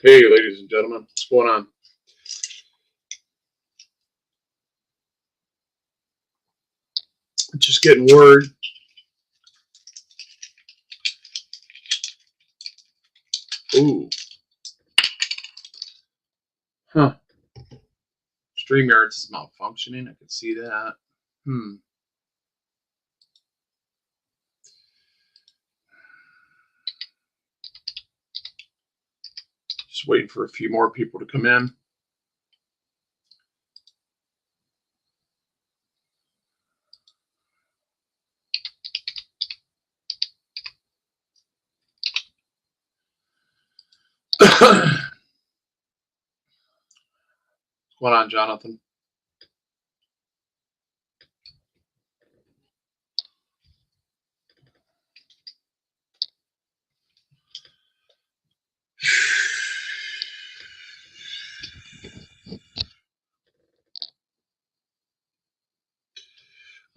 Hey, ladies and gentlemen, what's going on? Just getting word. Ooh. Huh. StreamYards is malfunctioning. I can see that. Just waiting for a few more people to come in. What's going on, Jonathan?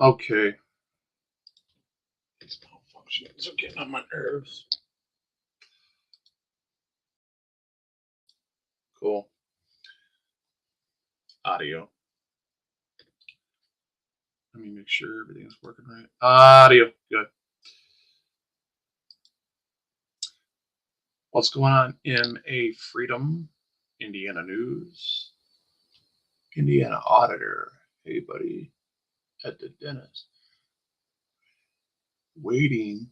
Okay. These malfunctions are getting on my nerves. Cool. Audio. Let me make sure everything's working right. Audio. Good. What's going on? MA Freedom, Indiana News, Indiana Auditor. Hey, buddy. At the dentist. Waiting.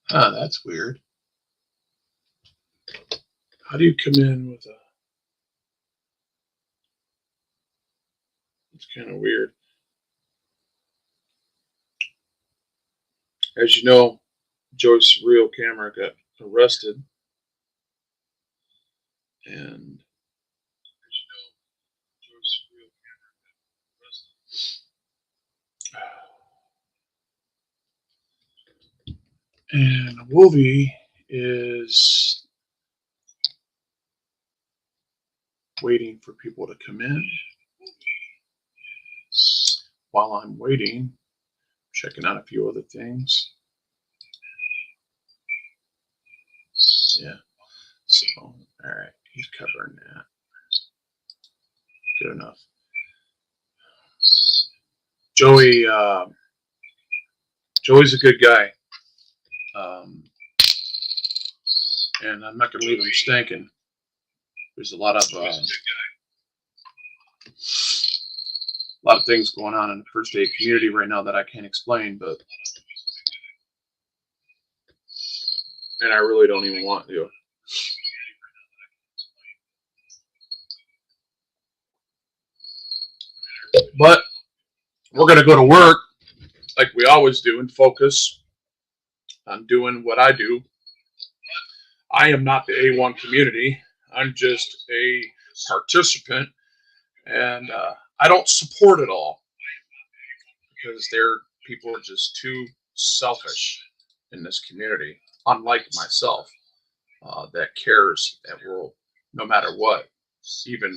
Huh, that's weird. How do you come in with a... It's kind of weird. As you know, Joy's Surreall camera got arrested. And Wolvie is waiting for people to come in. While I'm waiting, checking out a few other things. Yeah. So, all right, he's covering that. Good enough. Joey's a good guy. And I'm not going to leave him stinking. There's a lot of things going on in the first aid community right now that I can't explain, and I really don't even want to. But we're going to go to work like we always do and focus on doing what I do. I am not the A1 community. I'm just a participant, and I don't support it all because people are just too selfish in this community, unlike myself, that cares, that will, no matter what, even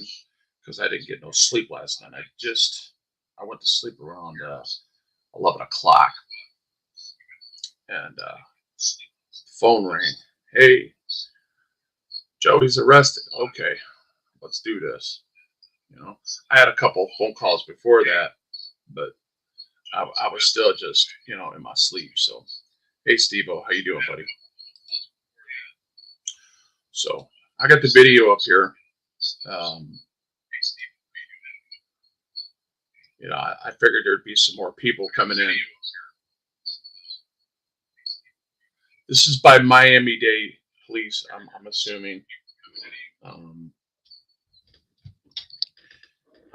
because I didn't get no sleep last night. I went to sleep around 11 o'clock, and phone rang. Hey, Joey's arrested. Okay, let's do this. I had a couple phone calls before that, but I was still just, in my sleep. So, hey, Steve-O, how you doing, buddy? So, I got the video up here. I figured there'd be some more people coming in. This is by Miami-Dade Police, I'm assuming. I'm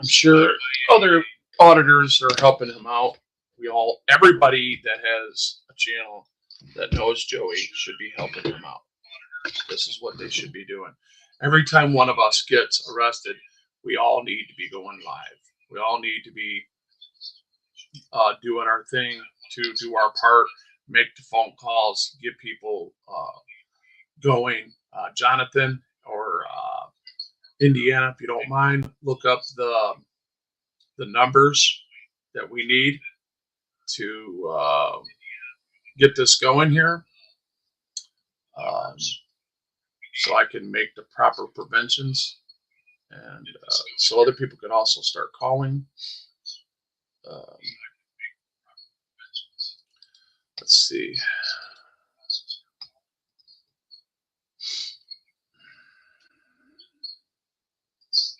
sure other auditors are helping him out. Everybody that has a channel that knows Joey should be helping him out. This is what they should be doing. Every time one of us gets arrested, we all need to be going live. We all need to be doing our thing to do our part, make the phone calls, get people going. Jonathan or Indiana, if you don't mind, look up the numbers that we need to get this going here. so I can make the proper preventions, and so other people can also start calling. Um, let's see.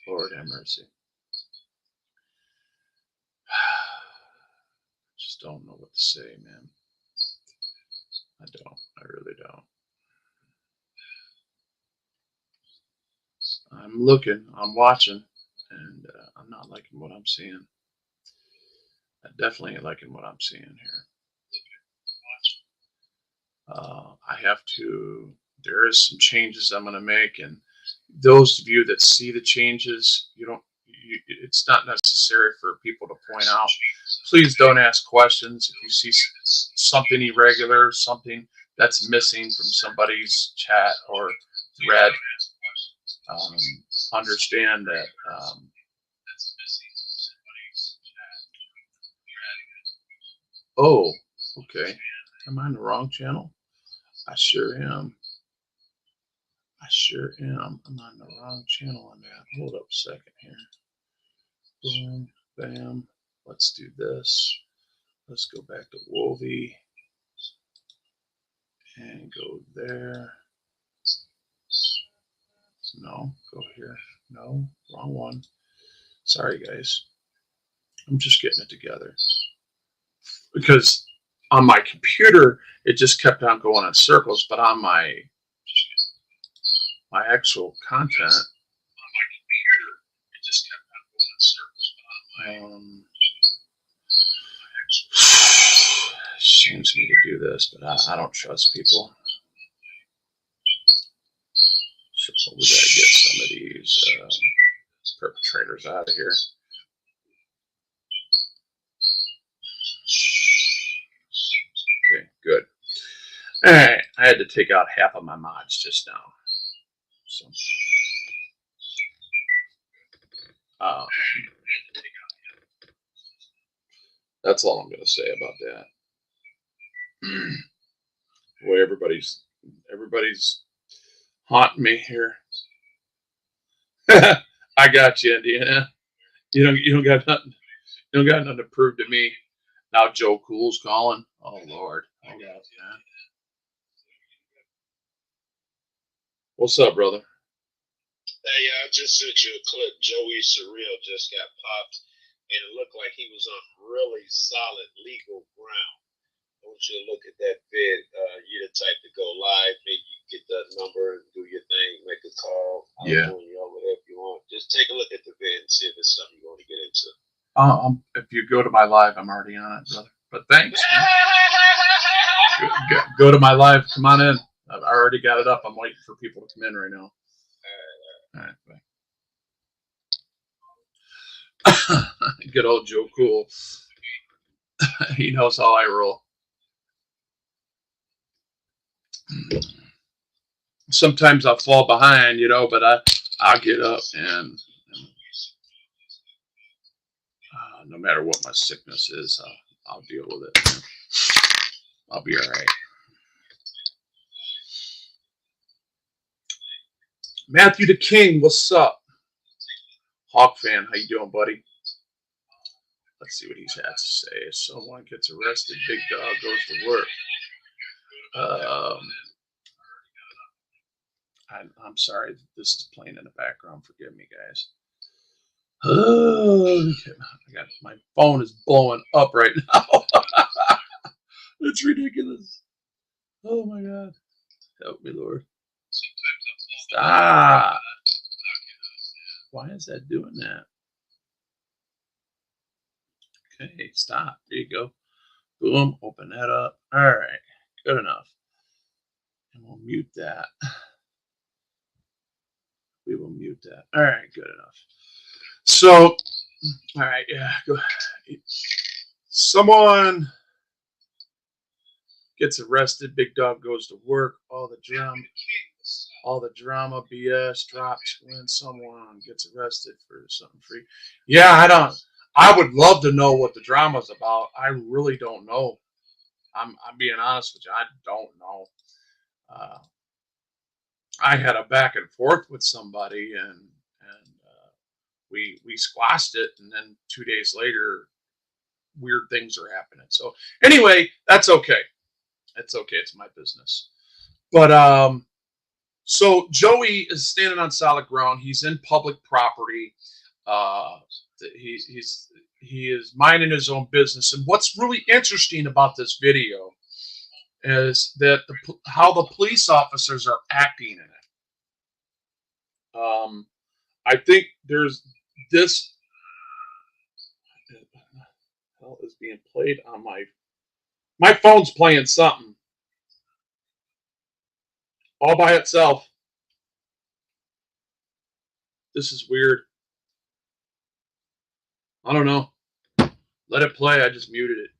Lord have mercy. Just don't know what to say, man. I don't. I really don't. I'm looking. I'm watching, and I'm not liking what I'm seeing. I definitely ain't liking what I'm seeing here. I have to. There is some changes I'm going to make, and those of you that see the changes, you don't. It's not necessary for people to point out. Please don't ask questions if you see something irregular, something that's missing from somebody's chat or thread. Um, understand that. Oh, okay. Am I on the wrong channel? I sure am. I sure am. I'm on the wrong channel on that. Hold up a second here. Boom, bam. Let's do this. Let's go back to Wolvie and go there. No, go here. No, wrong one. Sorry, guys. I'm just getting it together. Because on my computer, it just kept on going in circles, but on my actual content, it just kept on going in circles. Shames me to do this, but I don't trust people. So we gotta get some of these perpetrators out of here. Okay, good. All right, I had to take out half of my mods just now. So, that's all I'm going to say about that. Boy, everybody's haunting me here. I got you, Indiana. You don't got nothing. You don't got nothing to prove to me. Now Joe Cool's calling. Oh Lord. Oh, God, man. What's up, brother? Hey, I just sent you a clip. Joey Surreall just got popped, and it looked like he was on really solid legal ground. I want you to look at that vid. You're the type to go live. Maybe you get that number and do your thing, make a call. Yeah. You know, whatever you want. Just take a look at the vid and see if it's something you want to get into. If you go to my live, I'm already on it, brother. But thanks. Go to my live. Come on in. I already got it up. I'm waiting for people to come in right now. All right, bye. Good old Joe Cool. He knows how I roll. Sometimes I'll fall behind, but I'll get up and no matter what my sickness is, I'll deal with it. I'll be all right. Matthew the King, what's up? Hawk fan, how you doing, buddy? Let's see what he's had to say. If someone gets arrested, Big Dog goes to work. I'm sorry, this is playing in the background. Forgive me, guys. My phone is blowing up right now. It's ridiculous. Oh my God. Help me, Lord. Stop. Why is that doing that? Okay, stop. There you go. Boom. Open that up. All right. Good enough. And we'll mute that. We will mute that. All right. Good enough. So, all right. Yeah. Go. Someone gets arrested. Big Dog goes to work. All the drama BS drops when someone gets arrested for something free. Yeah, I would love to know what the drama's about. I really don't know. I'm being honest with you. I don't know. I had a back and forth with somebody, and we squashed it, and then 2 days later, weird things are happening. So anyway, that's okay. That's okay. It's my business. But so Joey is standing on solid ground. He's in public property. Uh, he is minding his own business. And what's really interesting about this video is that how the police officers are acting in it. I think there's this hell is being played on my phone's playing something all by itself. This is weird. I don't know. Let it play. I just muted it.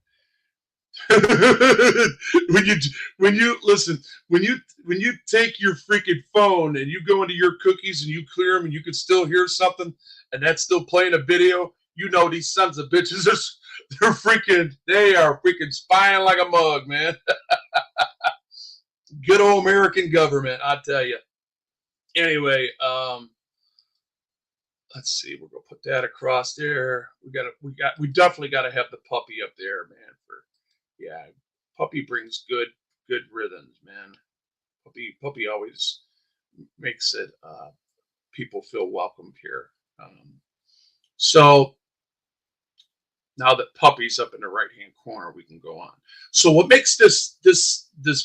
when you take your freaking phone and you go into your cookies and you clear them and you can still hear something and that's still playing a video, you know these sons of bitches they are freaking spying like a mug, man. Good old American government, I tell you. Anyway, let's see. We're gonna put that across there. We definitely gotta have the puppy up there, man. Yeah, puppy brings good rhythms, man. Puppy always makes it people feel welcomed here. So now that puppy's up in the right hand corner, we can go on. So what makes this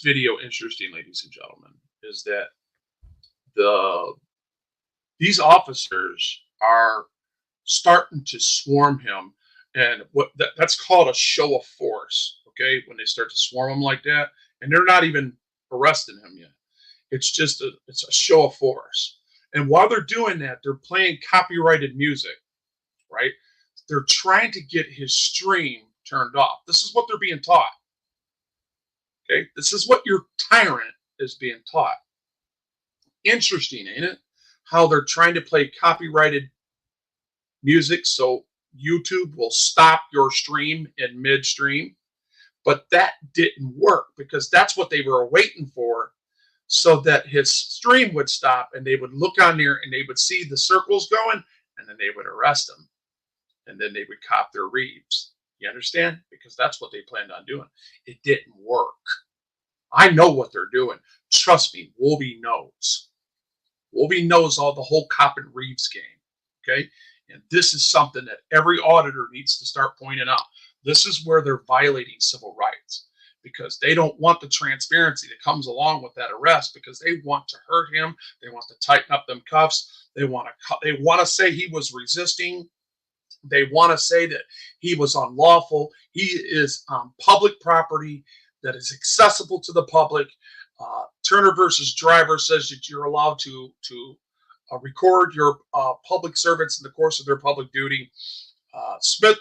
video interesting, ladies and gentlemen, is that these officers are starting to swarm him, and that's called a show of force. Okay, when they start to swarm him like that, and they're not even arresting him yet. It's a show of force. And while they're doing that, they're playing copyrighted music, right? They're trying to get his stream turned off. This is what they're being taught. Okay, this is what your tyrant is being taught. Interesting, ain't it? How they're trying to play copyrighted music so YouTube will stop your stream in midstream. But that didn't work because that's what they were waiting for, so that his stream would stop and they would look on there and they would see the circles going, and then they would arrest him. And then they would cop their reeves. You understand? Because that's what they planned on doing. It didn't work. I know what they're doing. Trust me, Wolby knows. Wolby knows all the whole cop and reeves game. Okay? And this is something that every auditor needs to start pointing out. This is where they're violating civil rights, because they don't want the transparency that comes along with that arrest, because they want to hurt him. They want to tighten up them cuffs. They want to say he was resisting. They want to say that he was unlawful. He is on public property that is accessible to the public. Turner versus Driver says that you're allowed to record your public servants in the course of their public duty. Smith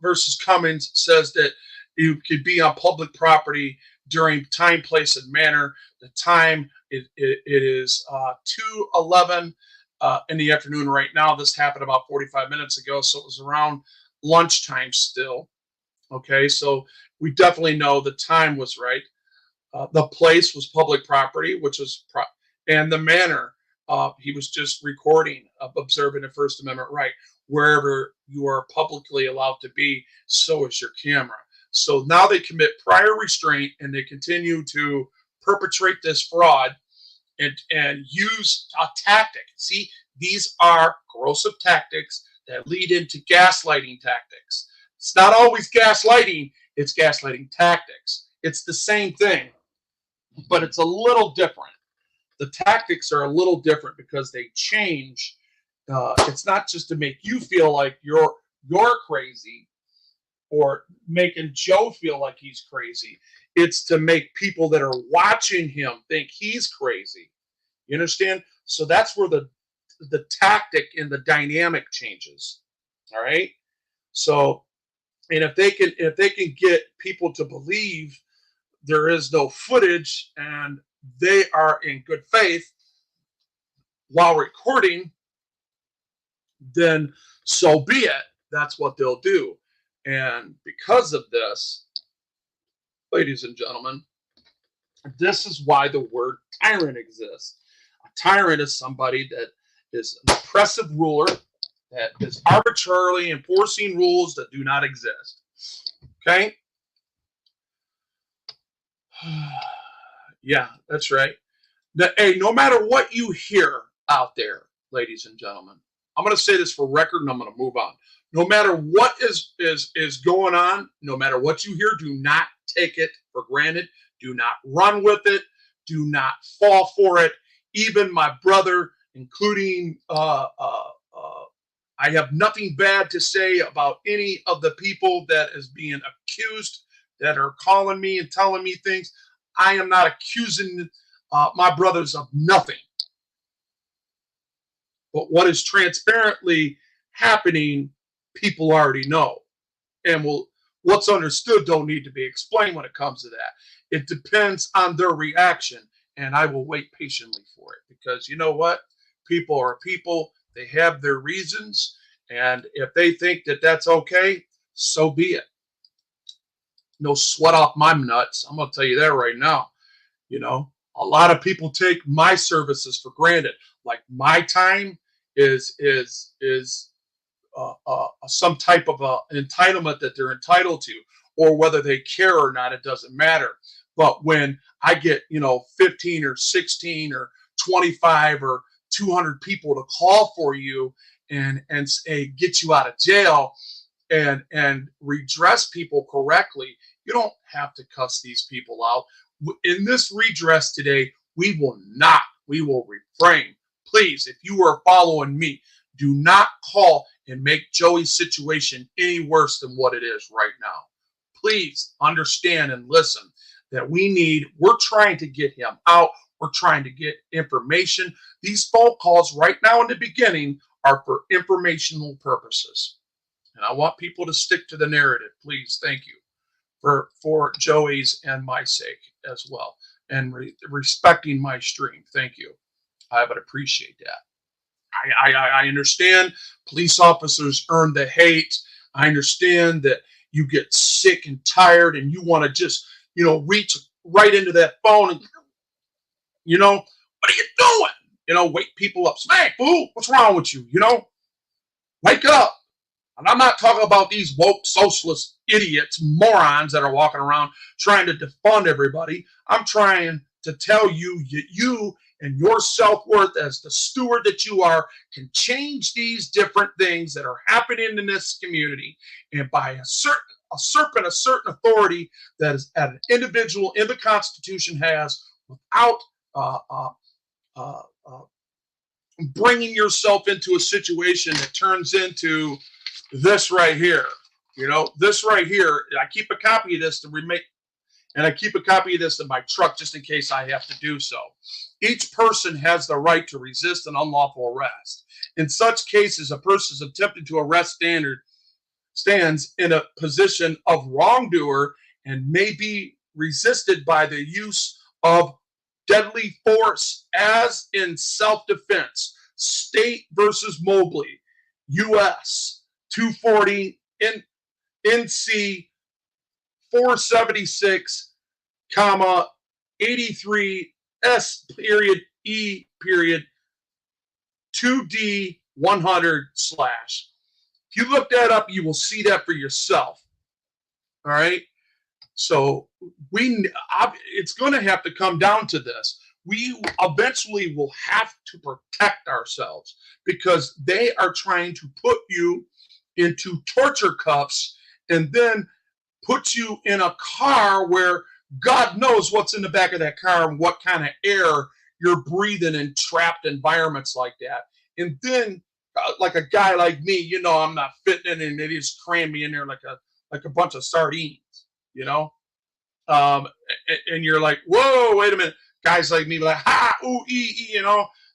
versus Cummins says that you could be on public property during time, place, and manner. The time it is 2:11 in the afternoon right now. This happened about 45 minutes ago, so it was around lunchtime still. Okay, so we definitely know the time was right. The place was public property, which was and the manner. He was just recording, observing a First Amendment right. Wherever you are publicly allowed to be, so is your camera. So now they commit prior restraint, and they continue to perpetrate this fraud and use a tactic. See, these are corrosive tactics that lead into gaslighting tactics. It's not always gaslighting, it's gaslighting tactics. It's the same thing, but it's a little different. The tactics are a little different because they change. It's not just to make you feel like you're crazy, or making Joe feel like he's crazy. It's to make people that are watching him think he's crazy. You understand? So that's where the tactic and the dynamic changes. All right. So, and if they can get people to believe there is no footage and they are in good faith while recording, then so be it. That's what they'll do. And because of this, ladies and gentlemen, this is why the word tyrant exists. tyrant is somebody that is an oppressive ruler that is arbitrarily enforcing rules that do not exist. Okay? Yeah, that's right. Hey, no matter what you hear out there, ladies and gentlemen, I'm going to say this for record and I'm going to move on. No matter what is going on, no matter what you hear, do not take it for granted. Do not run with it. Do not fall for it. Even my brother, including, I have nothing bad to say about any of the people that is being accused that are calling me and telling me things. I am not accusing my brothers of nothing. But what is transparently happening, people already know. And what's understood don't need to be explained when it comes to that. It depends on their reaction. And I will wait patiently for it. Because you know what? People are people. They have their reasons. And if they think that that's okay, so be it. No sweat off my nuts. I'm going to tell you that right now. You know, a lot of people take my services for granted. Like my time is some type of entitlement that they're entitled to, or whether they care or not, it doesn't matter. But when I get 15 or 16 or 25 or 200 people to call for you and get you out of jail and redress people correctly, you don't have to cuss these people out. In this redress today, we will refrain. Please, if you are following me, do not call and make Joey's situation any worse than what it is right now. Please understand and listen that we're trying to get him out. We're trying to get information. These phone calls right now in the beginning are for informational purposes. And I want people to stick to the narrative. Please, thank you for Joey's and my sake as well. And respecting my stream. Thank you. I would appreciate that. I understand police officers earn the hate. I understand that you get sick and tired and you want to just, reach right into that phone and, what are you doing? Wake people up. Smack, fool. What's wrong with you? Wake up. And I'm not talking about these woke socialist idiots, morons that are walking around trying to defund everybody. I'm trying to tell you that you and your self-worth as the steward that you are can change these different things that are happening in this community. And by usurping a certain authority that is at an individual in the Constitution has without bringing yourself into a situation that turns into this right here. This right here, I keep a copy of this to remake, and I keep a copy of this in my truck just in case I have to do so. Each person has the right to resist an unlawful arrest. In such cases, a person is attempted to arrest stands in a position of wrongdoer and may be resisted by the use of deadly force as in self-defense. State versus Mobley, U.S. 240 NC 476, 83 S period E period 2D 100 slash. If you look that up, you will see that for yourself. All right. So it's going to have to come down to this. We eventually will have to protect ourselves because they are trying to put you into torture cuffs and then put you in a car where God knows what's in the back of that car and what kind of air you're breathing in trapped environments like that. And then like a guy like me, I'm not fitting in and they just cram me in there like a bunch of sardines, and you're like, whoa, wait a minute. Guys like me like, ha, ooh, ee,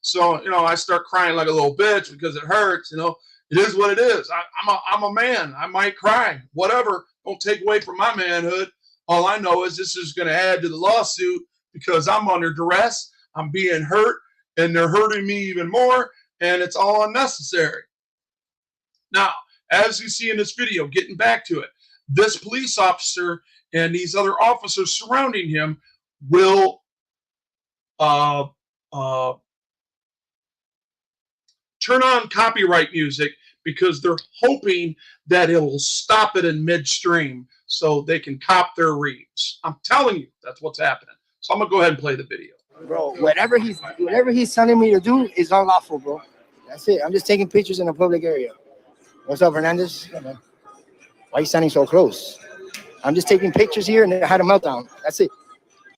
So, I start crying like a little bitch because it hurts, It is what it is. I'm a man. I might cry. Whatever. Don't take away from my manhood. All I know is this is going to add to the lawsuit because I'm under duress. I'm being hurt, and they're hurting me even more, and it's all unnecessary. Now, as you see in this video, getting back to it, this police officer and these other officers surrounding him will turn on copyright music because they're hoping that it'll stop it in midstream so they can cop their reads. I'm telling you, that's what's happening. So I'm gonna go ahead and play the video. Bro, whatever he's telling me to do is unlawful, bro. That's it. I'm just taking pictures in a public area. What's up, Hernandez? Yeah, man. Why are you standing so close? I'm just taking pictures here and I had a meltdown. That's it.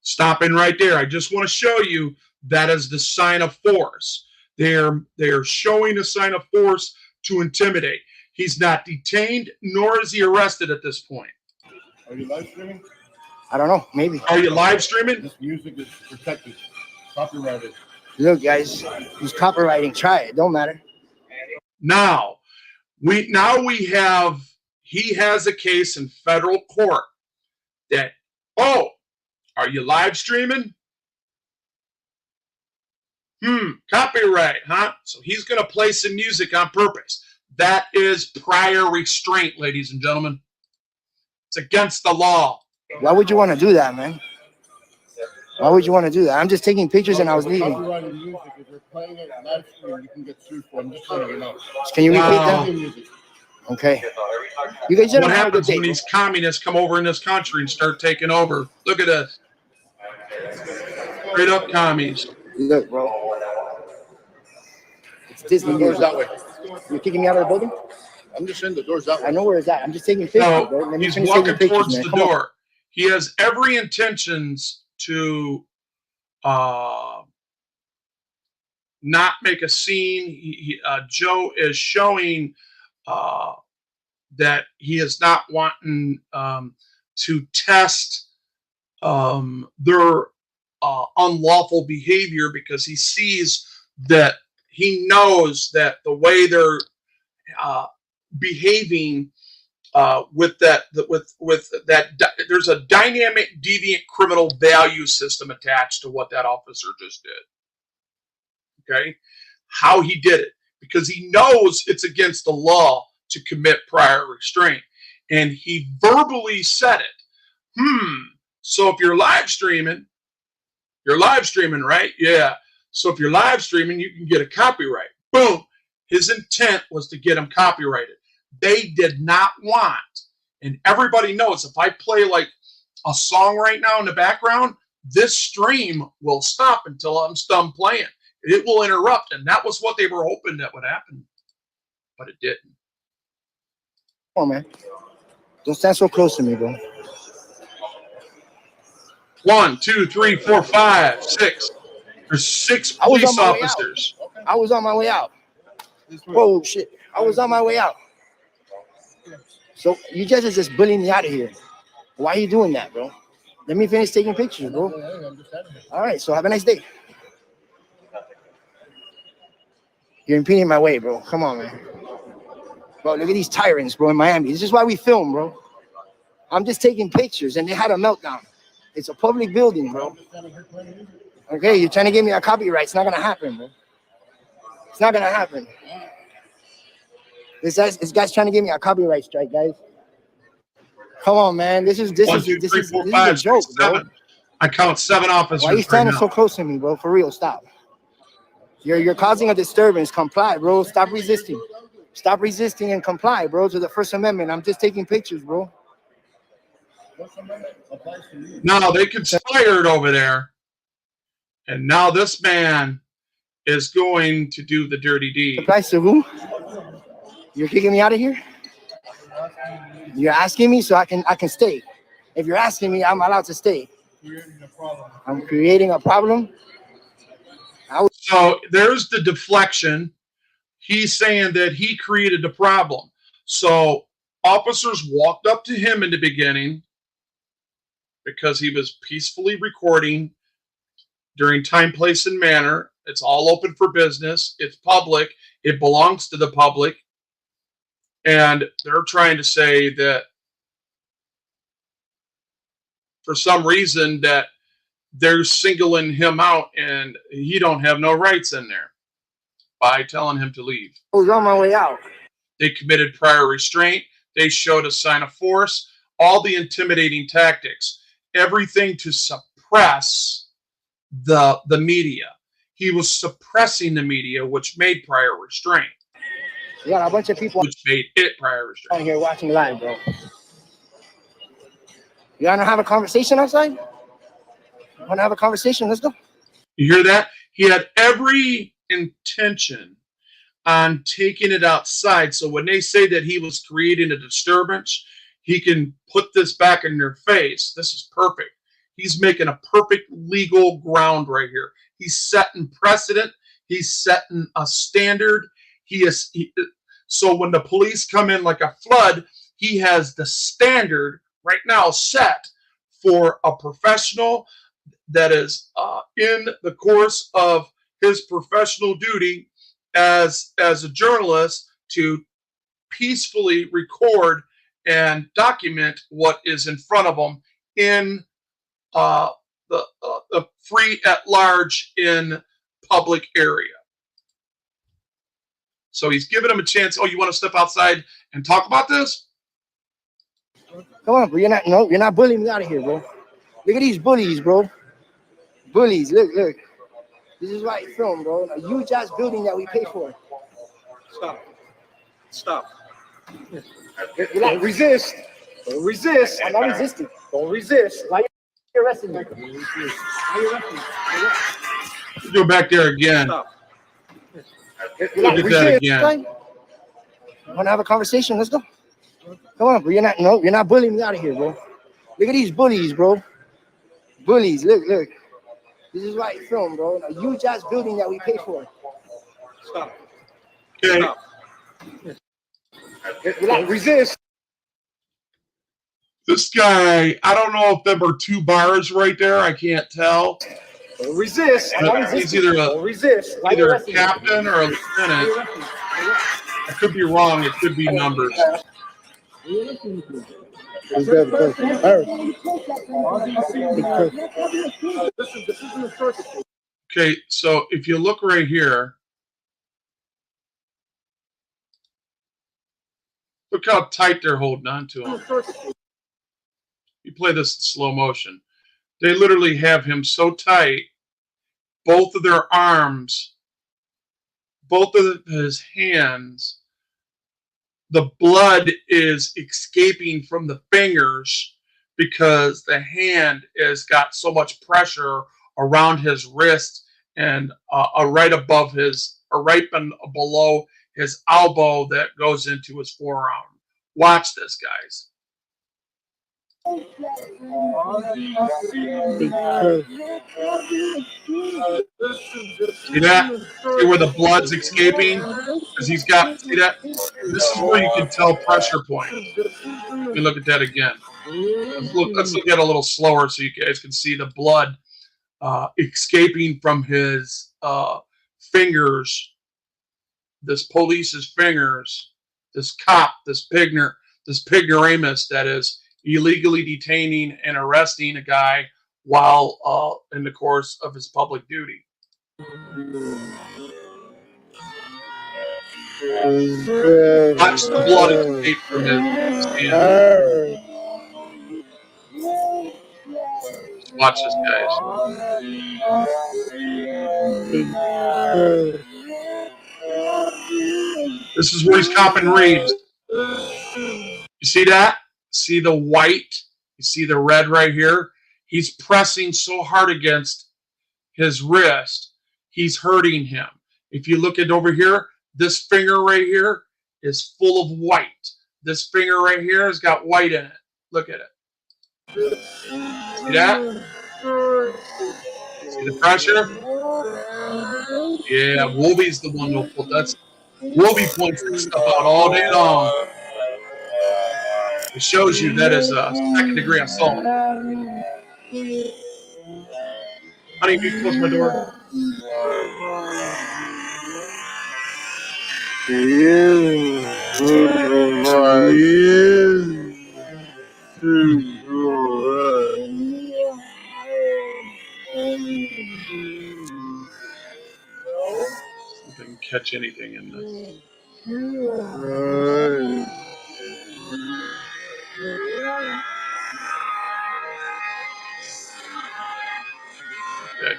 Stopping right there. I just want to show you that is the sign of force. They're showing a sign of force to intimidate. He's not detained, nor is he arrested at this point. Are you live streaming? I don't know. Maybe. Are you live streaming? This music is protected, copyrighted. Look, guys, he's copywriting. Try it. Don't matter. Now we have, he has a case in federal court that, oh, are you live streaming? Copyright, huh? So he's going to play some music on purpose. That is prior restraint, ladies and gentlemen. It's against the law. Why would you want to do that, man? Why would you want to do that? I'm just taking pictures and I was leaving. Copyrighted music, if you're playing it live stream, you can get sued for it. I'm just letting you know. Can you repeat that? Music. Okay. You guys What happens when these communists come over in this country and start taking over? Look at this. Straight up commies. Look, bro. It's Disney. Doors that way. You're kicking me out of the building? I'm just saying the door's that way. I know where it's at. I'm just taking pictures, bro. No, Let me he's finish walking taking pictures, towards man. the Come on. door. He has every intentions to not make a scene. Joe is showing that he is not wanting to test their unlawful behavior, because he sees that, he knows that the way they're behaving with that, there's a dynamic deviant criminal value system attached to what that officer just did. Okay, how he did it, because he knows it's against the law to commit prior restraint, and he verbally said it. So if you're live streaming, right? Yeah. So if you're live streaming, you can get a copyright. Boom. His intent was to get him copyrighted. They did not want, and everybody knows, if I play like a song right now in the background, this stream will stop until I'm done playing. It will interrupt, and that was what they were hoping that would happen, but it didn't. Come on, man. Don't stand so close to me, bro. 1, 2, 3, 4, 5, 6. There's 6 police officers. I was on my way out. Oh, shit. I was on my way out. So you guys are just bullying me out of here. Why are you doing that, bro? Let me finish taking pictures, bro. All right, so have a nice day. You're impeding my way, bro. Come on, man. Bro, look at these tyrants, bro, in Miami. This is why we film, bro. I'm just taking pictures, and they had a meltdown. It's a public building, bro. Okay, you're trying to give me a copyright. It's not going to happen, bro. It's not going to happen. This guy's trying to give me a copyright strike, guys. Come on, man. This is a joke, bro. I count 7 officers. Why are you standing so close to me, bro? For real, stop. You're causing a disturbance. Comply, bro. Stop resisting. Stop resisting and comply, bro, to the First Amendment. I'm just taking pictures, bro. No, they conspired over there. And now this man is going to do the dirty deed. Applies to who? You're kicking me out of here? You're asking me so I can stay. If you're asking me, I'm allowed to stay. I'm creating a problem. So there's the deflection. He's saying that he created the problem. So officers walked up to him in the beginning because he was peacefully recording during time, place, and manner. It's all open for business. It's public. It belongs to the public. And they're trying to say that for some reason that they're singling him out and he don't have no rights in there by telling him to leave. I was on my way out. They committed prior restraint. They showed a sign of force, all the intimidating tactics, everything to suppress the media. he was suppressing the media, which made prior restraint, You got a bunch of people which made it prior out restraint. here watching live, bro. You wanna have a conversation outside? Wanna have a conversation? Let's go. You hear that? He had every intention on taking it outside. So when they say that he was creating a disturbance, he can put this back in their face. This is perfect. He's making a perfect legal ground right here. He's setting precedent. He's setting a standard. So when the police come in like a flood, he has the standard right now set for a professional that is in the course of his professional duty as a journalist to peacefully record and document what is in front of them in the free at large in public area. So he's giving him a chance. Oh, you want to step outside and talk about this? Come on, bro. You're not bullying me out of here, bro. Look at these bullies, bro. Bullies. Look. This is why I film, bro. A huge ass building that we pay for. Stop. Don't resist. Don't resist. I'm not resisting. Don't resist. Why you arresting me? Why you arresting me? Go back there again. Stop. Look at that again. Wanna have a conversation? Let's go. Come on, bro. You're not bullying me out of here, bro. Look at these bullies, bro. Bullies. Look. This is why I film, bro. A huge ass building that we pay for. Stop. Okay. Stop. Don't resist. This guy, I don't know if there were two bars right there. I can't tell. Don't resist. He's either Don't resist. a captain or a lieutenant. I could be wrong. It could be numbers. Okay, so if you look right here, look how tight they're holding on to him. You play this in slow motion. They literally have him so tight, both of their arms, both of his hands, the blood is escaping from the fingers because the hand has got so much pressure around his wrist and right above below his elbow that goes into his forearm. Watch this, guys. See that? See where the blood's escaping? Because see that? This is where you can tell pressure point. Let me look at that again. Let's look at it a little slower so you guys can see the blood escaping from his fingers. This police's fingers. This cop, this pignoramus that is illegally detaining and arresting a guy while in the course of his public duty. Watch the blood escape from his hand. Watch this, guys. This is where he's copping Reeves. You see that? See the white? You see the red right here? He's pressing so hard against his wrist, he's hurting him. If you look at over here, this finger right here is full of white. This finger right here has got white in it. Look at it. See that? See the pressure? Yeah, Wolby's the one who'll put that. Wolby points this stuff out all day long. It shows you that is a second-degree assault. Honey, can you close my door? See if I can catch anything in this. Okay.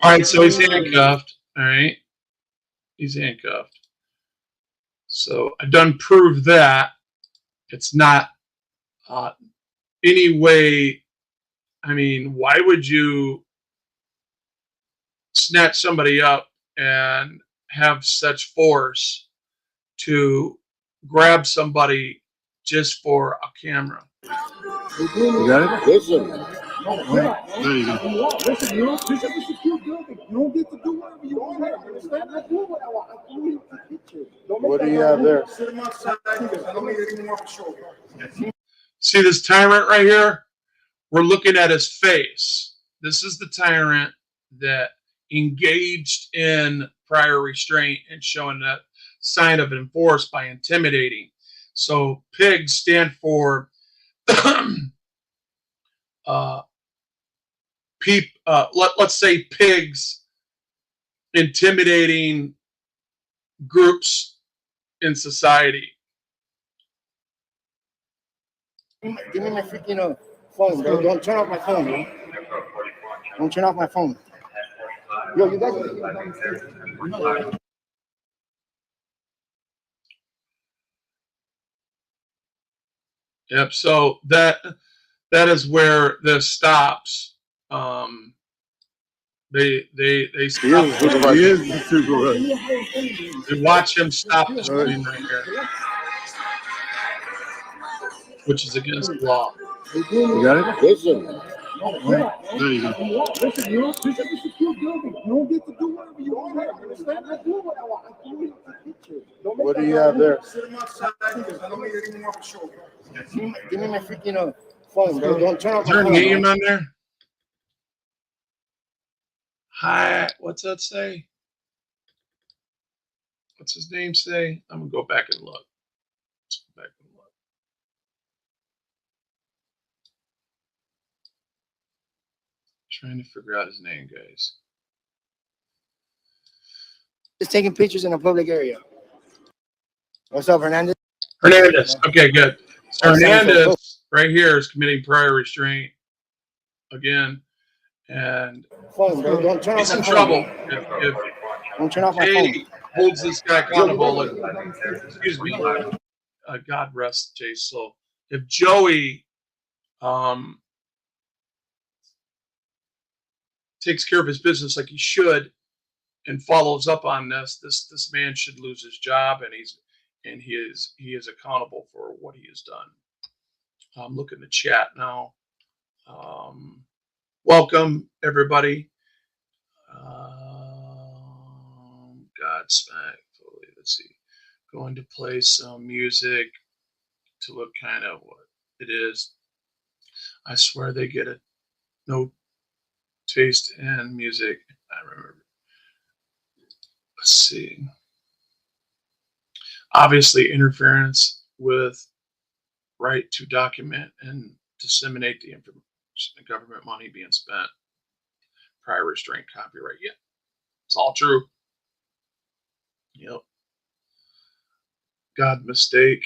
All right, so he's handcuffed. All right, he's handcuffed. So I done proved that it's not any way. I mean, why would you snatch somebody up and have such force to grab somebody just for a camera? You got it? Listen. There you go. Listen, this is a secure building. You don't get to do whatever you want here. Understand? I do what I want. I do the picture. What do you have there? Sit him outside. I don't need any more control. See this tyrant right here? We're looking at his face. This is the tyrant that engaged in prior restraint and showing that sign of enforce by intimidating. So PIGs stand for let's say pigs intimidating groups in society. Give me my freaking phone, bro. Don't turn off my phone, bro. Don't turn off my phone. Yo, you guys. Yep. So that is where this stops. They stop. He is the supervisor. They watch him stop the screen right here, which is against the law. You got it? Listen. There you go. Listen, this is a secure building. You don't get to do whatever you want here. Understand? I do what I want. I do the picture. What do you have there? Sit him outside. I don't need any more control. Give me my freaking phone, bro. Don't turn off Is there my a phone. name on there? Hi, what's that say? What's his name say? I'm gonna go back and look. Let's go back and look. Trying to figure out his name, guys. Just taking pictures in a public area. What's up, Hernandez? Hernandez. Okay, good. So Hernandez right here is committing prior restraint again, and Phone, bro. Don't turn he's off in my phone. trouble if Don't turn off my phone. Jay holds this guy accountable. Like, excuse me. God rest Jay's soul. If Joey takes care of his business like he should and follows up on this man should lose his job, and he is accountable for what he has done. I'm looking at the chat now. Welcome everybody. Godsmack. Let's see. Going to play some music to look kind of what it is. I swear they get it. No taste in music. I remember. Let's see. Obviously, interference with right to document and disseminate the information, government money being spent, prior restraint, copyright. Yeah, it's all true. Yep. God mistake.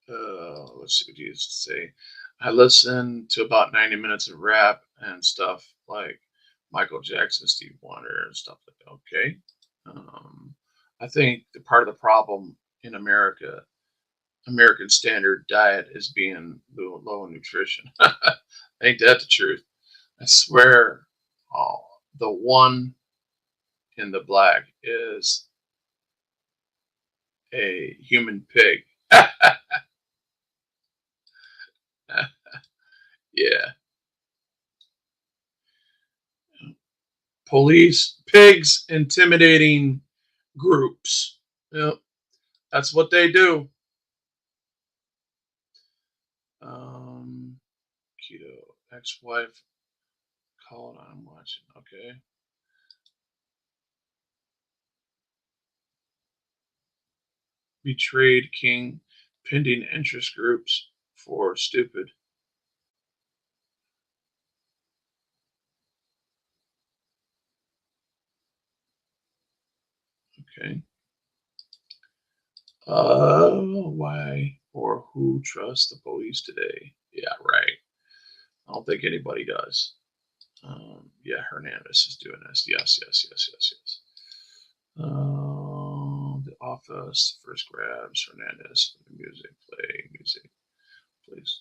Let's see what he used to say. I listen to about 90 minutes of rap and stuff like Michael Jackson, Steve Wonder, and stuff like that. Okay. I think the part of the problem in America, American standard diet is being low in nutrition. Ain't that the truth? I swear, the one in the black is a human pig. Yeah. Police, pigs intimidating groups. Yep. That's what they do. Keto, ex-wife called. I'm watching. Okay. Betrayed king, pending interest groups for stupid. Okay. Why or who trusts the police today? Yeah, right. I don't think anybody does. Yeah, Hernandez is doing this. Yes. The Office, first grabs, Hernandez, music, play, music, please.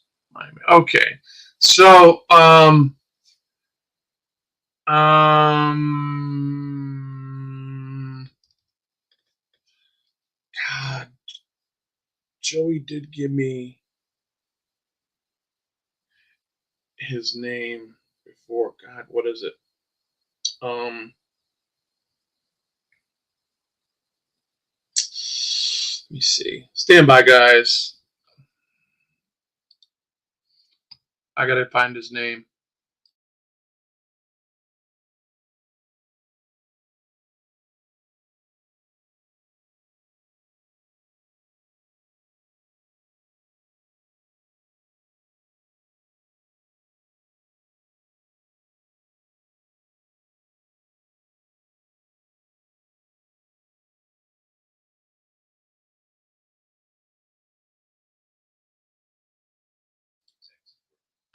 Okay, so God, Joey did give me his name before. God, what is it? Let me see. Stand by, guys. I gotta find his name.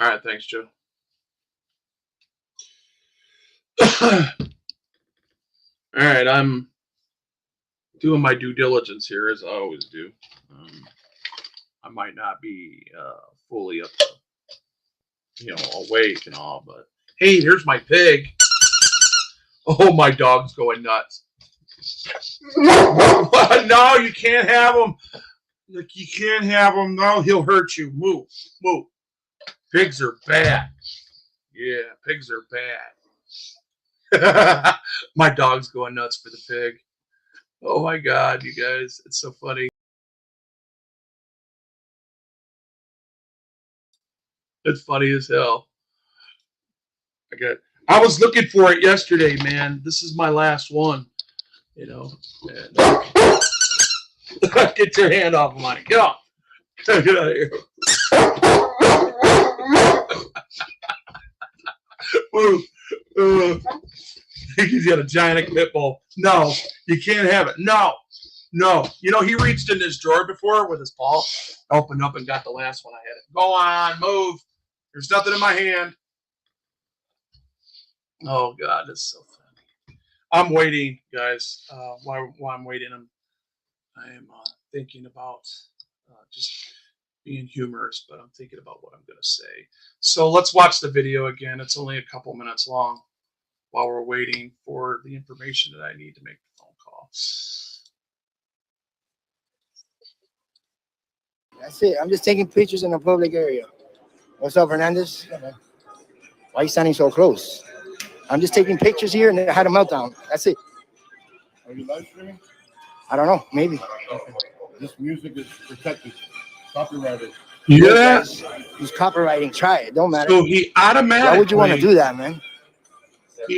All right, thanks, Joe. All right, I'm doing my due diligence here, as I always do. I might not be fully up to, awake and all, but hey, here's my pig. Oh, my dog's going nuts. No, you can't have him. Like, you can't have him. No, he'll hurt you. Move. Pigs are bad. Yeah, pigs are bad. My dog's going nuts for the pig. Oh my God, you guys, it's so funny. It's funny as hell. I was looking for it yesterday, man. This is my last one. And, get your hand off of mine. Get off. Get out of here. He's got a giant pit bull. No, you can't have it. No. He reached in his drawer before with his paw, opened up and got the last one I had. Go on, move. There's nothing in my hand. Oh God, it's so funny. I'm waiting, guys. While I'm waiting, I am thinking about just being humorous, but I'm thinking about what I'm going to say. So let's watch the video again. It's only a couple minutes long while we're waiting for the information that I need to make the phone call. That's it. I'm just taking pictures in a public area. What's up, Hernandez? Why are you standing so close? I'm just taking pictures here and I had a meltdown. That's it. Are you live streaming? I don't know. Maybe. Okay. This music is protected. Copyrighted. Yeah. He's copywriting. Try it. Don't matter. So he automatically. Why would you want to do that, man?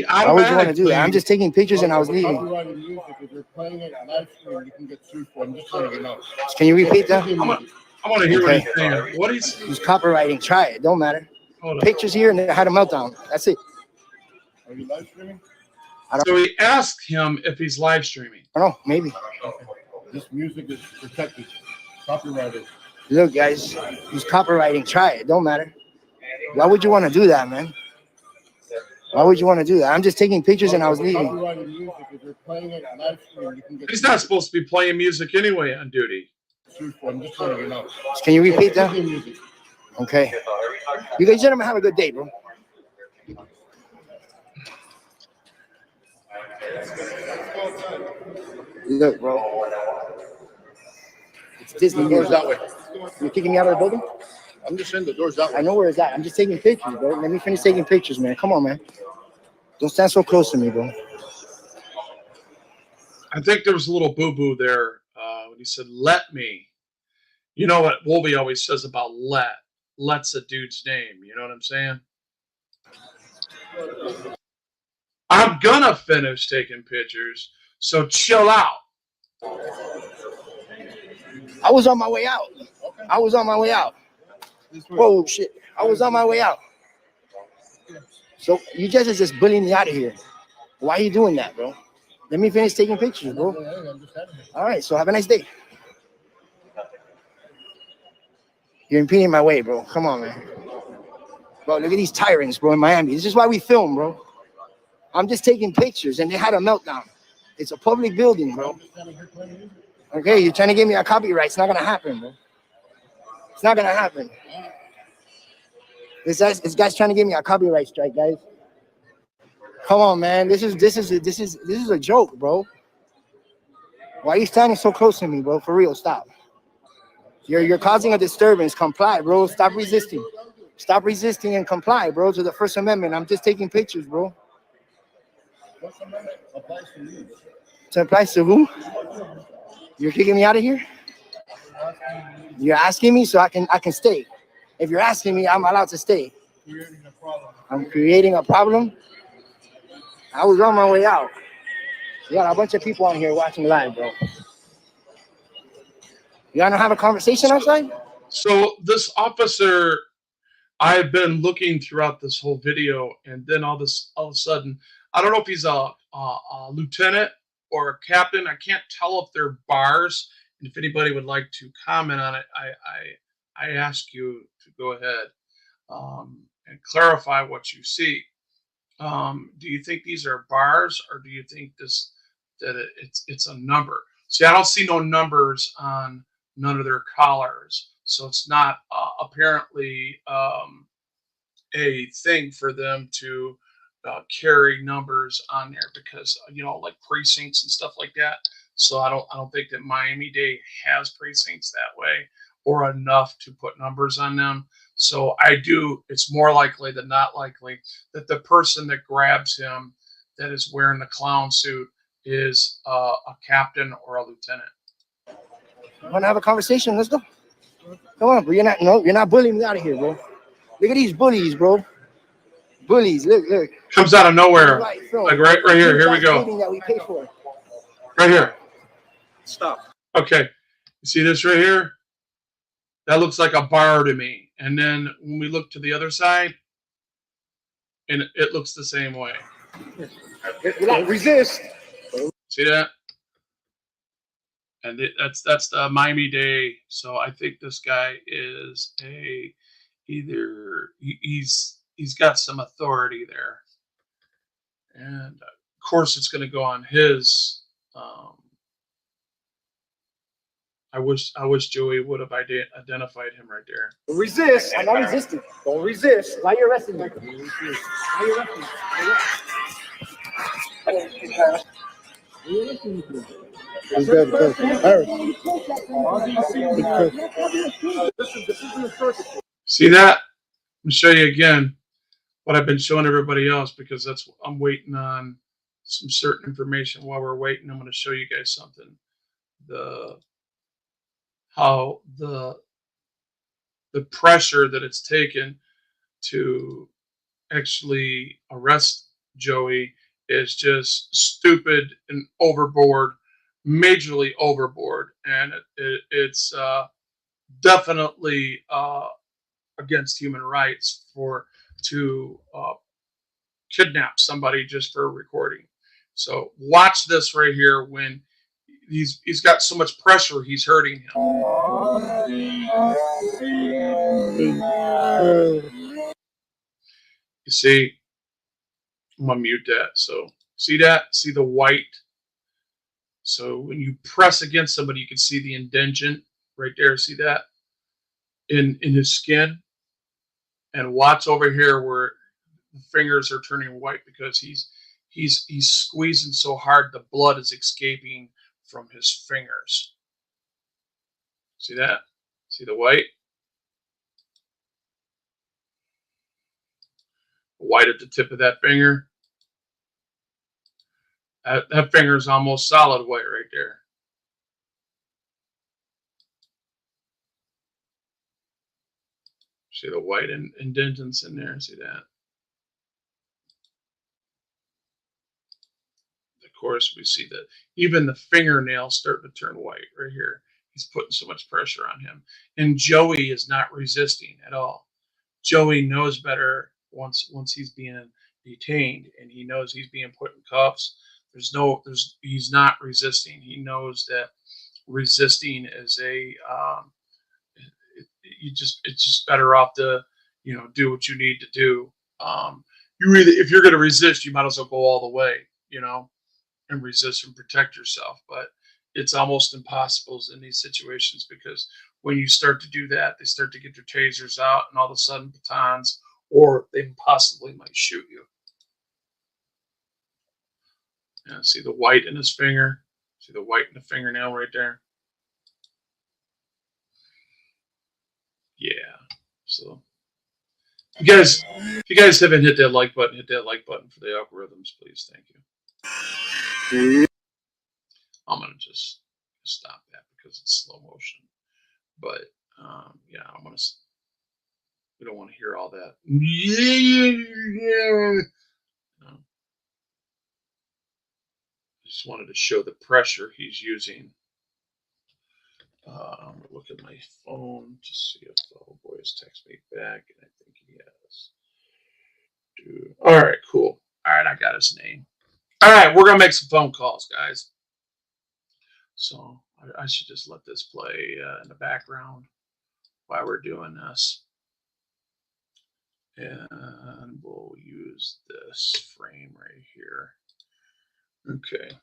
Why would you want to do that? I'm just taking pictures and I was leaving. Copyrighted music, if you're playing it live stream, you can get sued for it. I'm just letting you know. Can you repeat that? I want to hear what he's saying. What he's copywriting. Try it. Don't matter. Pictures here and I had a meltdown. That's it. Are you live streaming? So he asked him if he's live streaming. I don't know. Maybe. Okay. This music is protected. Copyrighted. Look, guys, he's copywriting. Try it. Don't matter. Why would you want to do that, man? Why would you want to do that? I'm just taking pictures and I was leaving. Copyrighted music, if you're playing it live stream, you can get. He's not supposed to be playing music anyway on duty. I'm just letting you know. Can you repeat that? Okay. You guys gentlemen have a good day, bro. Look, bro. It's Disney. The door's that way. You're kicking me out of the building? I'm just saying the door's that way. I know where it's at. I'm just taking pictures, bro. Let me finish taking pictures, man. Come on, man. Don't stand so close to me, bro. I think there was a little boo-boo there when he said, let me. You know what Wolby always says about let. Let's a dude's name. You know what I'm saying? I'm going to finish taking pictures, so chill out. I was on my way out. Whoa, shit. I was on my way out. So you guys are just bullying me out of here. Why are you doing that, bro? Let me finish taking pictures, bro. All right, so have a nice day. You're impeding my way, bro. Come on, man. Bro, look at these tyrants, bro, in Miami. This is why we film, bro. I'm just taking pictures, and they had a meltdown. It's a public building, bro. Okay, you're trying to give me a copyright. It's not gonna happen, bro. It's not gonna happen. This guy's trying to give me a copyright strike, guys. Come on, man. This is a joke, bro. Why are you standing so close to me, bro? For real, stop. You're causing a disturbance. Comply, bro. Stop resisting. Stop resisting and comply, bro, to the First Amendment. I'm just taking pictures, bro. First Amendment applies to you. So it applies to who? You're kicking me out of here? You're asking me so I can stay. If you're asking me, I'm allowed to stay. Creating a problem. I'm creating a problem. I was on my way out. You got a bunch of people on here watching live, bro. You wanna have a conversation outside? So this officer, I've been looking throughout this whole video, and then all of a sudden, I don't know if he's a lieutenant or a captain. I can't tell if they're bars. And if anybody would like to comment on it, I ask you to go ahead and clarify what you see. Do you think these are bars, or do you think it's a number? See, I don't see no numbers on none of their collars, so it's not apparently a thing for them to carry numbers on there, because like precincts and stuff like that. So I don't think that Miami-Dade has precincts that way, or enough to put numbers on them. So it's more likely than not likely that the person that grabs him that is wearing the clown suit is a captain or a lieutenant. You wanna have a conversation? Let's go. Come on, bro. You're not bullying me out of here, bro. Look at these bullies, bro. Bullies, look. Comes out of nowhere. Like right here. Here we go. That we pay for. Right here. Stop. Okay. You see this right here? That looks like a bar to me. And then when we look to the other side, and it looks the same way. Resist. See that? And that's the Miami-Dade. So I think this guy is he's got some authority there, and of course it's going to go on his. I wish Joey would have identified him right there. Resist. I'm not resisting. Don't resist. Why are you arresting me? Why are you arresting me? Good. See that? Let me show you again what I've been showing everybody else, because I'm waiting on some certain information. While we're waiting, I'm going to show you guys something. How the pressure that it's taken to actually arrest Joey is just stupid and overboard, majorly overboard, and it's definitely against human rights to kidnap somebody just for recording. So watch this right here. When he's got so much pressure, he's hurting him. You see, I'm gonna mute that. So see that? See the white? So when you press against somebody, you can see the indentation right there. See that in his skin? And watch over here where the fingers are turning white, because he's squeezing so hard the blood is escaping from his fingers. See that? See the white? White at the tip of that finger. That finger is almost solid white right there. See the white indentants in there? See that? Of course, we see that even the fingernails starting to turn white right here. He's putting so much pressure on him. And Joey is not resisting at all. Joey knows better once he's being detained, and he knows he's being put in cuffs. He's not resisting. He knows that resisting is it's just better off to do what you need to do. If you're going to resist, you might as well go all the way, and resist and protect yourself. But it's almost impossible in these situations because when you start to do that, they start to get their tasers out, and all of a sudden batons, or they possibly might shoot you. Yeah, see the white in his finger? See the white in the fingernail right there? Yeah. So if you guys haven't hit that like button, hit that like button for the algorithms, please. Thank you. I'm gonna just stop that because it's slow motion. But yeah, we don't want to hear all that. No. Just wanted to show the pressure he's using. I'm gonna look at my phone to see if oh boy has texted me back, and I think he has. All right, cool. All right, I got his name. All right, we're gonna make some phone calls, guys. So I should just let this play in the background while we're doing this, and we'll use this frame right here. Okay.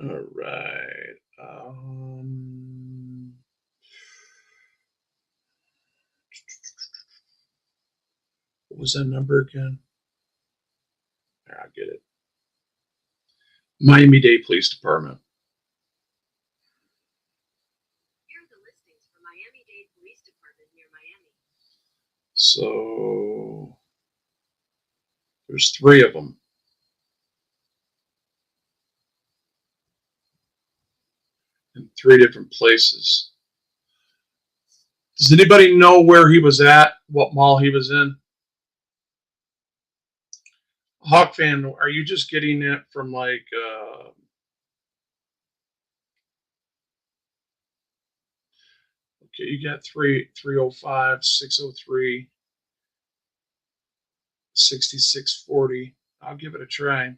All right. What was that number again? I get it. Miami-Dade Police Department. Here are the listings for Miami-Dade Police Department near Miami. So there's 3 of them. In 3 different places. Does anybody know where he was at? What mall he was in? Hawk fan, are you just getting it from like okay, you got 305, 603, 6640. I'll give it a try.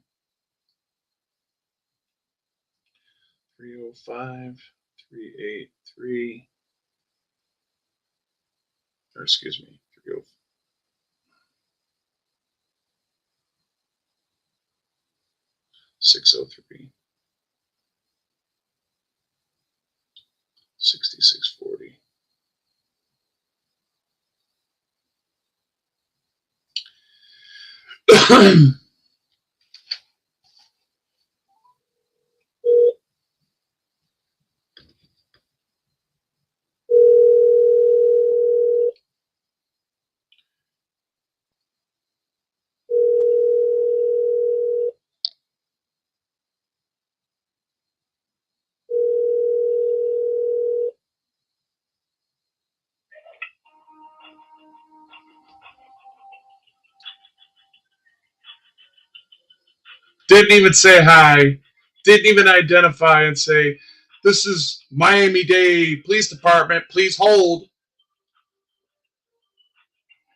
305, 383, or excuse me, 305. 603, 6640. Didn't even say hi. Didn't even identify and say, "This is Miami-Dade Police Department. Please hold."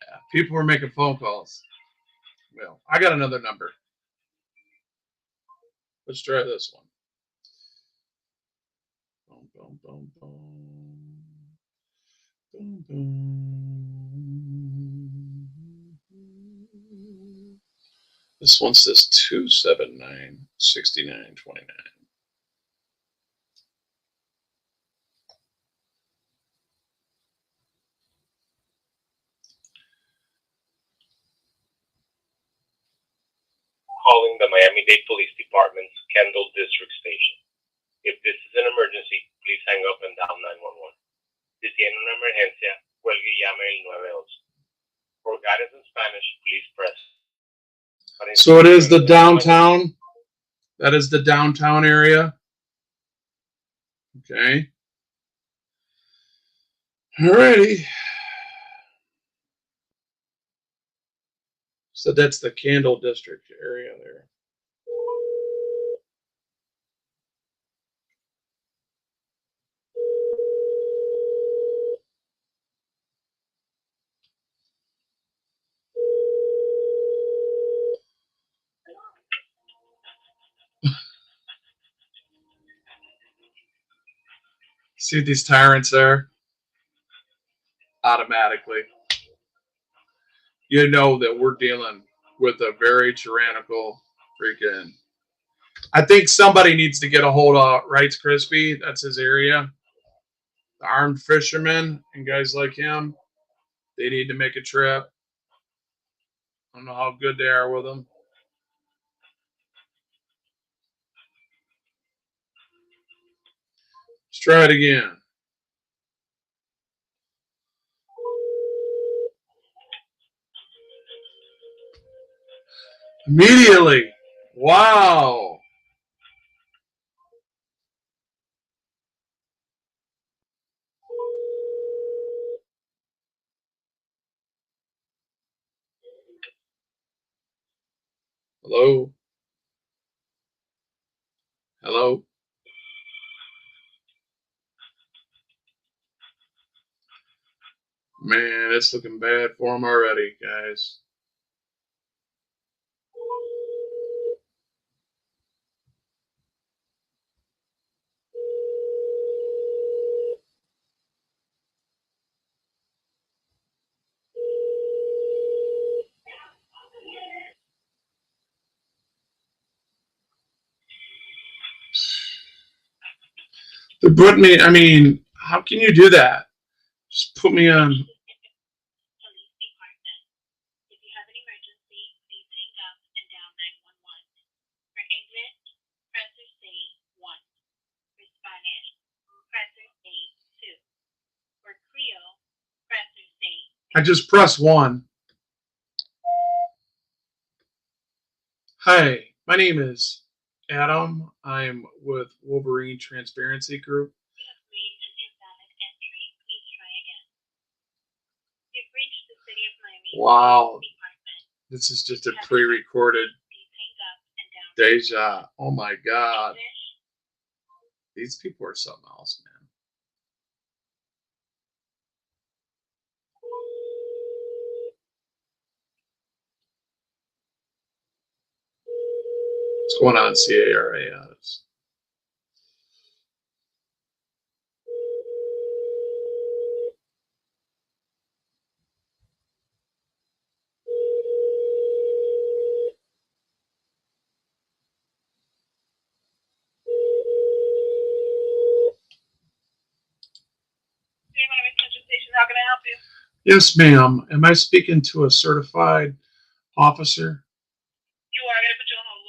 Yeah, people were making phone calls. Well, I got another number. Let's try this one. Boom, boom, boom, boom. Boom, boom. This one says 279-6929. Calling the Miami-Dade Police Department's Kendall District Station. If this is an emergency, please hang up and dial 911. Si tiene una emergencia, cuelgue y llame el 911. For guidance in Spanish, please press. So it is the downtown. That is the downtown area. Okay. Alrighty. So that's the Candle District area there. See what these tyrants are? Automatically. You know that we're dealing with a very tyrannical freaking. I think somebody needs to get a hold of Wrights Crispy. That's his area. The armed fishermen and guys like him. They need to make a trip. I don't know how good they are with them. Let's try it again. Immediately. Wow. Hello. Hello. Man, it's looking bad for them already, guys. They put me, I mean, how can you do that? Just put me on. I just press 1. Hi, my name is Adam. I'm with Wolverine Transparency Group. Wow. This is just a pre-recorded deja. Oh my God. These people are something else, man. What's going on, CARAS? How can I help you? Yes, ma'am. Am I speaking to a certified officer? You are. I'm going to put you on hold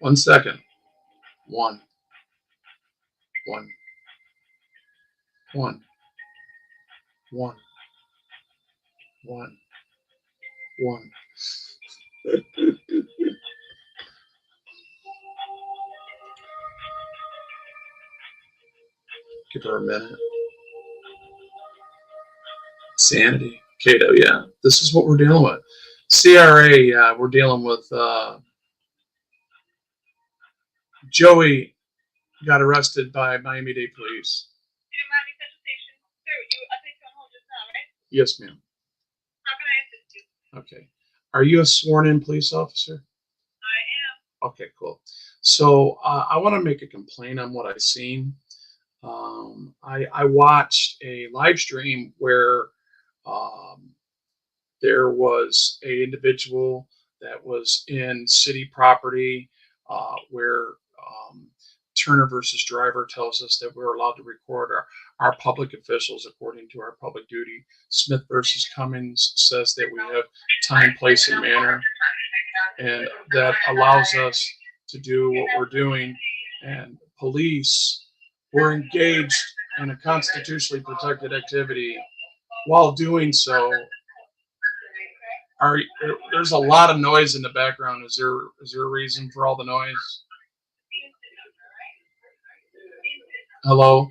1 second. 1. 1. 1. 1. 1. 1. Give her a minute. Sanity. Cato, yeah. This is what we're dealing with. CRA, we're dealing with Joey got arrested by Miami-Dade police. You didn't mind me Central Station? Sir, I think you're on hold just now, right? Yes, ma'am. How can I assist you? Okay. Are you a sworn-in police officer? I am. Okay, cool. So I want to make a complaint on what I've seen. I watched a live stream where there was a individual that was in city property where Turner versus Driver tells us that we're allowed to record our public officials according to our public duty. Smith versus Cummings says that we have time, place, and manner, and that allows us to do what we're doing. And police were engaged in a constitutionally protected activity. While doing so, there's a lot of noise in the background. Is there a reason for all the noise? Hello?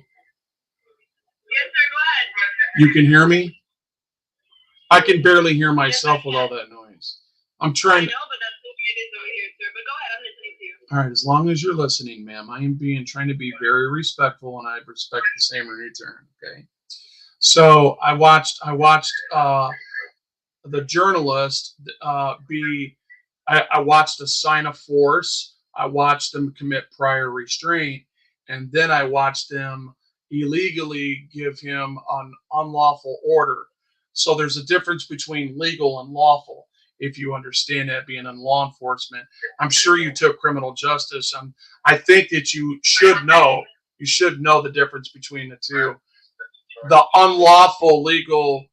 Yes, sir. Go ahead. You can hear me? I can barely hear myself with all that noise. I'm trying. I know, but that's what it is over here, sir. But go ahead. I'm listening to you. All right, as long as you're listening, ma'am, I am trying to be very respectful, and I respect the same in return. Okay. So I watched the journalist I watched a sign of force I watched them commit prior restraint, and then I watched them illegally give him an unlawful order. So there's a difference between legal and lawful. If you understand that being in law enforcement, I'm sure you took criminal justice. I think that you should know. You should know the difference between the two. The unlawful legal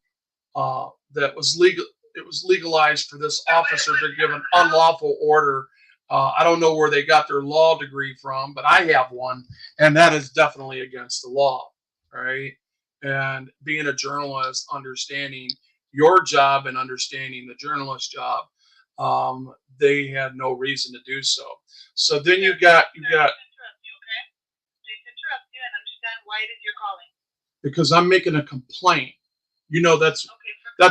that was legal. It was legalized for this officer to give an unlawful order. I don't know where they got their law degree from, but I have one, and that is definitely against the law. Right? And being a journalist, understanding your job and understanding the journalist job, they had no reason to do so. So then you got Why it is you're calling? because I'm making a complaint. You know, that's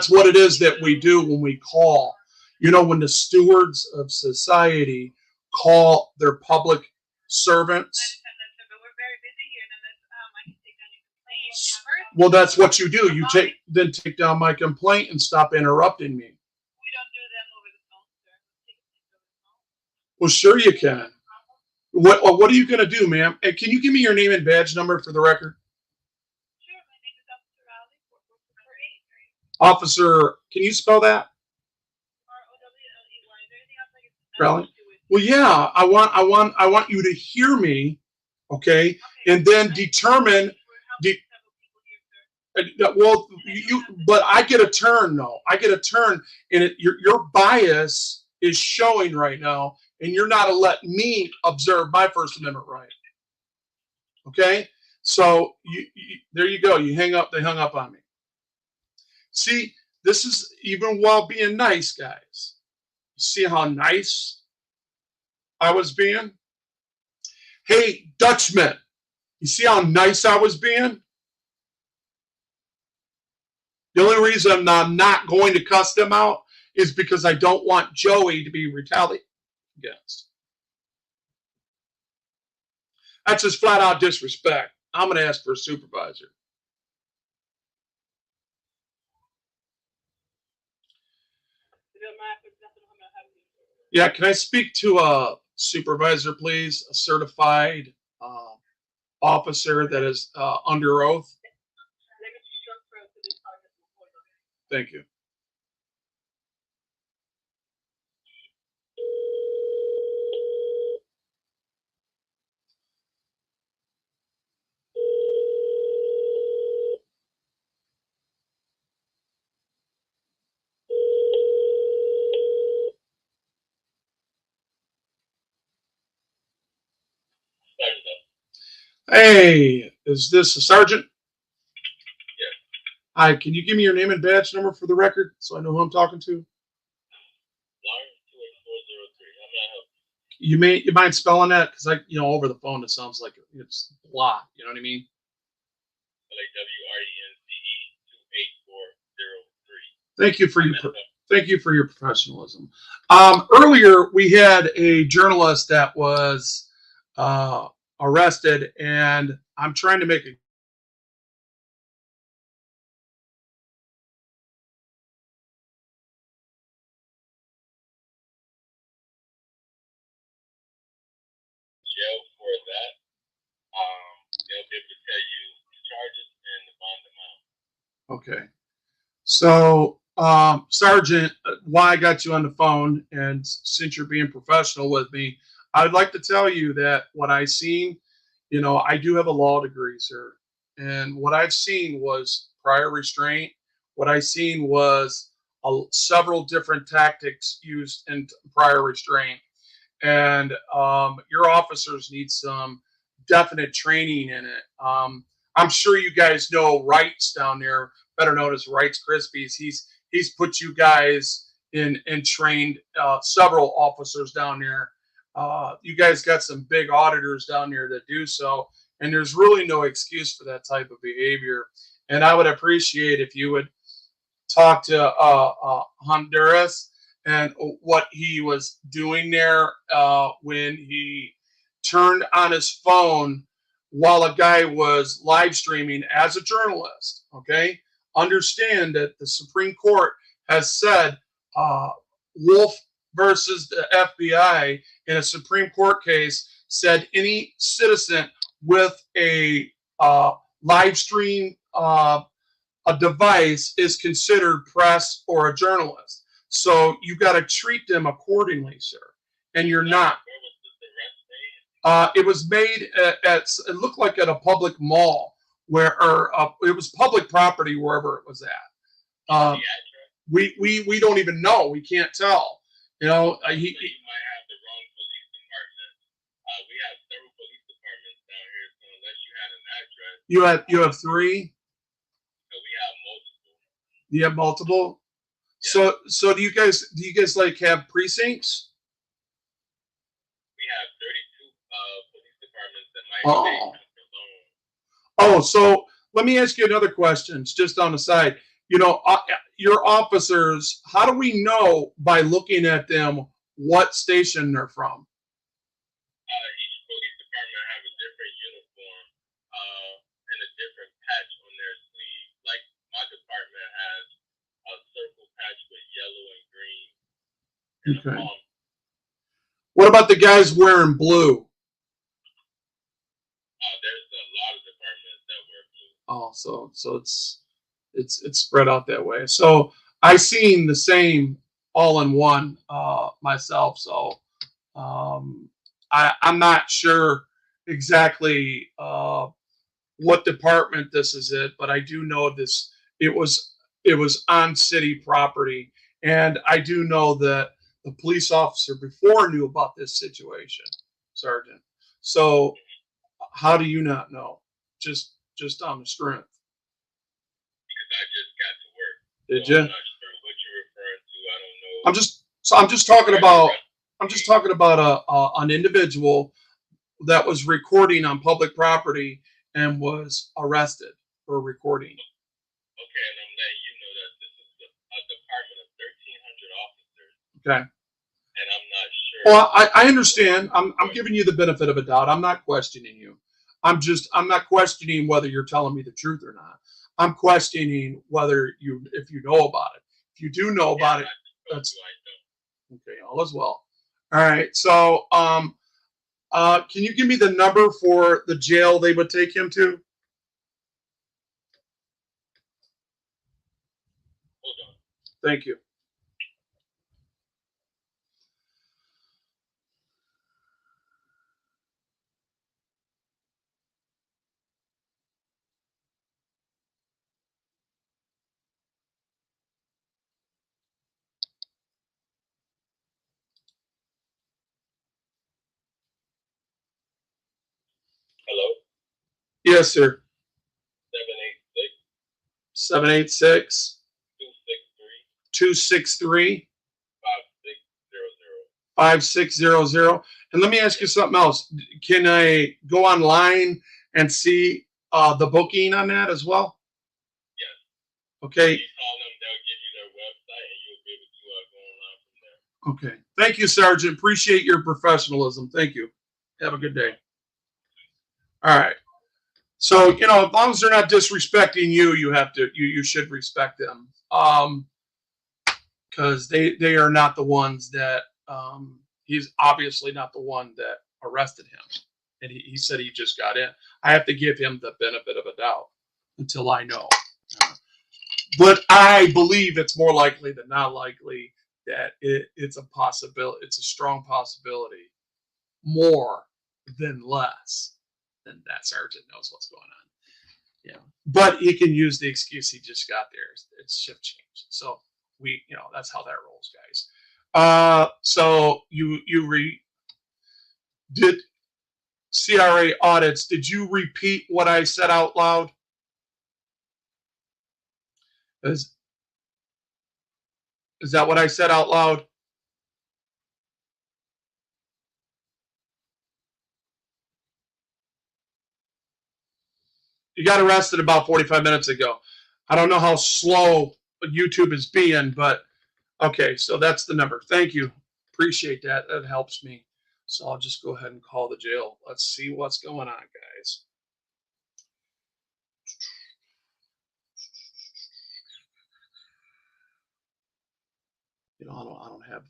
what it is that we do when we call. You know, when the stewards of society call their public servants. But we're very busy here, and I can take down your complaint. Well, that's what you do. You take down my complaint and stop interrupting me. We don't do them over the phone, sir. Well, sure you can. What are you going to do, ma'am? Hey, can you give me your name and badge number for the record? Sure, my name is Officer Rowley, 4448. Officer, can you spell that? ROWLEY. Is there anything else I can Rowley? Well, yeah. I want you to hear me, okay, and then determine. Well, but I get a turn, though. I get a turn, and your bias is showing right now, and you're not letting me observe my First Amendment right. Okay, so there you go. You hang up. They hung up on me. See, this is even while being nice, guys. You see how nice I was being? Hey, Dutchman, you see how nice I was being? The only reason I'm not going to cuss them out is because I don't want Joey to be retaliated against. That's just flat out disrespect. I'm going to ask for a supervisor. Yeah, can I speak to a supervisor, please? A certified officer that is under oath. Thank you. Hey, is this a sergeant? Yes. Hi, can you give me your name and badge number for the record so I know who I'm talking to? Lawrence 28403. How may I help You mind spelling that? Because over the phone it sounds like it's blah. You know what I mean? LAWRENCE 28403. Thank you for your professionalism. Earlier we had a journalist that was arrested, and I'm trying to make a jail for that. They'll be able to tell you the charges and the bond amount. Okay. So, Sergeant, why I got you on the phone, and since you're being professional with me, I'd like to tell you that what I seen, I do have a law degree, sir. And what I've seen was prior restraint. What I seen was several different tactics used in prior restraint. And your officers need some definite training in it. I'm sure you guys know Wrights down there, better known as Wrights Krispies. He's put you guys in and trained several officers down there. You guys got some big auditors down there that do so, and there's really no excuse for that type of behavior. And I would appreciate if you would talk to Honduras and what he was doing there when he turned on his phone while a guy was live streaming as a journalist. Okay, understand that the Supreme Court has said wolf versus the FBI in a Supreme Court case said any citizen with a live stream a device is considered press or a journalist. So you got to treat them accordingly, sir. And you're not. It was made at it looked like at a public mall where, or it was public property wherever it was at. We don't even know. We can't tell. You know, So you might have the wrong police department. We have several police departments down here, so unless you had an address, you have three. we have multiple. You have multiple. Yeah. So do you guys like have precincts? We have 32 police departments that might Oh. alone. Oh, so let me ask you another question, just on the side. You know, your officers, how do we know by looking at them what station they're from? Each police department have a different uniform and a different patch on their sleeve. Like my department has a circle patch with yellow and green. Okay. What about the guys wearing blue? There's a lot of departments that wear blue. Oh, so it's spread out that way. So I seen the same all in one myself. So I'm not sure exactly what department this is it, but I do know this. It was on city property, and I do know that the police officer before knew about this situation, Sergeant. So how do you not know? Just on the strength. Because I just got to work. Did So you? I'm not sure what you're referring to. I don't know. I'm just talking about an individual that was recording on public property and was arrested for recording. Okay, and I'm letting you know that this is a department of 1,300 officers. Okay. And I'm not sure. Well, I understand. I'm giving you the benefit of a doubt. I'm not questioning you. I'm not questioning whether you're telling me the truth or not. I'm questioning if you know about it. If you do know about it, that's okay. All is well. All right. So, can you give me the number for the jail they would take him to? Hold on. Thank you. Hello? Yes, sir. 786 786 263 263 5600. 5600. And let me ask you something else. Can I go online and see the booking on that as well? Yes. Okay. You call them, they'll give you their website, and you'll be able to go online from there. Okay. Thank you, Sergeant. Appreciate your professionalism. Thank you. Have a good day. All right. So, you know, as long as they're not disrespecting you, you should respect them. Because they are not the ones that he's obviously not the one that arrested him. And he said he just got in. I have to give him the benefit of a doubt until I know. But I believe it's more likely than not likely that it's a possibility. It's a strong possibility, more than less, than that sergeant knows what's going on. Yeah, but he can use the excuse he just got there. It's shift change. So that's how that rolls, guys. So you did CRA audits. Did you repeat what I said out loud? Is that what I said out loud? You got arrested about 45 minutes ago. I don't know how slow YouTube is being, but okay, so that's the number. Thank you. Appreciate that. That helps me. So I'll just go ahead and call the jail. Let's see what's going on, guys. I don't have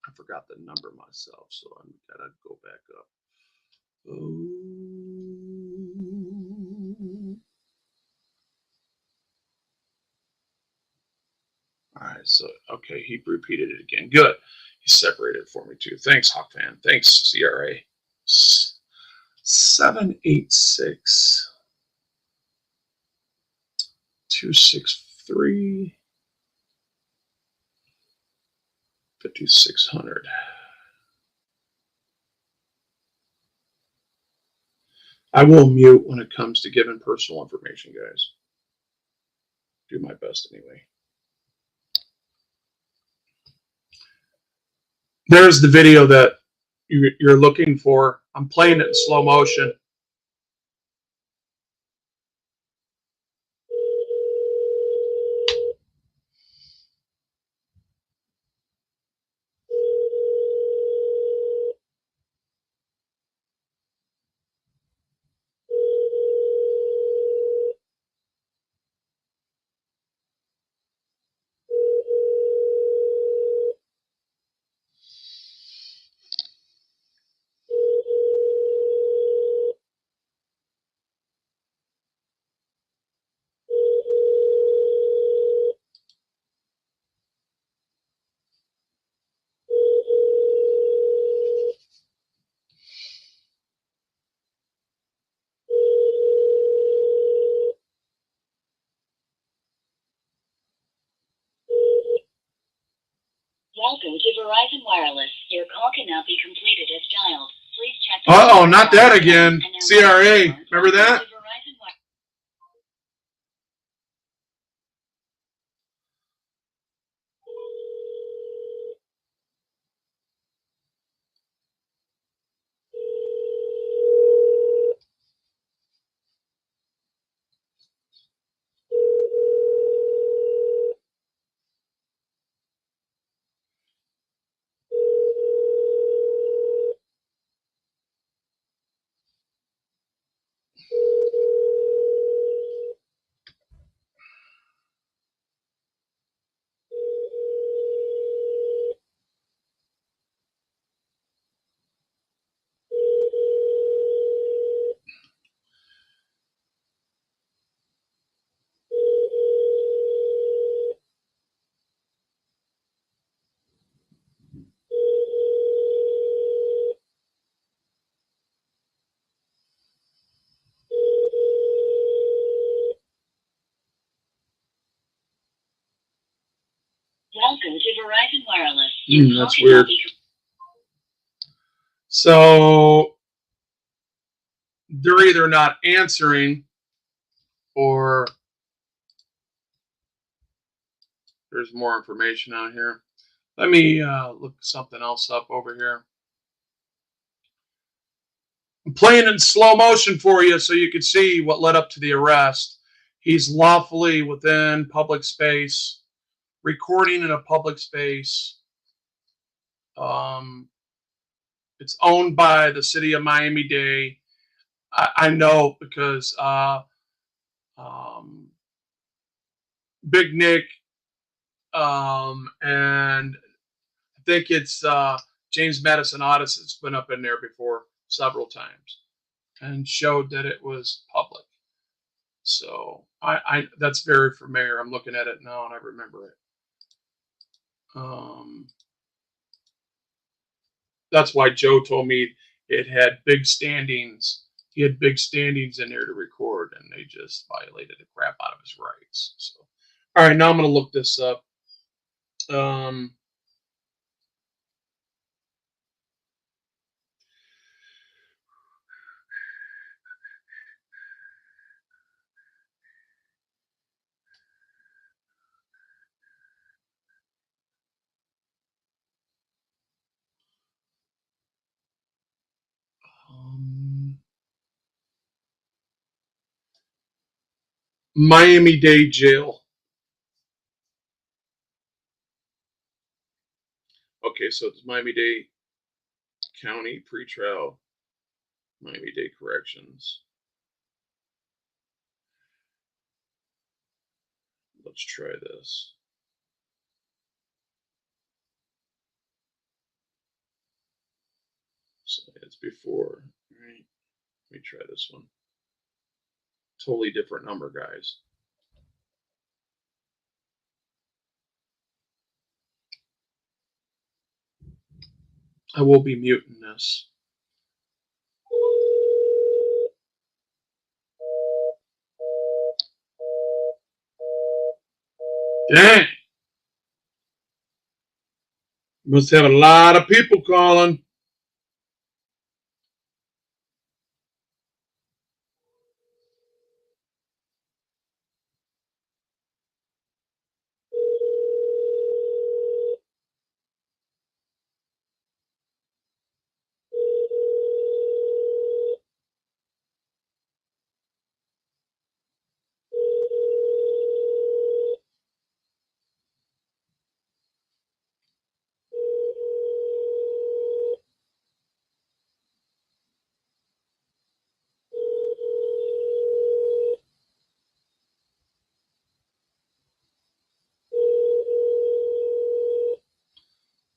I forgot the number myself, so I'm gotta go back up. Oh. All right, so okay, he repeated it again. Good. He separated it for me too. Thanks, Hawk fan. Thanks, CRA. 786 263 5600. I will mute when it comes to giving personal information, guys. Do my best anyway. There's the video that you're looking for. I'm playing it in slow motion. Welcome to Verizon Wireless. Your call cannot be completed as dialed. Please check. Uh-oh, not that again. CRA, remember that? Welcome to Verizon Wireless. Your call That's cannot weird. be So they're either not answering or there's more information out here. Let me look something else up over here. I'm playing in slow motion for you so you can see what led up to the arrest. He's lawfully within public space, recording in a public space. It's owned by the city of Miami-Dade. I know because Big Nick and I think it's James Madison Otis has been up in there before several times and showed that it was public. So I that's very familiar. I'm looking at it now and I remember it. That's why Joe told me it had big standings. He had big standings in there to record, and they just violated the crap out of his rights. So, all right, now I'm going to look this up. Miami-Dade Jail. Okay, so it's Miami-Dade County Pretrial, Miami-Dade Corrections. Let's try this. So it's before. All right. Let me try this one. Totally different number, guys. I will be muting this. Dang. Must have a lot of people calling.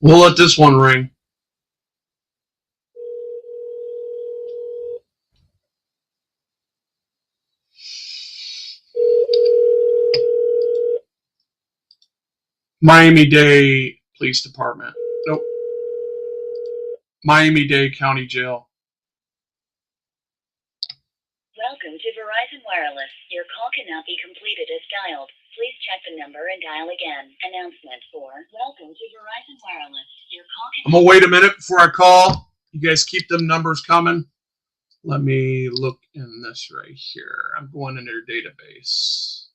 We'll let this one ring. Miami-Dade Police Department. Nope. Miami-Dade County Jail. Welcome to Verizon Wireless. Your call cannot be completed as dialed. Please check the number and dial again. Announcement for Welcome to Verizon Wireless. Your call I'm going to wait a minute before I call. You guys keep them numbers coming. Let me look in this right here. I'm going in their database.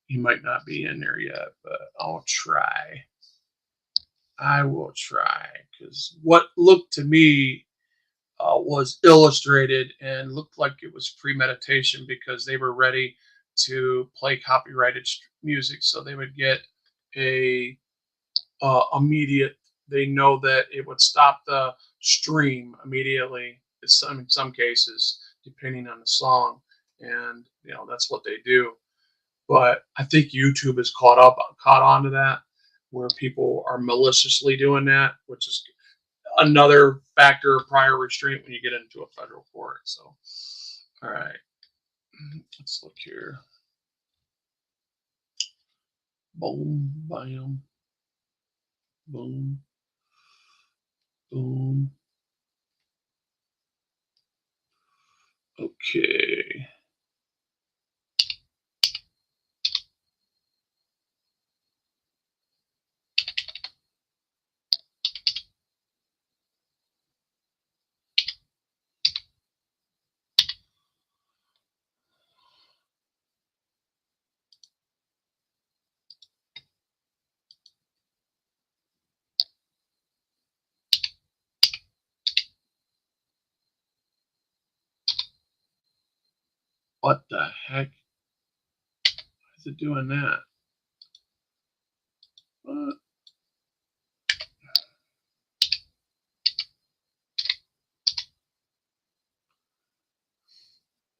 He might not be in there yet, but I'll try. I will try, because what looked to me was illustrated and looked like it was premeditation, because they were ready to play copyrighted music, so they would get a immediate. They know that it would stop the stream immediately. In some cases, depending on the song, and that's what they do. But I think YouTube has caught on to that, where people are maliciously doing that, which is another factor of prior restraint when you get into a federal court. So, all right, let's look here. Boom, bam, boom, boom. Okay. What the heck? Why is it doing that? What?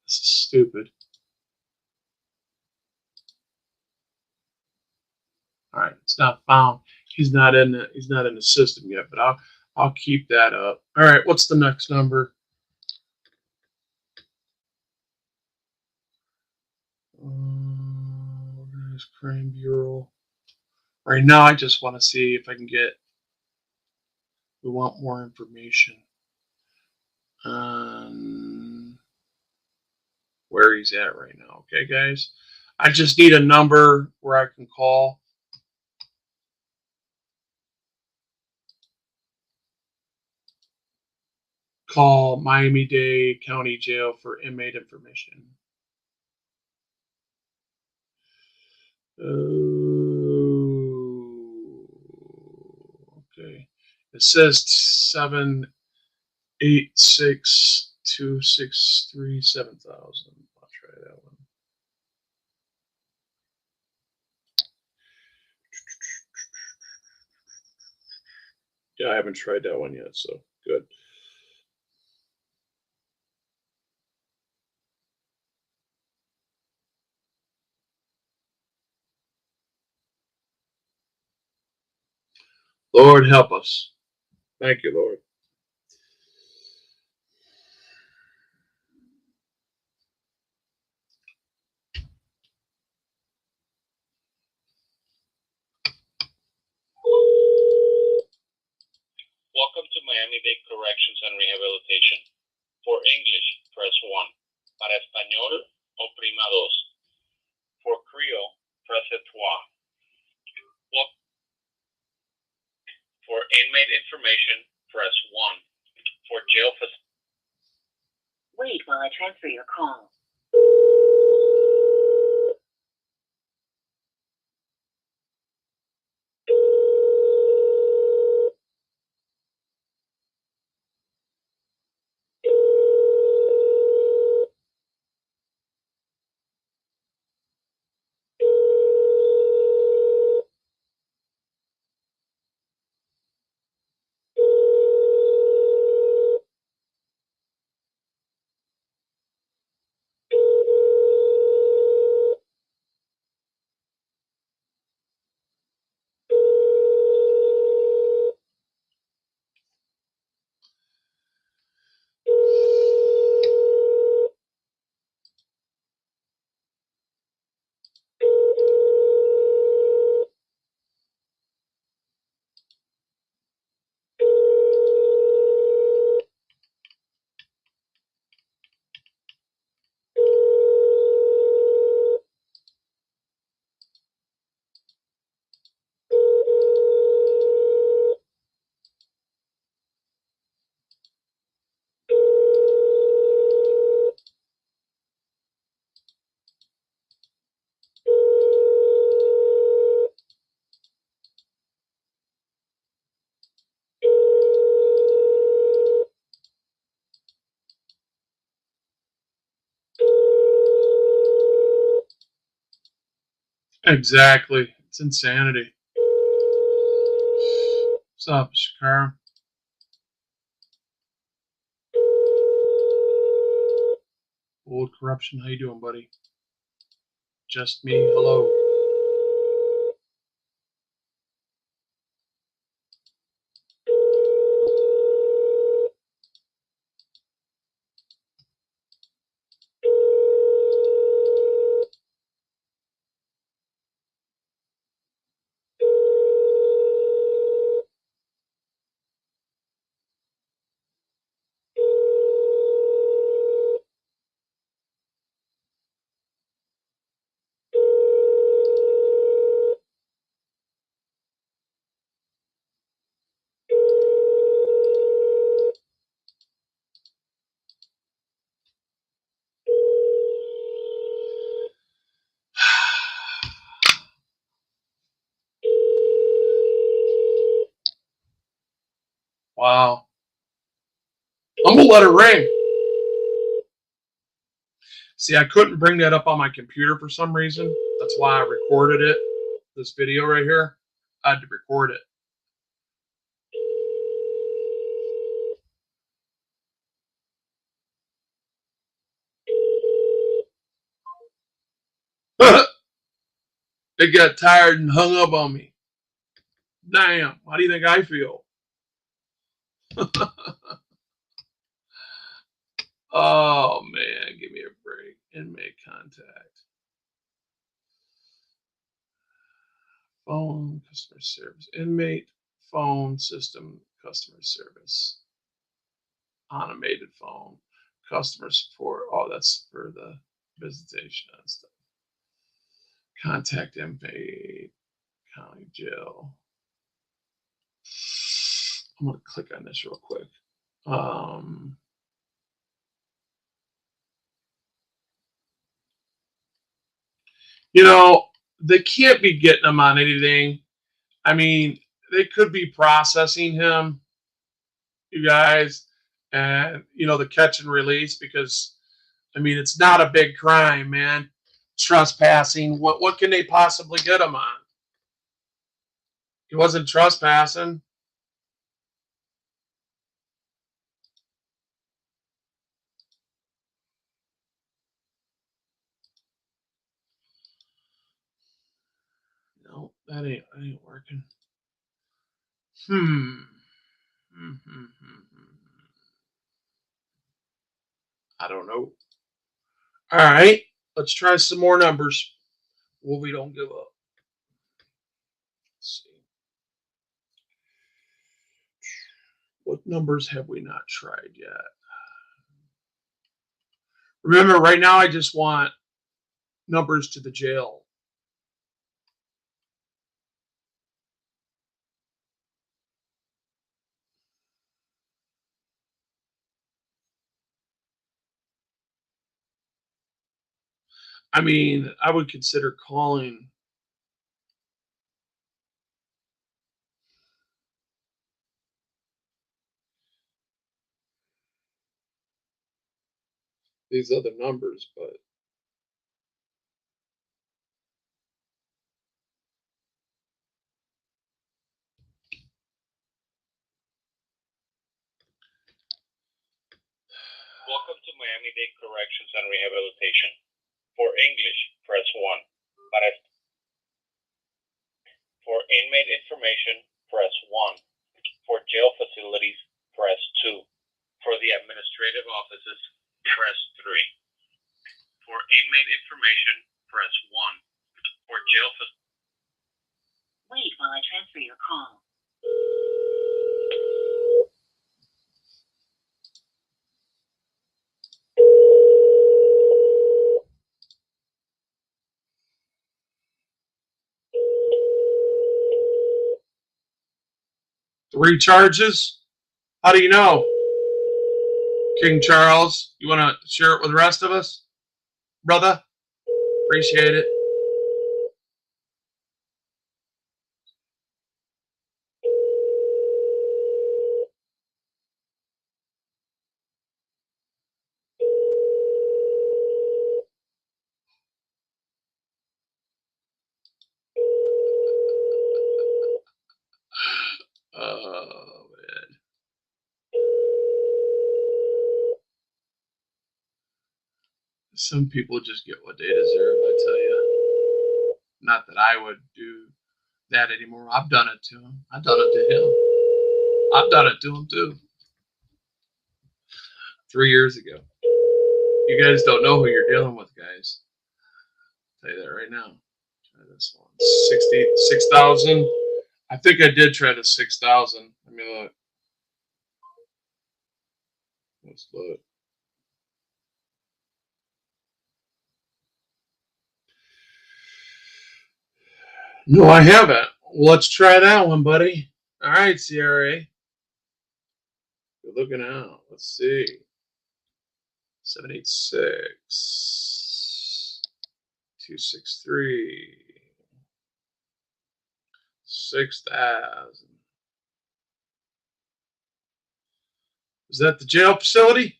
This is stupid. All right, it's not found. He's not in the system yet, but I'll keep that up. All right, what's the next number? Organized Crime Bureau. Right now, I just want to see if I can get. We want more information on where he's at right now. Okay, guys. I just need a number where I can call. Call Miami-Dade County Jail for inmate information. Okay. It says 786-263-7000. I'll try that one. Yeah, I haven't tried that one yet, so good. Lord help us. Thank you, Lord. Miami-Dade Corrections and Rehabilitation. For English, press 1. Para español, oprima 2. For Creole, press 3. For inmate information, press 1. For jail facility. Wait while I transfer your call. Exactly. It's insanity. What's up, Shakara? Old corruption. How you doing, buddy? Just me. Hello. Wow. I'm gonna let it ring. See, I couldn't bring that up on my computer for some reason. That's why I recorded it. This video right here. I had to record it. It got tired and hung up on me. Damn. How do you think I feel? Oh man, give me a break. Inmate contact. Phone customer service. Inmate phone system customer service. Automated phone. Customer support. Oh, that's for the visitation and stuff. Contact inmate. County jail. I'm gonna click on this real quick. You know, they can't be getting him on anything. I mean, they could be processing him, you guys, and the catch and release, because I mean it's not a big crime, man. Trespassing. What can they possibly get him on? He wasn't trespassing. No, that ain't working. I don't know. All right, let's try some more numbers. Well, we don't give up. Let's see. What numbers have we not tried yet? Remember, right now I just want numbers to the jail. I mean, I would consider calling. These other numbers, but Welcome to Miami-Dade Corrections and Rehabilitation. For English, press 1. For inmate information, press 1. For jail facilities, press 2. For the administrative offices, press 3. For inmate information, press 1. For jail facilities. Wait while I transfer your call. three charges? How do you know? King Charles, you want to share it with the rest of us? Brother? Appreciate it. Oh, man. Some people just get what they deserve, I tell you. Not that I would do that anymore. I've done it to him. I've done it to him. I've done it to him too. 3 years ago. You guys don't know who you're dealing with, guys. I'll tell you that right now. Try this one. 6,000. I think I did try the 6,000. Let me look. Let's look. No, I haven't. Let's try that one, buddy. All right, CRA. Good looking out. Let's see. 786 263 6,000. Is that the jail facility?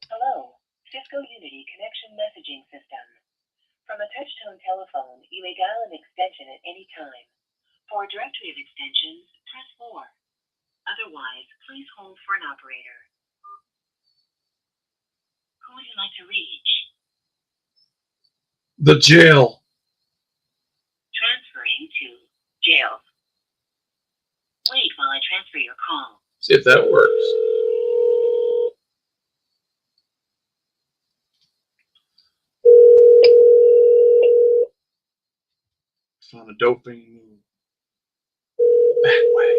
Hello, Cisco Unity Connection Messaging System. From a touch-tone telephone, you may dial an extension at any time. For a directory of extensions, press 4. Otherwise, please hold for an operator. Who would you like to reach? The jail. Transferring to jail. Wait while I transfer your call. See if that works. Found a doping move. Back way.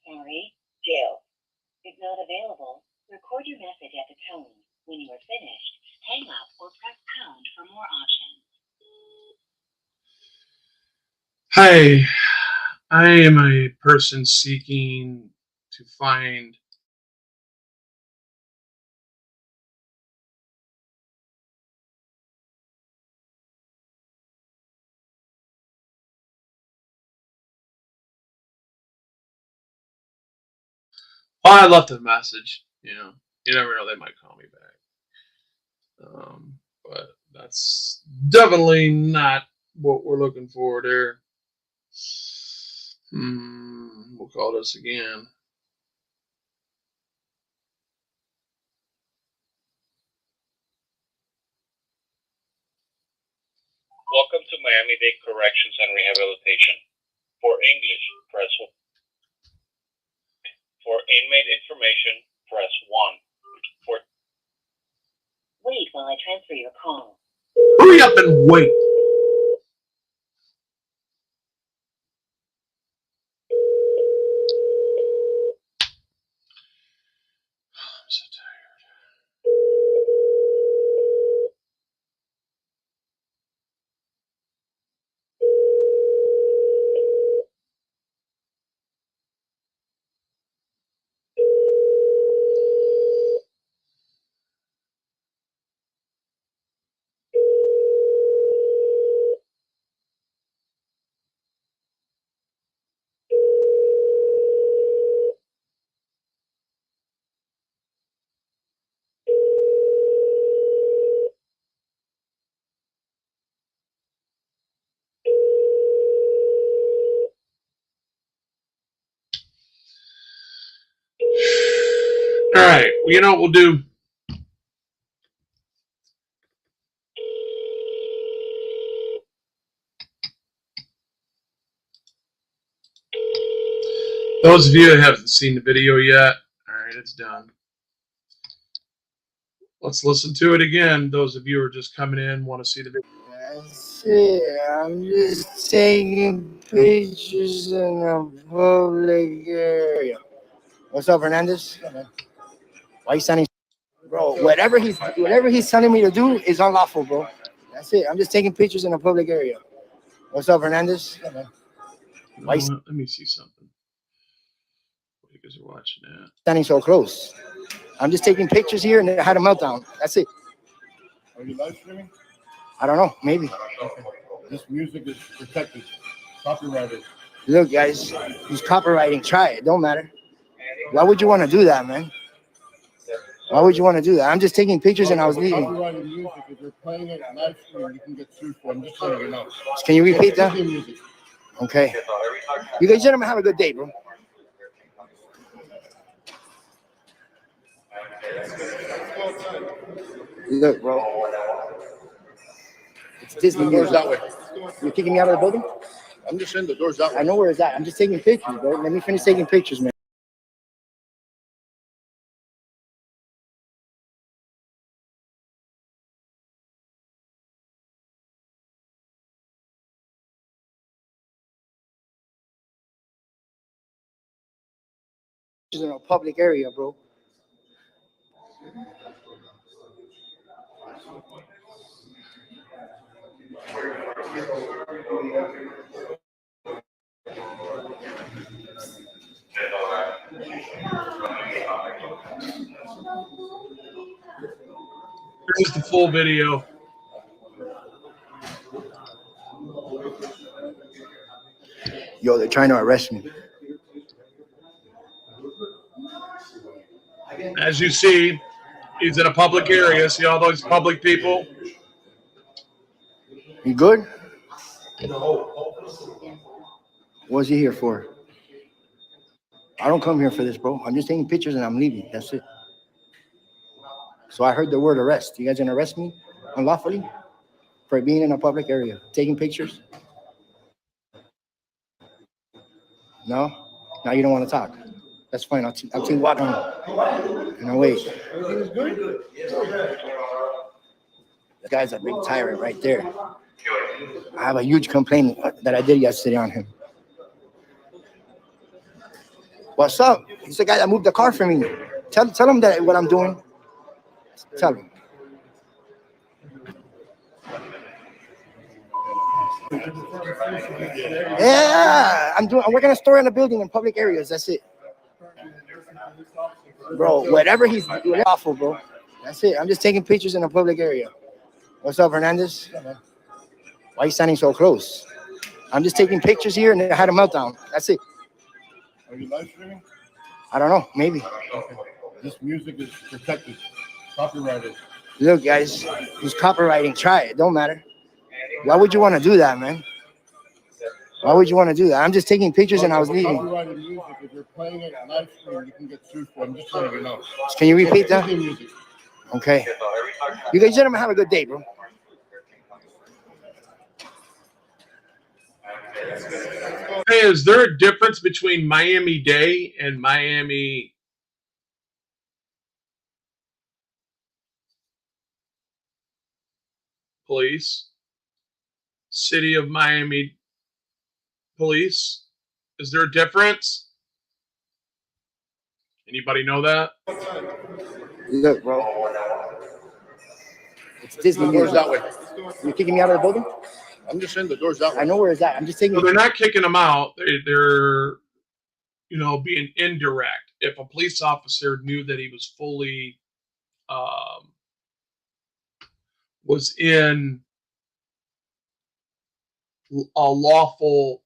Sorry, jail is not available. Record your message at the tone. When you are finished, hang up or press pound for more options. Hi, I am a person seeking to find I left a message, you know. You never know, they might call me back. But that's definitely not what we're looking for there. We'll call this again. Welcome to Miami-Dade Corrections and Rehabilitation. For English, press 1. For inmate information, press 1. For Wait while I transfer your call. Hurry up and wait. I'm so tired. All right. Well, you know what we'll do? Those of you that haven't seen the video yet, all right, it's done. Let's listen to it again. Those of you who are just coming in want to see the video. That's it. I'm just taking pictures in a public area. What's up, Hernandez? Why you standing? Bro, whatever he's telling me to do is unlawful, bro. That's it. I'm just taking pictures in a public area. What's up, Hernandez? Why you let me see something. You guys are watching that. Standing so close. I'm just taking pictures here and I had a meltdown. That's it. Are you live streaming? I don't know. Maybe. Okay. This music is protected, copyrighted. Look, guys, he's copywriting. Try it. Don't matter. Why would you want to do that, man? Why would you want to do that? I'm just taking pictures and I was leaving. Copyrighted music, if you're playing it live stream, you can get sued for it. I'm just letting you know. Can you repeat that? Music. Okay. You guys gentlemen have a good day, bro. Look, bro. It's Disney. The door's that way. You're kicking me out of the building? I'm just saying the door's that way. I know where it's at. I'm just taking pictures, bro. Let me finish taking pictures, man. In a public area, bro. Here's the full video. Yo, they're trying to arrest me. As you see, he's in a public area. See all those public people? You good? What's he here for? I don't come here for this, bro. I'm just taking pictures and I'm leaving. That's it. So I heard the word arrest. You guys gonna arrest me unlawfully for being in a public area, taking pictures? No? Now you don't want to talk. That's fine. I'll take walk on. And I'll wait. This guy's a big tyrant right there. I have a huge complaint that I did yesterday on him. What's up? He's the guy that moved the car for me. Tell him that what I'm doing. Tell him. Yeah, I'm working a store in a building in public areas. That's it. Bro, whatever he's doing, awful, bro. That's it. I'm just taking pictures in a public area. What's up, Hernandez? Why are you standing so close? I'm just taking pictures here and I had a meltdown. That's it. Are you live streaming? I don't know. Maybe. Okay. This music is protected, copyrighted. Look, guys, he's copywriting. Try it. Don't matter. Why would you want to do that, man? Why would you want to do that? I'm just taking pictures and I was leaving. Copyrighted music, if you're playing it live stream, you can get sued for it. I'm just letting you know. Can you repeat that? Music. Okay. You guys gentlemen have a good day, bro. Hey, is there a difference between Miami-Dade and Miami Police? City of Miami Police? Is there a difference? Anybody know that? Look, bro. It's Disney. The door's that way. You're kicking me out of the building? I'm just saying the door's that way. I know where it's at. I'm just taking. So they're not kicking them out. They're being indirect. If a police officer knew that he was fully was in a lawful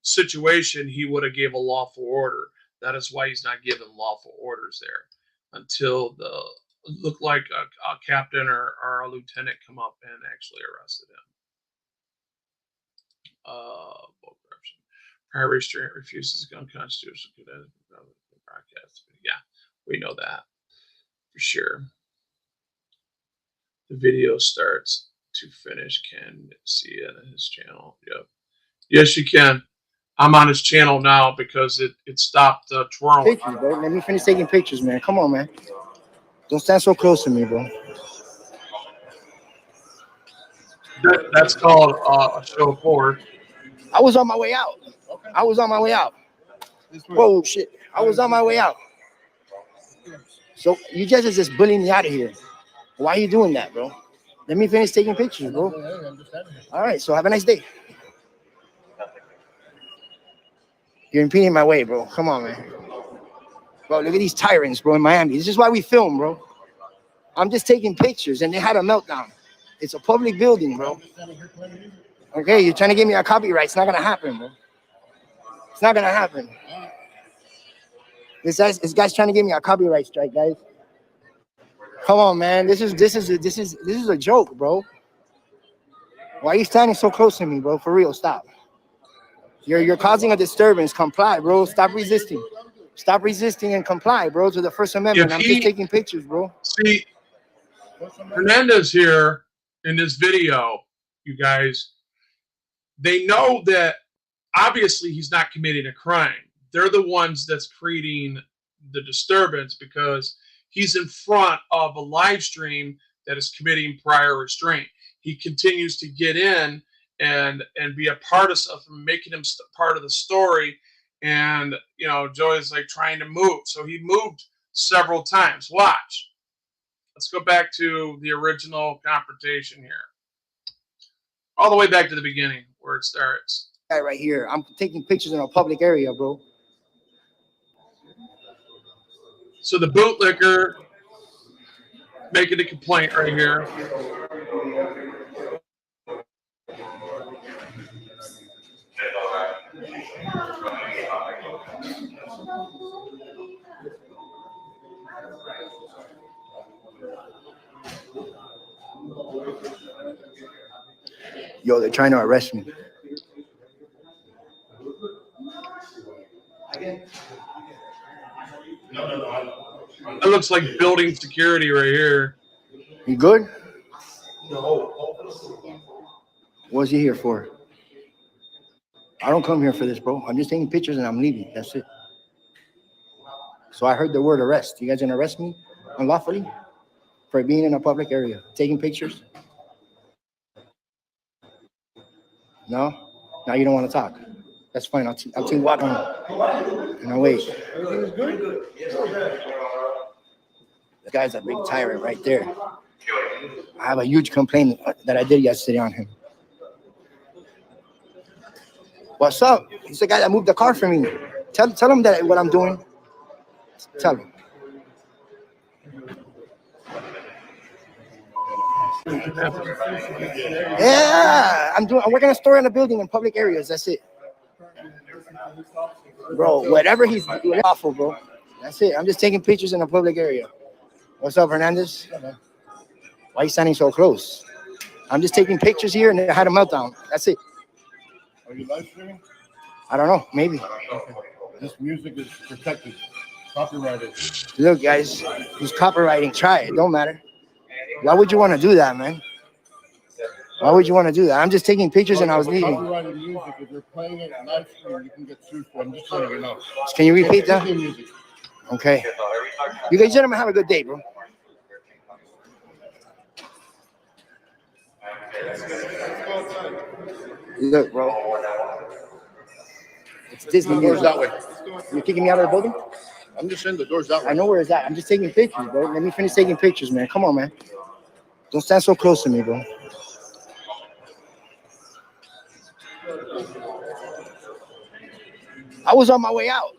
situation, he would have gave a lawful order. That is why he's not giving lawful orders there until looked like a captain or a lieutenant come up and actually arrested him. Prior restraint refuses gun constitutional broadcast. Yeah, we know that for sure. The video starts to finish. Can see it on his channel. Yep. Yes, you can. I'm on his channel now because it stopped twirling. Pictures, bro. Let me finish taking pictures, man. Come on, man. Don't stand so close to me, bro. That's called a show of force. I was on my way out. I was on my way out. Whoa, shit. I was on my way out. So you guys are just bullying me out of here. Why are you doing that, bro? Let me finish taking pictures, bro. All right, so have a nice day. You're impeding my way, bro. Come on, man. Bro, look at these tyrants, bro, in Miami. This is why we film, bro. I'm just taking pictures, and they had a meltdown. It's a public building, bro. Okay, you're trying to give me a copyright. It's not going to happen, bro. It's not going to happen. This guy's trying to give me a copyright strike, guys. Come on, man. This is a joke, bro. Why are you standing so close to me, bro? For real, stop. You're causing a disturbance. Comply, bro. Stop resisting. Stop resisting and comply, bro, to the First Amendment. I'm just taking pictures, bro. See, Hernandez here in this video, you guys, they know that obviously he's not committing a crime. They're the ones that's creating the disturbance because he's in front of a live stream that is committing prior restraint. He continues to get in and be a part of stuff and making him part of the story. And, Joey's like trying to move. So he moved several times. Watch. Let's go back to the original confrontation here. All the way back to the beginning where it starts. Guy right here. I'm taking pictures in a public area, bro. So the bootlicker making a complaint right here. Yo, they're trying to arrest me. That looks like building security right here. You good? What's he here for? I don't come here for this, bro. I'm just taking pictures and I'm leaving. That's it. So I heard the word arrest. You guys gonna arrest me unlawfully for being in a public area, taking pictures? No? Now you don't want to talk. That's fine. I'll take walk on. And I'll wait. This guy's a big tyrant right there. I have a huge complaint that I did yesterday on him. What's up? He's the guy that moved the car for me. Tell him that what I'm doing. Tell him. Yeah, I'm working a store in a building in public areas. That's it. Bro, whatever he's doing, awful, bro. That's it. I'm just taking pictures in a public area. What's up, Hernandez? Why are you standing so close? I'm just taking pictures here and I had a meltdown. That's it. Are you live streaming? I don't know. Maybe. Okay. This music is protected. Copyrighted. Look, guys, who's copywriting? Try it. Don't matter. Why would you want to do that, man? Why would you want to do that? I'm just taking pictures and I was leaving. Copyrighted music. If you're playing it live stream, you can get sued for it. I'm just letting you know. Can you repeat that? Copyrighted music. Okay. You guys, gentlemen, have a good day, bro. Look, bro. It's Disney. The door's that way. You're kicking me out of the building? I'm just saying the door's that way. I know where it's at. I'm just taking pictures, bro. Let me finish taking pictures, man. Come on, man. Don't stand so close to me, bro. I was on my way out.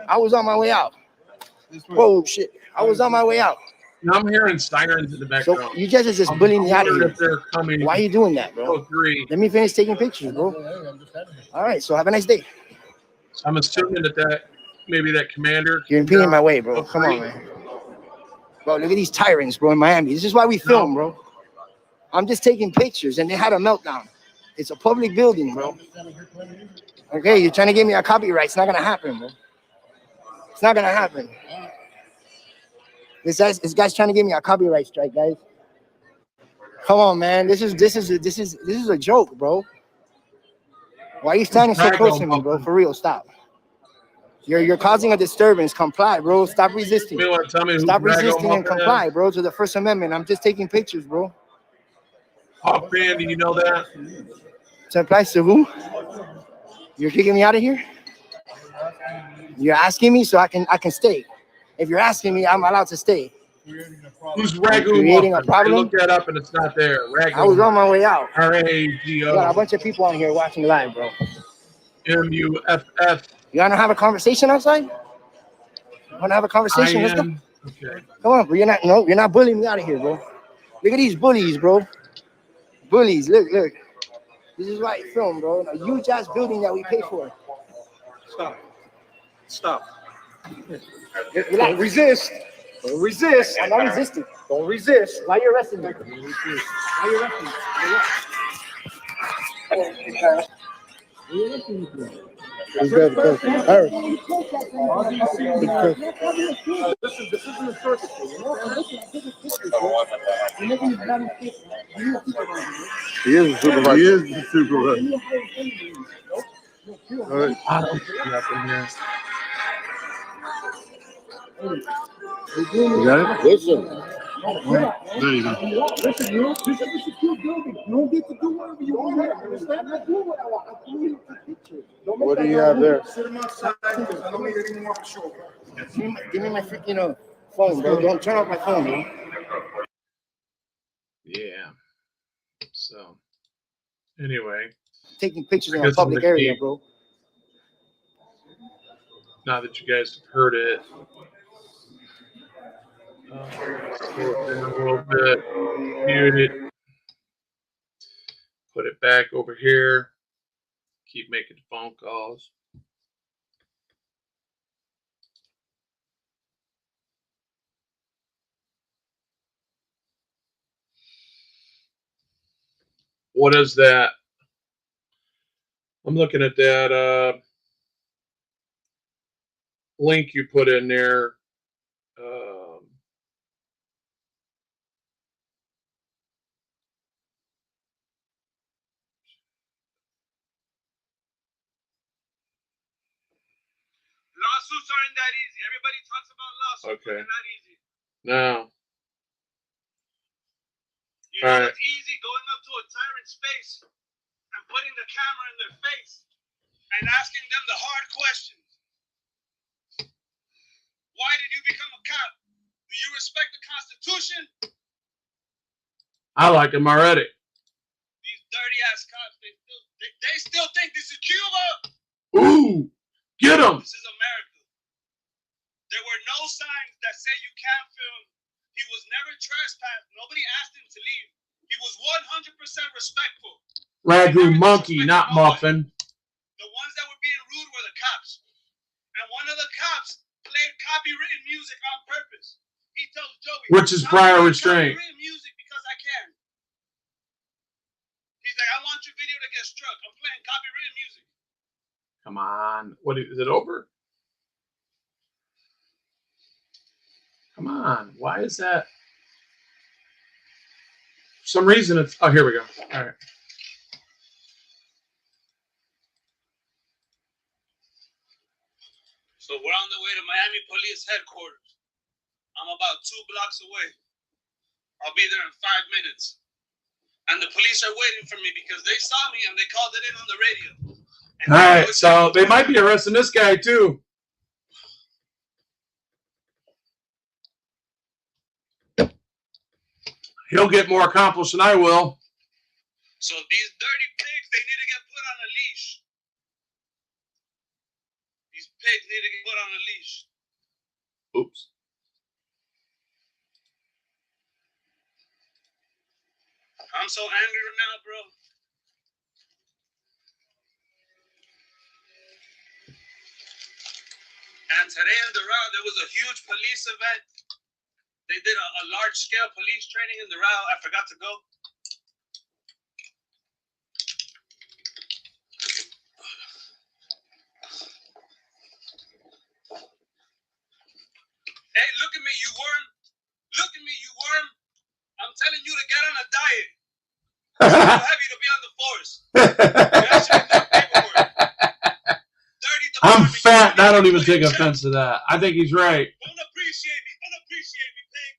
I was on my way out. Whoa, shit. I was on my way out. Now I'm hearing sirens in the background. So you guys are just bullying me out of here. If they're coming. Why are you doing that, bro? 03. Let me finish taking pictures, bro. All right, so have a nice day. I'm assuming that maybe that commander. You're impeding my way, bro. Come on, man. Bro, look at these tyrants, bro, in Miami. This is why we film, bro. I'm just taking pictures, and they had a meltdown. It's a public building, bro. Okay, you're trying to give me a copyright. It's not gonna happen, bro. It's not gonna happen. This guy's trying to give me a copyright strike, guys. Come on, man. This is a joke, bro. Why are you standing so close to me, bro? For real, stop. You're causing a disturbance. Comply, bro. Stop resisting. Stop resisting and comply, bro, to the First Amendment. I'm just taking pictures, bro. Hawk fan, do you know that? So applies to who? You're kicking me out of here? You're asking me so I can stay. If you're asking me, I'm allowed to stay. Who's Ragu? Creating a problem? I looked that up and it's not there. Ragu. I was on my way out. R-A-G-O. Got a bunch of people on here watching live, bro. M-U-F-F. You wanna have a conversation outside? You wanna have a conversation? Let's go. Okay. Come on, bro. You're not bullying me out of here, bro. Look at these bullies, bro. Bullies. Look. This is why I film, bro. A huge ass building that we pay for. Stop. Don't resist. Don't resist. I'm not resisting. Don't resist. Why you arresting me? Why you arresting me? It's good, because Harry. This is a circus, you know? He is the supervisor. He is the supervisor. All right. I don't see nothing here. You got it? Listen. There you go. Listen, this is a secure building. You don't get to do whatever you want here. Understand? I do what I want. I'm doing pictures. What do you have there? Give me my freaking phone, bro. Don't turn off my phone, bro. Yeah. So, anyway, Taking pictures in a public area, bro. now that you guys have heard it, slow it down a little bit, mute it, put it back over here, keep making phone calls. What is that? I'm looking at that link you put in there. Lawsuits aren't that easy. Everybody talks about lawsuits, but Okay. they're not easy. Now, You know, Alright. it's easy going up to a tyrant's face and putting the camera in their face and asking them the hard questions. Why did you become a cop? Do you respect the Constitution? I like him already. These dirty ass cops, they still think this is Cuba. Ooh, get him. This is America. There were no signs that say you can't film. He was never trespassed. Nobody asked him to leave. He was 100% respectful. Ragu monkey, not muffin. The ones that were being rude were the cops. And one of the cops played copywritten music on purpose. He tells Joey, Which is "I'm prior playing restraint." Copywritten music because I can. He's like, I want your video to get struck. I'm playing copywritten music. Come on. What is it over? Come on. Why is that? For some reason it's. Oh, here we go. All right. So we're on the way to Miami Police Headquarters. I'm about 2 blocks away. I'll be there in 5 minutes. And the police are waiting for me because they saw me and they called it in on the radio. And All right, so they might be arresting this guy too. He'll get more accomplished than I will. So these dirty pigs, they need to get put on a leash. These pigs need to get put on a leash. Oops. I'm so angry right now, bro. And today in Doral, there was a huge police event. They did a large-scale police training in Doral. I forgot to go. Hey, look at me, you worm. Look at me, you worm. I'm telling you to get on a diet. It's too heavy to be on the force. You actually do paperwork. Dirty I'm department. fat and I don't even take offense to that. I think he's right. Don't appreciate me. Don't appreciate me, pig.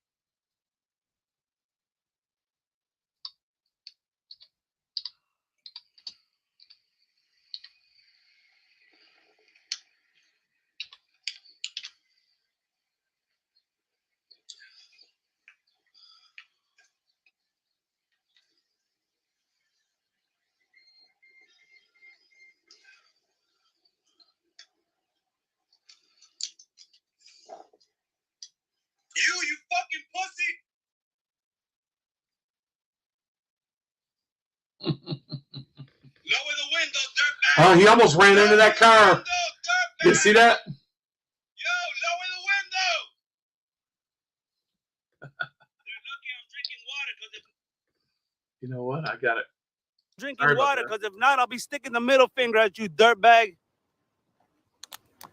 You fucking pussy. Lower the window, dirtbag. Oh, he almost ran into that car. You see that? Yo, lower the window. They're lucky I'm drinking water because if You know what? I got it. drinking Sorry about water, that. because if not, I'll be sticking the middle finger at you, dirtbag.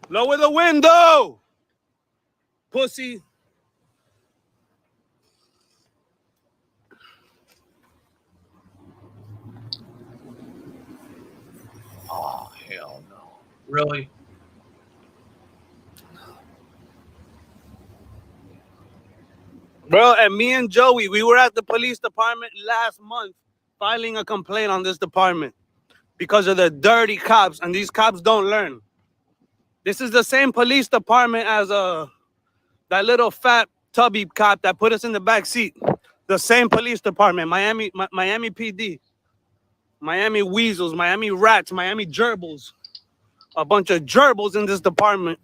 Lower the window, pussy. Oh, hell no. Really? Bro, and me and Joey, we were at the police department last month filing a complaint on this department because of the dirty cops, and these cops don't learn. This is the same police department as that little fat tubby cop that put us in the back seat. The same police department, Miami PD, Miami weasels, Miami rats, Miami gerbils. A bunch of gerbils in this department.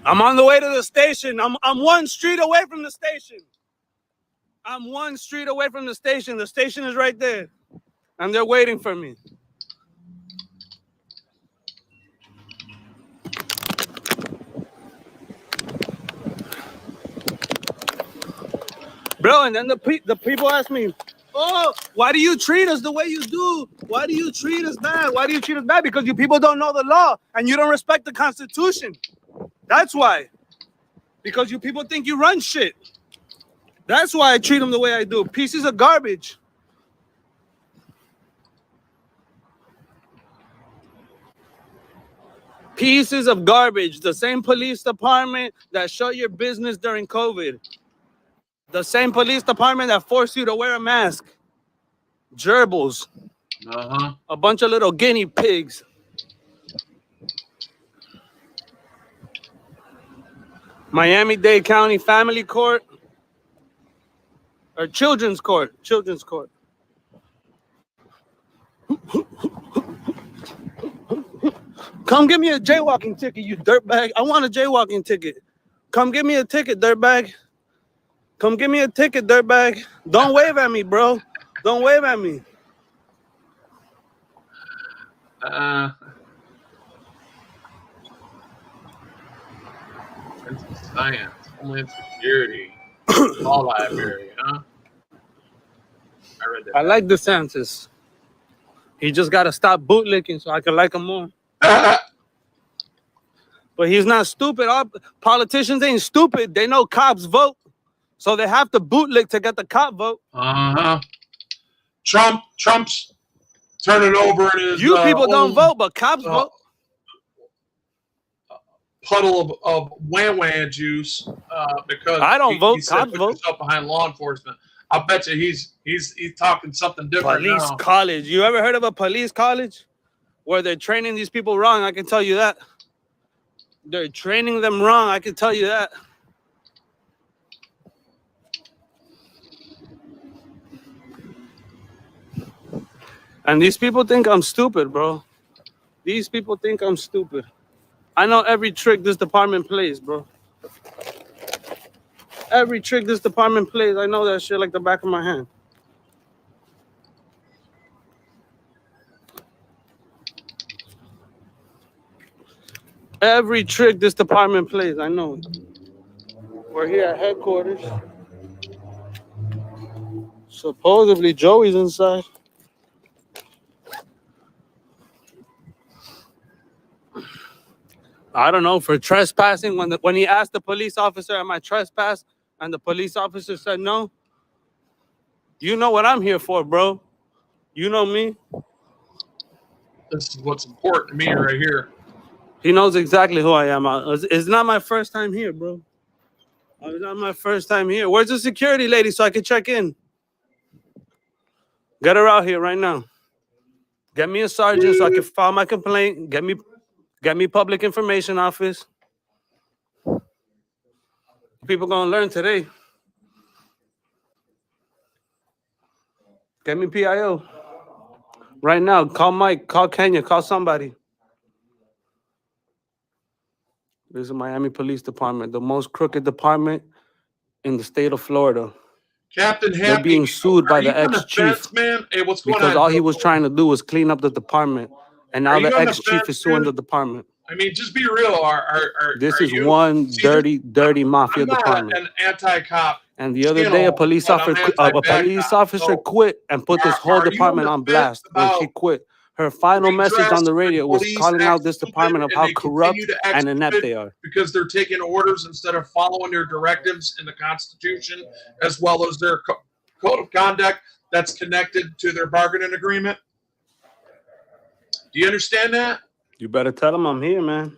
I'm on the way to the station. I'm 1 street away from the station. I'm 1 street away from the station. The station is right there. And they're waiting for me. Bro, and then the people ask me, oh, why do you treat us the way you do? Why do you treat us bad? Why do you treat us bad? Because you people don't know the law and you don't respect the Constitution. That's why. Because you people think you run shit. That's why I treat them the way I do. Pieces of garbage. Pieces of garbage. The same police department that shut your business during COVID. The same police department that forced you to wear a mask. Gerbils. Uh-huh. A bunch of little guinea pigs. Miami-Dade County Family Court. Or Children's Court. Children's Court. Come give me a jaywalking ticket, you dirtbag. I want a jaywalking ticket. Come give me a ticket, dirtbag. Come give me a ticket, dirtbag. Don't wave at me, bro. Don't wave at me. Science, Homeland Security, Law Library, huh? I read that. I like DeSantis. He just got to stop bootlicking so I can like him more. But he's not stupid. All politicians ain't stupid. They know cops vote. So they have to bootlick to get the cop vote. Trump's turning over in his You people don't vote, but cops vote. Puddle of wham juice because I don't vote. He said Cops put vote. yourself behind law enforcement. I bet you he's talking something different Police now. college. You ever heard of a police college where they're training these people wrong? I can tell you that. They're training them wrong. I can tell you that. And these people think I'm stupid, bro. These people think I'm stupid. I know every trick this department plays, bro. Every trick this department plays, I know that shit like the back of my hand. Every trick this department plays, I know. We're here at headquarters. Supposedly Joey's inside. I don't know, for trespassing, when he asked the police officer, am I trespassed? And the police officer said no. You know what I'm here for, bro. You know me. This is what's important to me right here. He knows exactly who I am. It's not my first time here, bro. It's not my first time here. Where's the security lady so I can check in? Get her out here right now. Get me a sergeant so I can file my complaint. Get me public information office. People gonna learn today. Get me PIO. Right now, call Mike, call Kenya, call somebody. This is Miami Police Department, the most crooked department in the state of Florida. Captain Happy, they're being sued by the ex-chief, man. Hey, what's going because on? all he was trying to do was clean up the department, and now the ex-chief is suing the department. I mean, just be real. This is one dirty mafia department. I'm not an anti-cop. And the other day, a police officer quit and put this whole department on blast. When she quit, her final message on the radio was calling out this department of how corrupt and inept they are. Because they're taking orders instead of following their directives in the Constitution, as well as their code of conduct that's connected to their bargaining agreement. Do you understand that? You better tell them I'm here, man.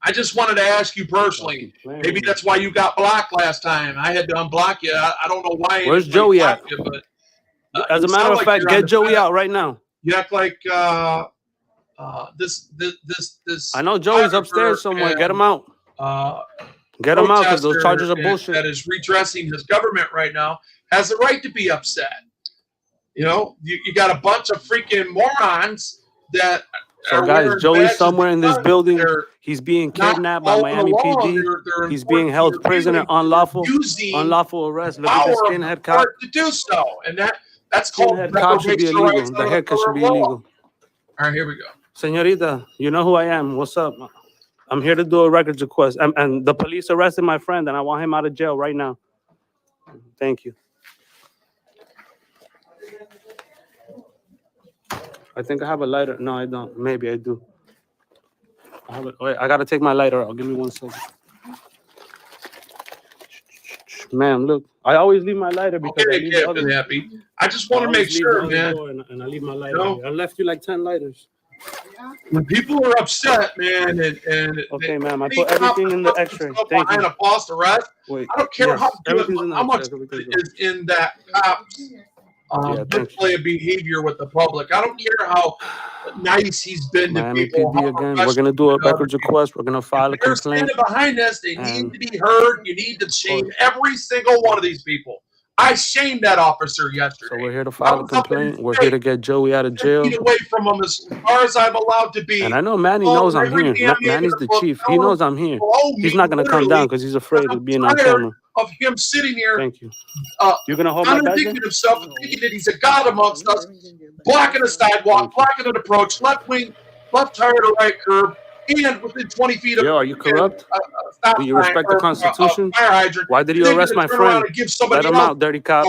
I just wanted to ask you personally. Maybe that's why you got blocked last time. I had to unblock you. I don't know why. Where's Joey at? You, but, as a matter of fact, get Joey out right now. You act like this. I know Joey's upstairs somewhere. Get him out. Get him out because those charges are bullshit. That is redressing his government right now has the right to be upset. You know, you got a bunch of freaking morons that. So guys, Joey's somewhere in this building. He's being kidnapped by Miami PD. He's being held prisoner, unlawful arrest. Look at this skinhead cop. To do so, and that's called skinhead cop should be illegal. The haircut should be illegal. All right, here we go. Señorita, you know who I am. What's up? I'm here to do a records request. And the police arrested my friend, and I want him out of jail right now. Thank you. I think I have a lighter. No, I don't. Maybe I do. I have it. Wait, I gotta take my lighter out. Give me 1 second. Man, look. I always leave my lighter because I leave the other. Happy. I just want to make sure, man. And I leave my lighter. I left you like 10 lighters. When people are upset, man, and okay, ma'am. I put everything in the X-ray. Thank you. A false arrest. Wait, I don't care how much is in that cop's display of behavior with the public. I don't care how nice he's been to people. PD again. We're gonna do a records request. We're gonna file a complaint. They're behind us. They need to be heard. You need to shame every single one of these people. I shamed that officer yesterday. So we're here to file a complaint. We're here to get Joey out of jail. Get away from him as far as I'm allowed to be. And I know Manny knows I'm here. Manny's the chief. He knows I'm here. He's not gonna come down because he's afraid of being on camera. Of him sitting here, thank you. You're gonna hold my back? Himself, thinking that he's a god amongst us, blocking the sidewalk, blocking an approach, left wing, left tire to right curb, and within 20 feet of Yo, are you corrupt? stop Do you sign respect or the Constitution? fire hydrant, Why did you they're arrest gonna my turn around friend? and give Let somebody him else out, dirty cop.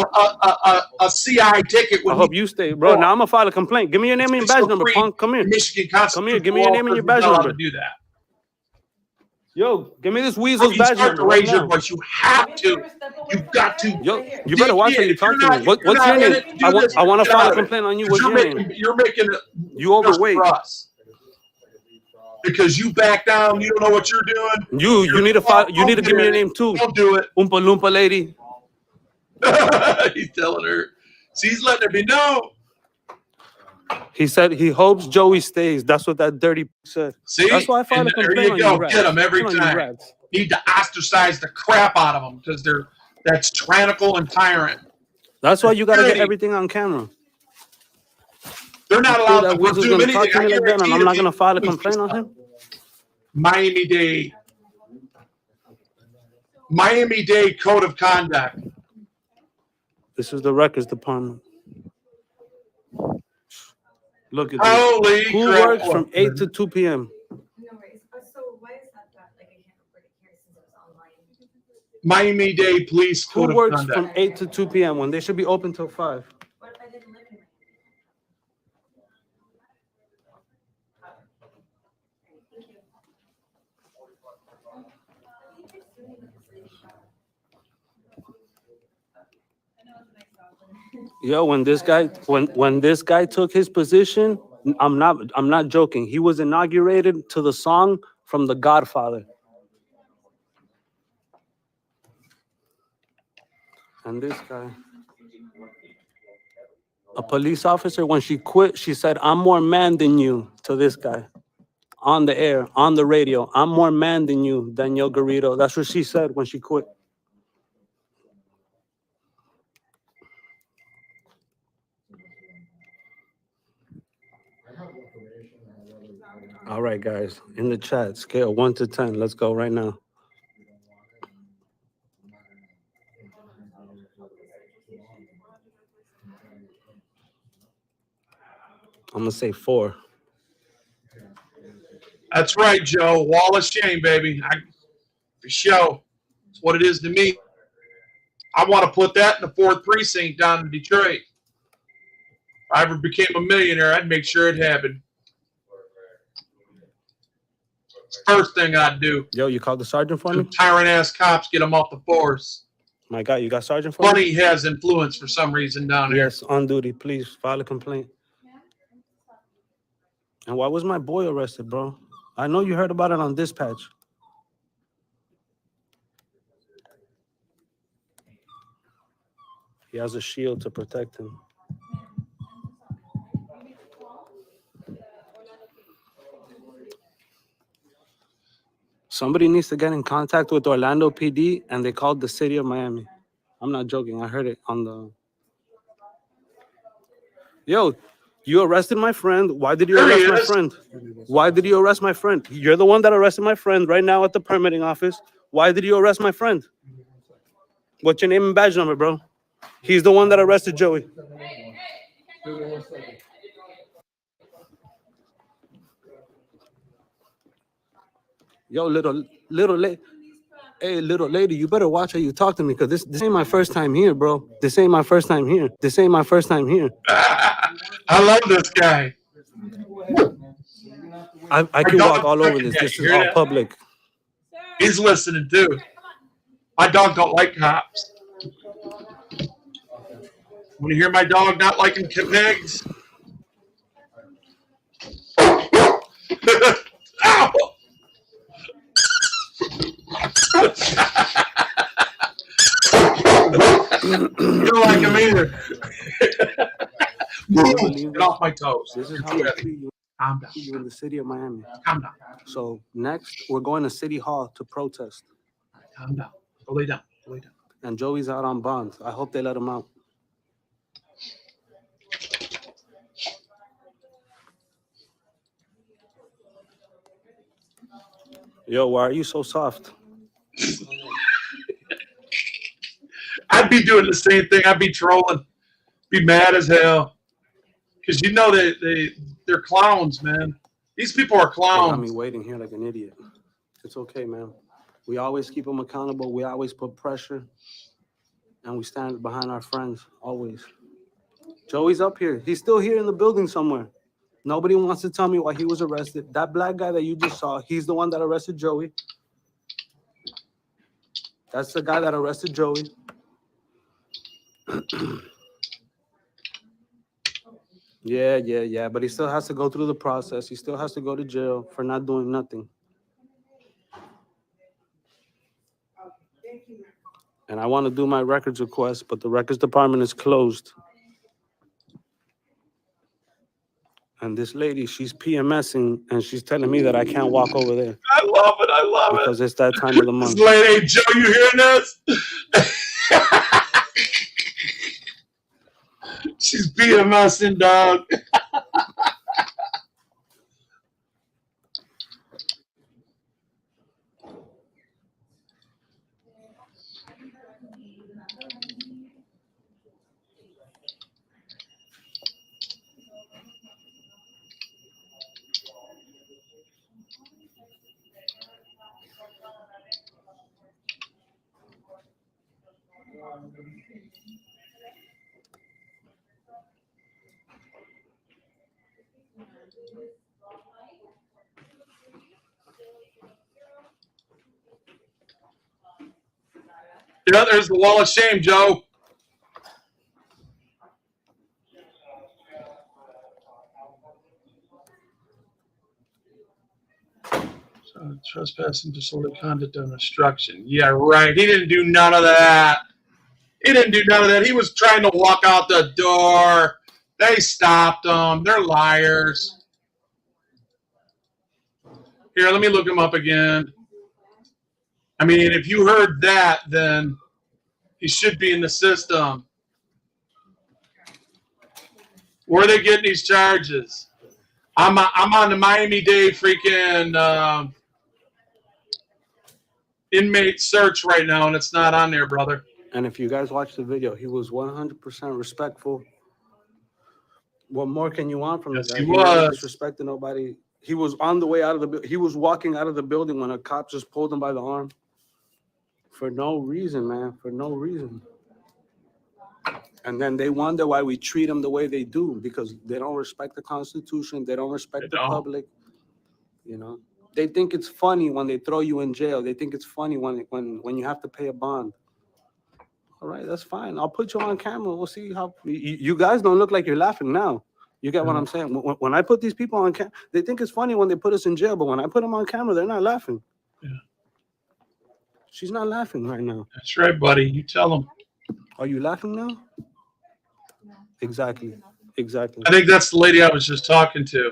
a CI ticket. I hope you stay, bro. Now I'm gonna file a complaint. Give me your name and your badge number, punk. Come here. Michigan Come here. Give me your name and your badge number. Do that. Yo, give me this weasel's You badge start number to right raise your now. voice. You have to. You've got to. Yo, you better watch how you talk to me. What's your name? I want to file a complaint on you. What's your name? You're making it. You overweight. For us. Because you back down, you don't know what you're doing. You need to file. You need to give me your name too. Don't do it. Oompa Loompa lady. He's telling her. See, he's letting her be known. He said he hopes Joey stays. That's what that dirty said. See, that's why I filed a complaint on you. There you go. Get him every time. Need to ostracize the crap out of them because that's tyrannical and tyrant. That's why you gotta get everything on camera. They're not allowed to do anything. Talk to me like that, and I'm not gonna file a complaint on him. Miami-Dade Code of Conduct. This is the records department. Look at Holy this. Who works from 8 to 2 p.m.? No worries. So why is that like I can't report it here since it was online? Miami-Dade Police Code of Conduct. Who works from 8 to 2 p.m. when they should be open till 5? What if I didn't live in Yo, when this guy took his position, I'm not joking. He was inaugurated to the song from The Godfather. And this guy, a police officer, when she quit, she said, "I'm more man than you," to this guy. On the air, on the radio, "I'm more man than you, Daniel Garrido." That's what she said when she quit. All right, guys, in the chat, scale 1 to 10. Let's go right now. I'm gonna say 4. That's right, Joe. Wall of shame, baby. For sure. It's what it is to me. I want to put that in the 4th precinct down in Detroit. If I ever became a millionaire, I'd make sure it happened. First thing I'd do. Yo, you called the sergeant for me? Tyrant-ass cops, get them off the force. My God, you got sergeant for me? Money has influence for some reason down here. Yes, on duty. Please file a complaint. And why was my boy arrested, bro? I know you heard about it on dispatch. He has a shield to protect him. Somebody needs to get in contact with Orlando PD, and they called the city of Miami. I'm not joking. I heard it on the... Yo, you arrested my friend. Why did you arrest my friend? Why did you arrest my friend? You're the one that arrested my friend right now at the permitting office. Why did you arrest my friend? What's your name and badge number, bro? He's the one that arrested Joey. Yo, little lady. Hey, little lady, you better watch how you talk to me, because this ain't my first time here, bro. This ain't my first time here. This ain't my first time here. I love this guy. I can walk all over this. This is all public. He's listening too. My dog don't like cops. When you hear my dog not liking pigs, ow! You don't like him either. Get off my toes. This is how we treat you. Calm down. You in the city of Miami. Calm down. So next, we're going to City Hall to protest. Calm down. Go lay down. Go lay down. And Joey's out on bond. I hope they let him out. Yo, why are you so soft? I'd be doing the same thing. I'd be trolling. Be mad as hell. Because you know they're clowns, man. These people are They got me clowns. waiting here like an idiot. It's okay, man. We always keep them accountable. We always put pressure. And we stand behind our friends, always. Joey's up here. He's still here in the building somewhere. Nobody wants to tell me why he was arrested. That black guy that you just saw, he's the one that arrested Joey. That's the guy that arrested Joey. Yeah. But he still has to go through the process. He still has to go to jail for not doing nothing. And I want to do my records request, but the records department is closed. And this lady, she's PMSing, and she's telling me that I can't walk over there I love it. I love because it. it's that time of the month. This lady, hey, Joe, you hearing this? She's BMSing, dog. Yeah, there's the wall of shame, Joe. Trespassing, disorderly conduct, and obstruction. Yeah, right. He didn't do none of that. He didn't do none of that. He was trying to walk out the door. They stopped him. They're liars. Here, let me look him up again. I mean, if you heard that, then he should be in the system. Where are they getting these charges? I'm on the Miami-Dade freaking inmate search right now, and it's not on there, brother. And if you guys watch the video, he was 100% respectful. What more can you want from Yes, the guy? he He never was. disrespected nobody. He was on the way out of the. He was walking out of the building when a cop just pulled him by the arm. For no reason, man. For no reason. And then they wonder why we treat them the way they do, because they don't respect the Constitution. They don't respect the public. You know, they think it's funny when they throw you in jail. They think it's funny when you have to pay a bond. All right, that's fine. I'll put you on camera. We'll see how you guys don't look like you're laughing now. You get what I'm saying? When I put these people on camera, they think it's funny when they put us in jail, but when I put them on camera, they're not laughing. Yeah. She's not laughing right now. That's right, buddy. You tell them. Are you laughing now? Exactly. I think that's the lady I was just talking to.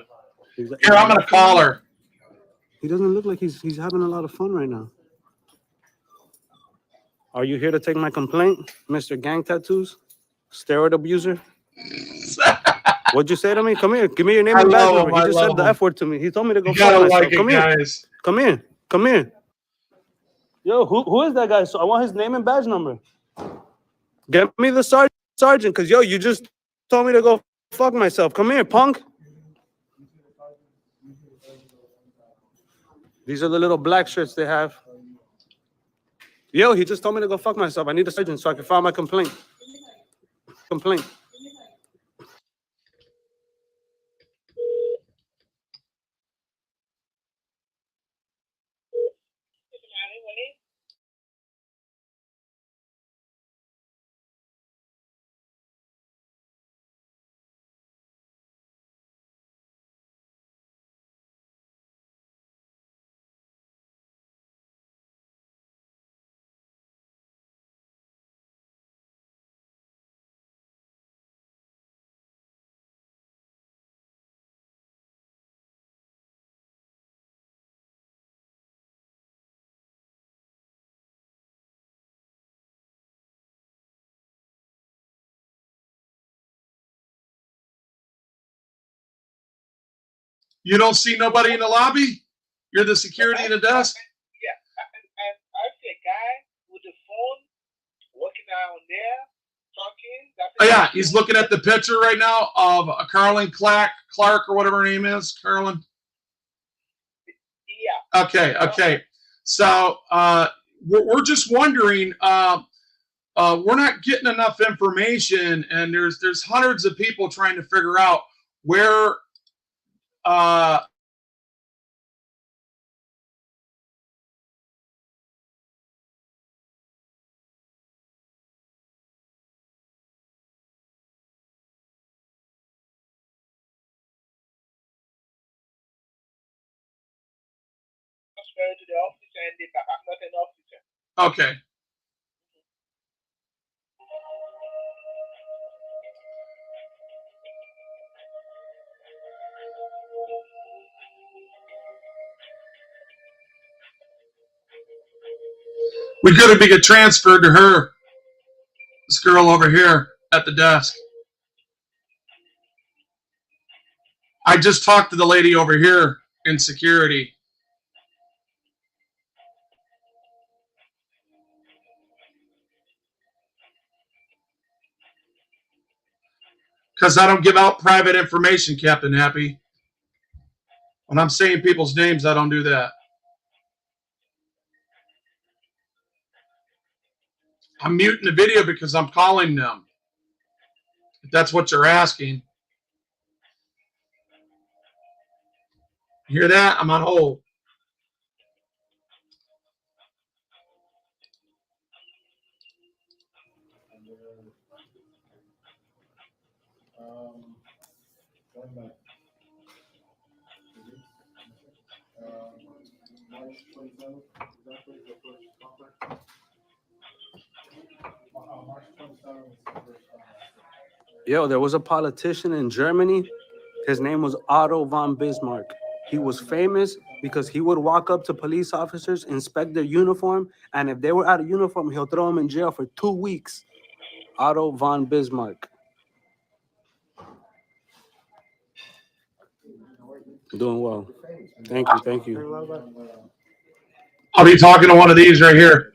Exactly. Here, I'm going to call her. He doesn't look like he's having a lot of fun right now. Are you here to take my complaint, Mr. Gang Tattoos? Steroid abuser? What'd you say to me? Come here. Give me your name and badge number. He just said the F word to me. He told me to go fuck myself. Come here. Guys. Come here. Come here. Yo, who is that guy? So I want his name and badge number. Get me the sergeant, because, yo, you just told me to go fuck myself. Come here, punk. These are the little black shirts they have. Yo, he just told me to go fuck myself. I need a sergeant so I can file my complaint. You don't see nobody in the lobby? You're the security in the desk? Yeah, and I see a guy with the phone walking down there, talking. Oh, yeah, he's looking at the picture right now of Carolyn Clark or whatever her name is. Carolyn. Okay. So we're just wondering. We're not getting enough information, and there's hundreds of people trying to figure out where. Transfer to the office, and I'm not an officer. Okay. We could be get transferred to her. This girl over here at the desk. I just talked to the lady over here in security. Because I don't give out private information, Captain Happy. When I'm saying people's names, I don't do that. I'm muting the video because I'm calling them. If that's what you're asking. You hear that? I'm on hold. March 27th, exactly, the first contact. March 27th was the first contact. Yo, there was a politician in Germany. His name was Otto von Bismarck. He was famous because he would walk up to police officers, inspect their uniform, and if they were out of uniform, he'll throw them in jail for 2 weeks. Otto von Bismarck. Doing well. Thank you. I'll be talking to one of these right here.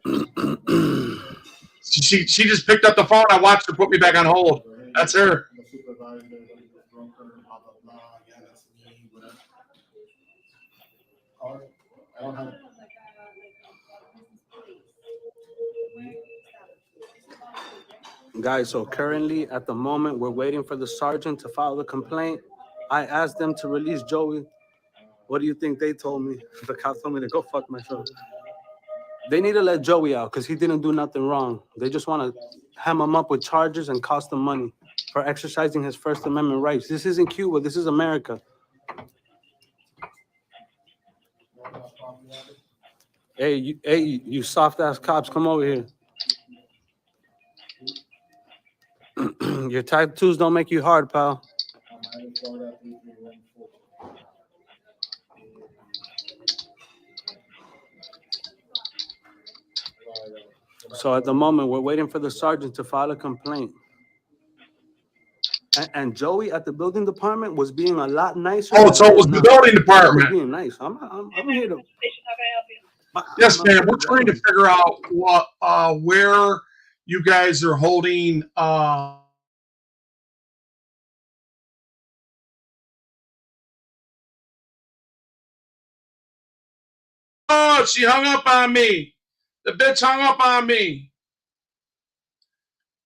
She just picked up the phone. I watched her put me back on hold. That's her. The supervisor, the broker, blah, blah, blah, yeah, that's me, whatever. I don't have. Guys, so currently at the moment, we're waiting for the sergeant to file the complaint. I asked them to release Joey. What do you think they told me? The cops told me to go fuck myself. They need to let Joey out because he didn't do nothing wrong. They just want to hem him up with charges and cost him money for exercising his First Amendment rights. This isn't Cuba. This is America. Hey, you soft-ass cops, come over here. Your tattoos don't make you hard, pal. So at the moment, we're waiting for the sergeant to file a complaint. And Joey at the building department was being a lot nicer. Oh, so it was the building He was department. being nice. I'm here to. Yes, ma'am. We're trying to figure out what where you guys are holding. Oh, she hung up on me. The bitch hung up on me.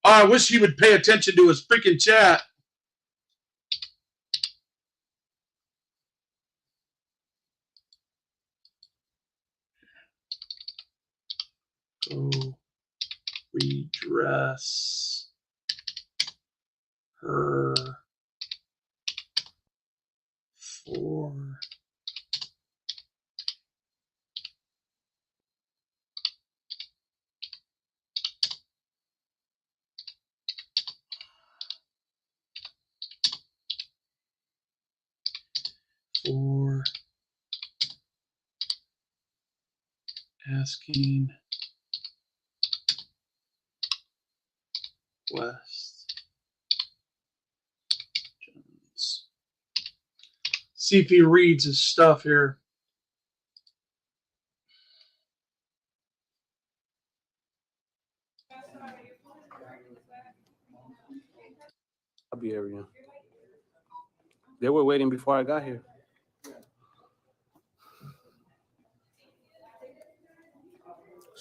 Oh, I wish he would pay attention to his freaking chat. Go redress her for asking West Jones. See if he reads his stuff here. Lobby area. They were waiting before I got here.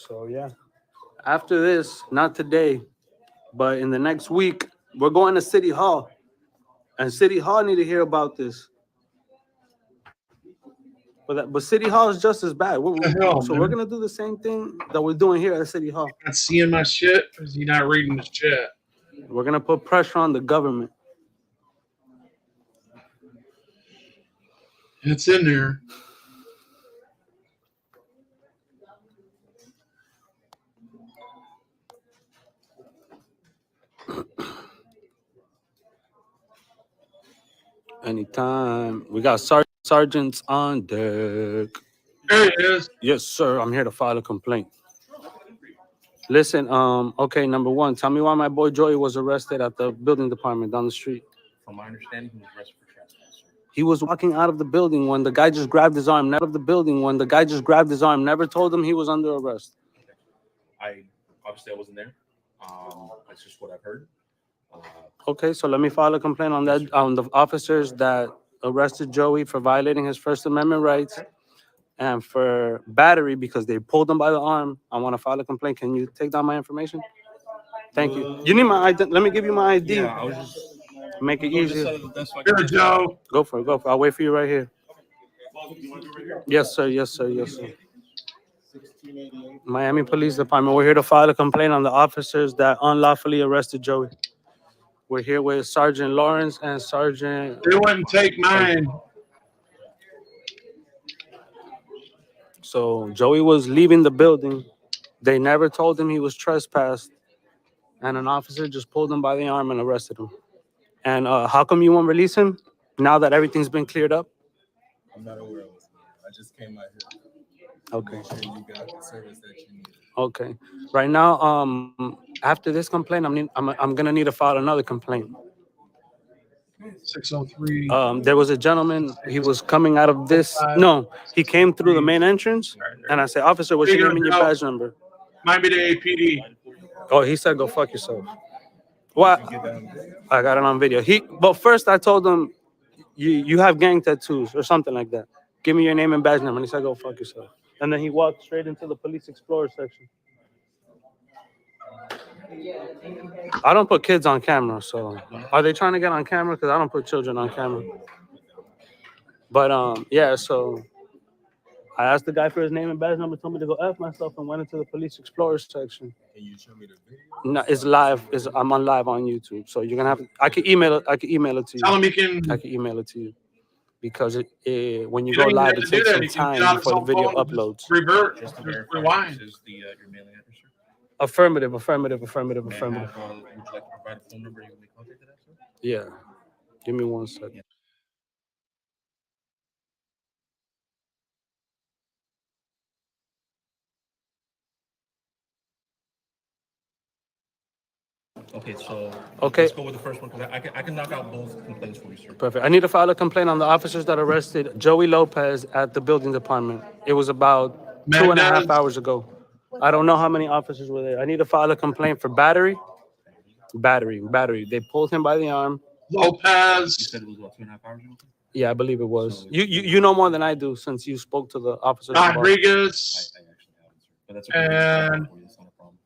So yeah. After this, not today, but in the next week, we're going to City Hall. And City Hall need to hear about this. But City Hall is just as bad. The hell, So man? we're gonna do the same thing that we're doing here at City Hall. Not seeing my shit, or is he not reading the chat? We're gonna put pressure on the government. It's in there. Anytime. We got sergeants on deck. There it is. Yes, sir. I'm here to file a complaint. Listen, okay, number one, tell me why my boy Joey was arrested at the building department down the street. From my understanding, he was arrested for trespass, sir. He was walking out of the building when the guy just grabbed his arm. Never Never told him he was under arrest. I obviously I wasn't there. That's just what I've heard. Okay, so let me file a complaint on that, on the officers that arrested Joey for violating his First Amendment rights and for battery because they pulled him by the arm. I want to file a complaint. Can you take down my information? Thank you. You need my ID. Let me give you my ID. Yeah, I was just Make it easier. Here we go. Go for it. Go for it. I'll wait for you right here. Yes, sir. Yes, sir. Yes, sir. Miami Police Department. We're here to file a complaint on the officers that unlawfully arrested Joey. We're here with Sergeant Lawrence and Sergeant. They wouldn't take mine. So Joey was leaving the building. They never told him he was trespassed, and an officer just pulled him by the arm and arrested him. And how come you won't release him now that everything's been cleared up? I'm not aware of it. I just came out here. Okay. Make sure you got the service that you need. Okay. Right now, after this complaint, I'm gonna need to file another complaint. 603. There was a gentleman. He was coming out of this. No, he came through the main entrance, and I said, "Officer, what's your name and your badge number?" Might be the APD. Oh, he said, "Go fuck yourself." What? I got it on video. But first I told him, you have gang tattoos or something like that. Give me your name and badge number. And he said, "Go fuck yourself." And then he walked straight into the Police Explorer section. I don't put kids on camera, so are they trying to get on camera? Because I don't put children on camera. But yeah, so I asked the guy for his name and badge number, told me to go F myself, and went into the Police Explorer section. Can you show me the video? No, it's live. I'm on live on YouTube, so you're gonna have. I can email it. I can email it to you. Tell him he can. I can email it to you because when you You go don't even live, have it to do takes that. some He can get time on his before the own video phone and uploads. just revert. Just to Just verify, rewind. this is your mailing address, sir? Affirmative. May I have, would you like to provide a phone number you will be contacted at, sir? Yeah. Give me 1 second. Okay, so Okay. let's go with the first one because I can knock out both complaints for you, sir. Perfect. I need to file a complaint on the officers that arrested Joey Lopez at the building department. It was about 2.5 Mendez. hours ago. I don't know how many officers were there. I need to file a complaint for battery. Battery. They pulled him by the arm. You Lopez. said it was what, 2.5 hours ago? Yeah, I believe it was. So- You know more than I do since you spoke to the officers. involved. Rodriguez. I actually haven't, sir. But that's okay. And- That's not a problem.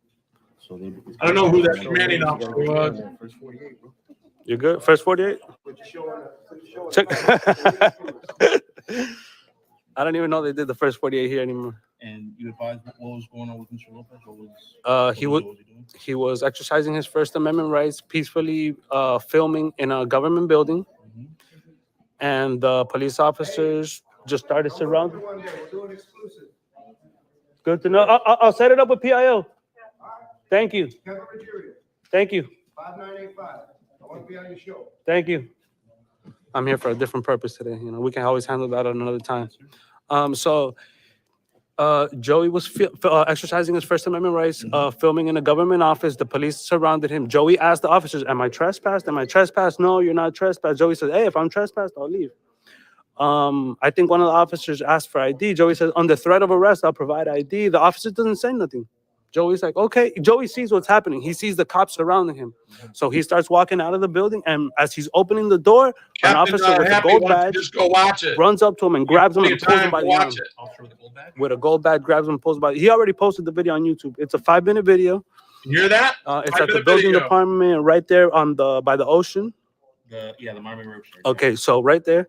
So they, I don't know who that commanding officer was. First 48, bro. You good? First 48? Check. I don't even know they did the first 48 here anymore. And you advised what was going on with Mr. Lopez? What was He what would. was he doing? He was exercising his First Amendment rights, peacefully filming in a government building, and the police officers just started surrounding. Good to know. I'll set it up with PIO. Thank you. Thank you. 5985. I want to be on your show. Thank you. I'm here for a different purpose today. You know, we can always handle that at another time. So Joey was exercising his First Amendment rights, filming in a government office. The police surrounded him. Joey asked the officers, "Am I trespassed? Am I trespassed?" "No, you're not trespassed." Joey said, "Hey, if I'm trespassed, I'll leave." I think one of the officers asked for ID. Joey says, "Under threat of arrest, I'll provide ID." The officer doesn't say nothing. Joey's like, "Okay." Joey sees what's happening. He sees the cops surrounding him. So he starts walking out of the building, and as he's opening the door, an Captain officer with a Happy gold wants to badge just go watch it. runs up to him and grabs him and Plenty of pulls him time by to the arm. watch it. Officer with the gold with a gold badge grabs him, pulls by. He already posted the video on YouTube. It's a 5-minute video. You hear that? It's at the building department right there on the by the ocean. The Miami Road. Okay, so right there,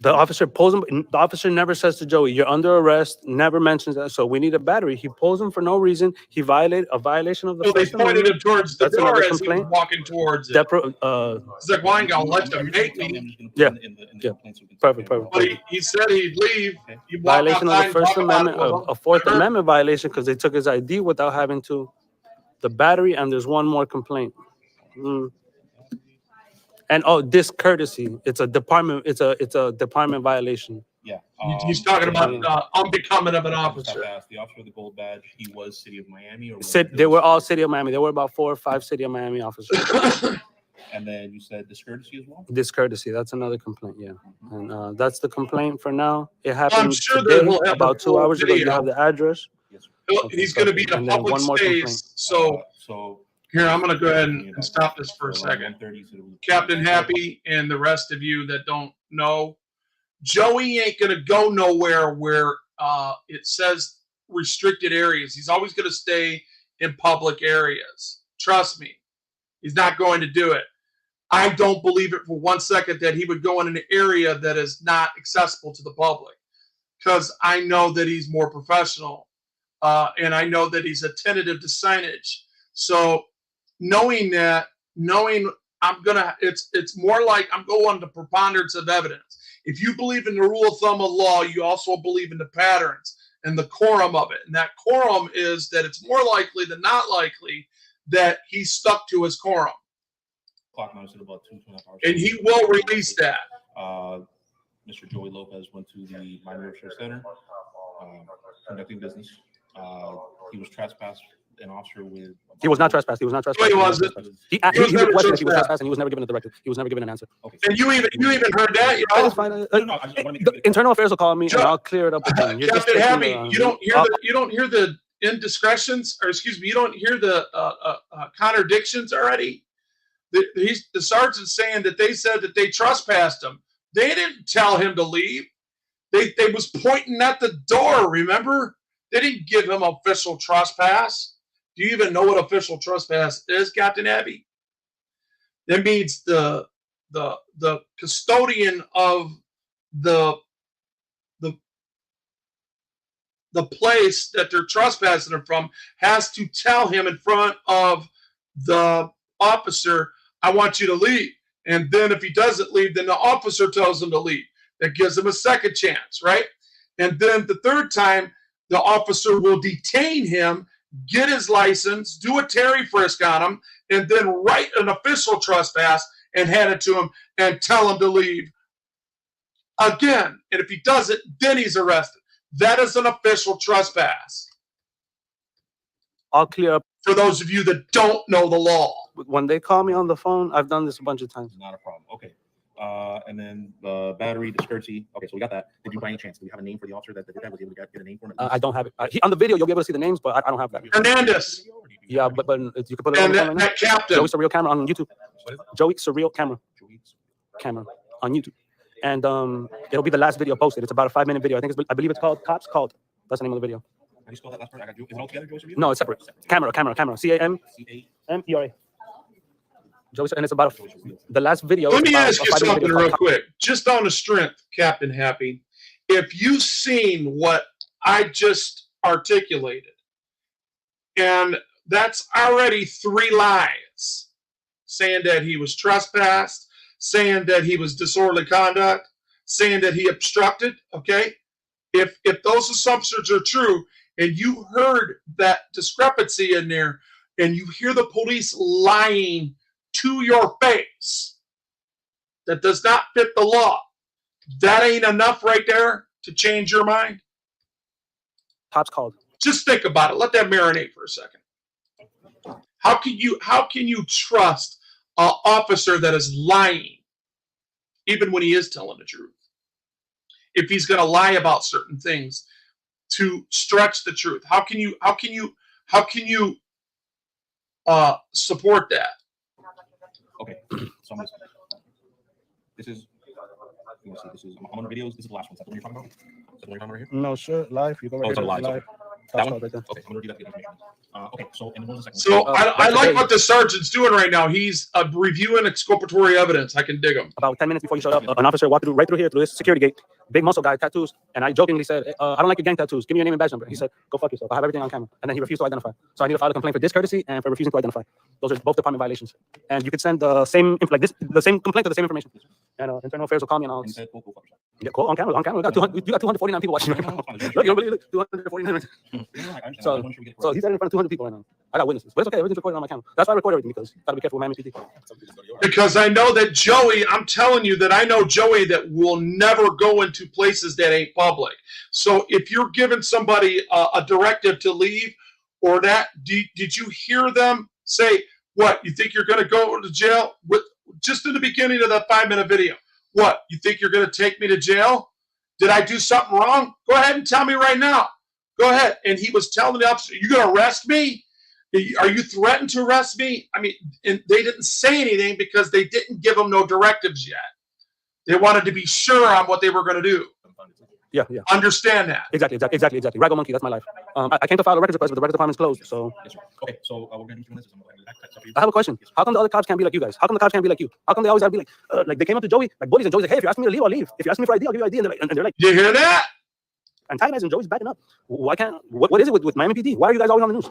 the officer pulls him. The officer never says to Joey, "You're under arrest." Never mentions that. So we need a battery. He pulls him for no reason. He violated a violation of the. So they pointed him towards the That's door another as he was complaint. walking towards it. It's like, why ain't gonna let them make me? Yeah. Perfect. But he said he'd leave. You walk Violation of outside the and First talk about Amendment, it with him. a Fourth Amendment violation because they took his ID without having to. The battery, and there's one more complaint. And discourtesy. It's a department. It's a department violation. Yeah. He's talking about unbecoming of an officer. The officer with the gold badge, he was City of Miami, or They were all City of Miami. There were about 4 or 5 City of Miami officers. And then you said discourtesy as well. Discourtesy. That's another complaint. Yeah, and that's the complaint for now. It happened I'm sure today, that we'll have about 2 hours ago. You video. have the address. Yes, He's going to be in a And then public one more space. So here, I'm going to go ahead and stop this for a second. Captain Happy and the rest of you that don't know, Joey ain't going to go nowhere where it says restricted areas. He's always going to stay in public areas. Trust me, he's not going to do it. I don't believe it for 1 second that he would go in an area that is not accessible to the public, because I know that he's more professional, and I know that he's attentive to signage. So knowing it's more like I'm going to preponderance of evidence. If you believe in the rule of thumb of law, you also believe in the patterns and the quorum of it. And that quorum is that it's more likely than not likely that he stuck to his quorum. Clock notice at about 2.5 hours. And he will release that. Mr. Joey Lopez went to the Miami Research Center, conducting business. He was trespassed. An officer with. He was not trespassed. He was not trespassed. No, he wasn't. He was never requested if he was trespassed. trespassed, and he was never given a directive. He was never given an answer. Okay. And you even heard that, you know? That's fine. No, I just want to make Internal Affairs will call me, and I'll clear it up with him. Captain Happy, you don't hear the indiscretions, or excuse me, you don't hear the contradictions already. The sergeant's saying that they said that they trespassed him. They didn't tell him to leave. They was pointing at the door. Remember, they didn't give him official trespass. Do you even know what official trespass is, Captain Abbey? That means the custodian of the place that they're trespassing him from has to tell him in front of the officer, I want you to leave. And then if he doesn't leave, then the officer tells him to leave. That gives him a second chance, right? And then the third time, the officer will detain him, get his license, do a Terry frisk on him, and then write an official trespass and hand it to him and tell him to leave again. And if he doesn't, then he's arrested. That is an official trespass. I'll clear up. For those of you that don't know the law. When they call me on the phone, I've done this a bunch of times. Not a problem. Okay. And then the battery, discourtesy. Okay, so we got that. Did you by any chance, do you have a name for the officer that did that? Was you able to get a name for him? I don't have it. On the video, you'll be able to see the names, but I don't have that. Hernandez. Yeah, but you can put it on And the camera now. that captain. Joey Surreal camera on YouTube. Joey Surreal camera on YouTube. And it'll be the last video posted. It's about a 5-minute video. I believe it's called Cops Called. That's the name of the video. How do you spell that last part? I got you. Is it all together, Joey Surreal? No, it's separate. Camera. CAMERA. Joey, and it's about the last video. Let me ask you something real called quick, just on the strength, Captain Happy. If you've seen what I just articulated, and that's already 3 lies, saying that he was trespassed, saying that he was disorderly conduct, saying that he obstructed, okay? If those assumptions are true, and you heard that discrepancy in there, and you hear the police lying to your face, that does not fit the law, that ain't enough right there to change your mind? Cops Called. Just think about it. Let that marinate for a second. How can you trust an officer that is lying, even when he is telling the truth? If he's going to lie about certain things to stretch the truth, how can you support that? Okay, so this is. I'm on videos. This is the last one. Is that the one you're talking about? Is that the one you're talking about here? No, sure. Live. You go right Oh, it's here. on live. Live. That one? Right there. Okay, I'm gonna repeat that information. Okay, so and what was the second So one? I like what the sergeant's doing right now. He's reviewing exculpatory evidence. I can dig him. About 10 minutes before you showed up, an officer walked right through here, through this security gate. Big muscle guy, tattoos. And I jokingly said, I don't like your gang tattoos. Give me your name and badge number. He said, go fuck yourself. I have everything on camera. And then he refused to identify. So I need to file a complaint for discourtesy and for refusing to identify. Those are both department violations. And you could send the same, the same complaint to the same information. And internal affairs will call me and I'll. And you said, go fuck yourself. Yeah, cool. On camera. You got 249 people watching right now. Look, you don't believe it? 249. So he said it in front of 200 people right now. I got witnesses, but it's okay. Everything's recorded on my camera. That's why I record everything, because gotta be careful with my MPD. Because I know that Joey, I'm telling you that I know Joey that will never go into places that ain't public. So if you're giving somebody a directive to leave or that, did you hear them say, what, you think you're going to go to jail? Just in the beginning of that 5-minute video. What, you think you're going to take me to jail? Did I do something wrong? Go ahead and tell me right now. Go ahead. And he was telling the officer, you going to arrest me? Are you threatened to arrest me? I mean, and they didn't say anything because they didn't give him no directives yet. They wanted to be sure on what they were going to do. Yeah. Understand that. Exactly. Raggo Monkey, that's my life. I came to file a records request, but the records department's closed. So Yes, sir. Okay, so we're gonna do this. I have a question. How come the other cops can't be like you guys? How come the cops can't be like you? How come they always have to be like they came up to Joey, like bullies, and Joey's like, hey, if you ask me to leave, I'll leave. If you ask me for ID, I'll give you ID. And they're like, You hear that? antagonizing Joey's backing up. Why can't? What is it with Miami PD? Why are you guys always on the news?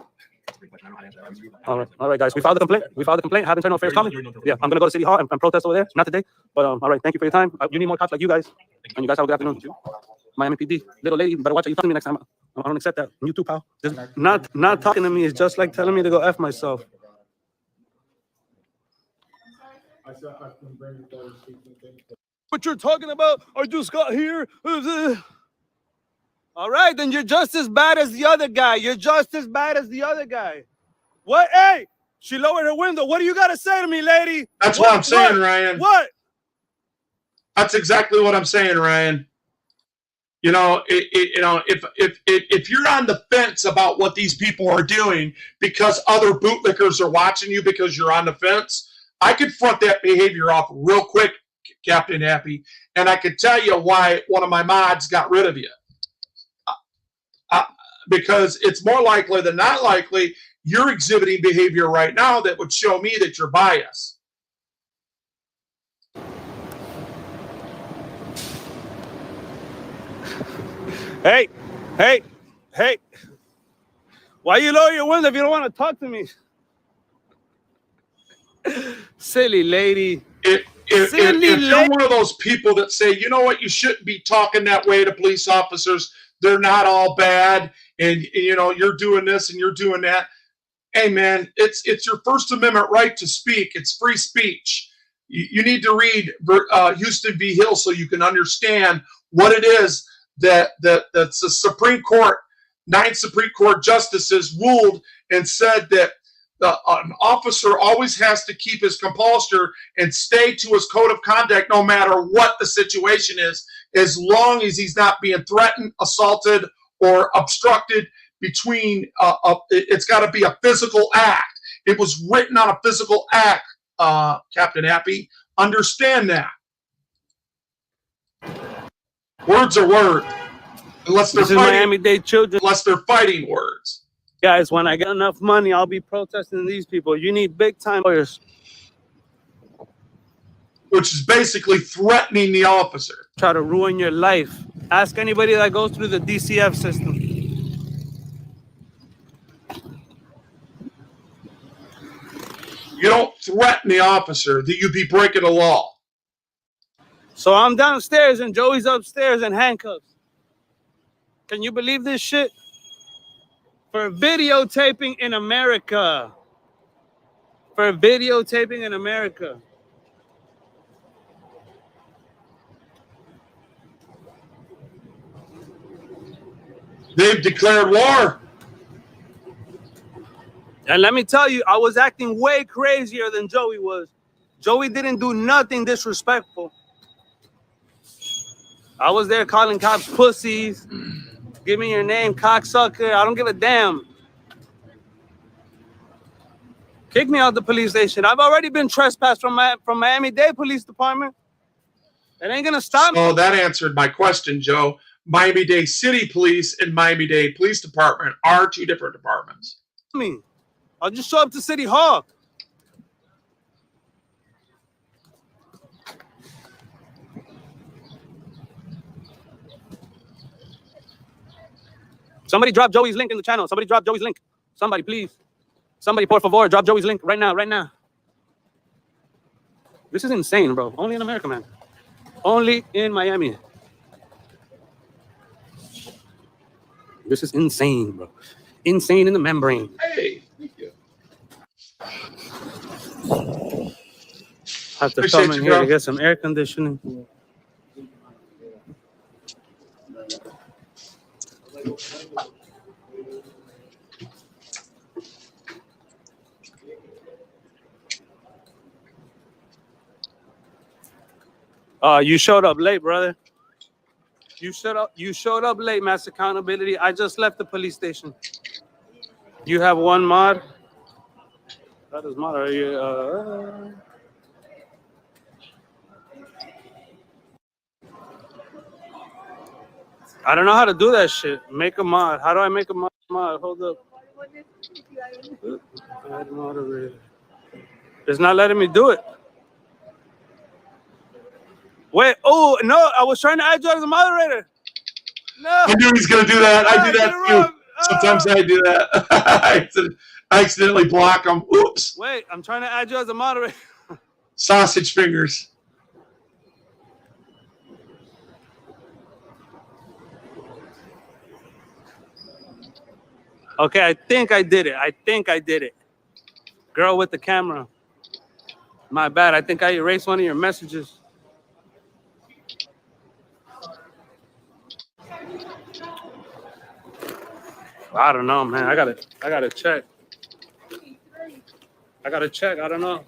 All right, guys. We filed the complaint. Have internal affairs coming. Yeah, I'm gonna go to City Hall and protest over there. Not today, but all right. Thank you for your time. You need more cops like you guys, and you guys have a good afternoon. Miami PD, little lady, better watch how you talk to me next time. I don't accept that. You too, pal. Just not talking to me is just like telling me to go F myself. What you're talking about? I just got here. All right, then you're just as bad as the other guy. What? Hey, she lowered her window. What do you got to say to me, lady? That's what I'm saying, Ryan. What? That's exactly what I'm saying, Ryan. You know, if you're on the fence about what these people are doing because other bootlickers are watching you because you're on the fence, I could front that behavior off real quick, Captain Happy, and I could tell you why one of my mods got rid of you. Because it's more likely than not likely you're exhibiting behavior right now that would show me that you're biased. Hey. Why you lower your window if you don't want to talk to me? Silly lady. If you're one of those people that say, you know what, you shouldn't be talking that way to police officers, they're not all bad, and you know, you're doing this and you're doing that. Hey man, it's your First Amendment right to speak. It's free speech. You need to read Houston v. Hill so you can understand what it is that the Supreme Court, 9 Supreme Court justices ruled and said that an officer always has to keep his composure and stay to his code of conduct no matter what the situation is, as long as he's not being threatened, assaulted, or obstructed between, it's got to be a physical act. It was written on a physical act, Captain Happy. Understand that. Words are words. Unless they're Miami-Dade children. Unless they're fighting words. Guys, when I get enough money, I'll be protesting these people. You need big-time lawyers. Which is basically threatening the officer. Try to ruin your life. Ask anybody that goes through the DCF system. You don't threaten the officer, that you'd be breaking the law. So I'm downstairs and Joey's upstairs in handcuffs. Can you believe this shit? For videotaping in America. They've declared war. And let me tell you, I was acting way crazier than Joey was. Joey didn't do nothing disrespectful. I was there calling cops pussies. Give me your name, cocksucker. I don't give a damn. Kick me out the police station. I've already been trespassed from Miami-Dade Police Department. It ain't gonna stop me. Oh, that answered my question, Joe. Miami-Dade City Police and Miami-Dade Police Department are two different departments. I'll just show up to City Hall. Somebody drop Joey's link in the channel. Somebody drop Joey's link. Somebody, please. Somebody, por favor, drop Joey's link right now, right now. This is insane, bro. Only in America, man. Only in Miami. This is insane, bro. Insane in the membrane. Hey, thank you. Have to Appreciate come in you, here bro. to get some air conditioning. You showed up late, brother. You showed up late, Mass Accountability. I just left the police station. You have one mod. That is mod. Are you? I don't know how to do that shit. Make a mod. How do I make a mod? Hold up. Add moderator. It's not letting me do it. Wait. Oh no! I was trying to add you as a moderator. No. I knew he's gonna do that. I do that too. Sometimes I do that. I accidentally block them. Oops. Wait, I'm trying to add you as a moderator. Sausage fingers. Okay, I think I did it. Girl with the camera. My bad. I think I erased one of your messages. I don't know, man. I gotta check. I don't know.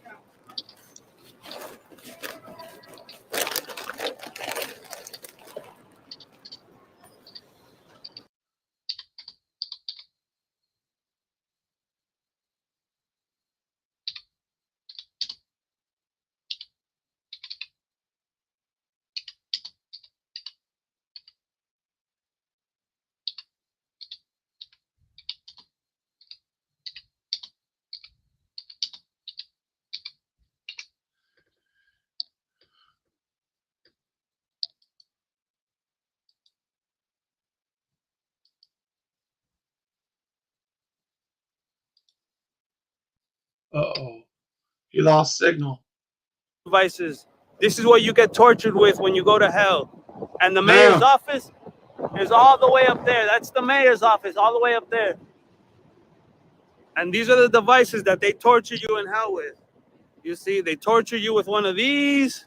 Uh-oh. He lost signal. Devices. This is what you get tortured with when you go to hell. And the mayor's office is all the way up there. That's the mayor's office, all the way up there. And these are the devices that they torture you in hell with. You see, they torture you with one of these.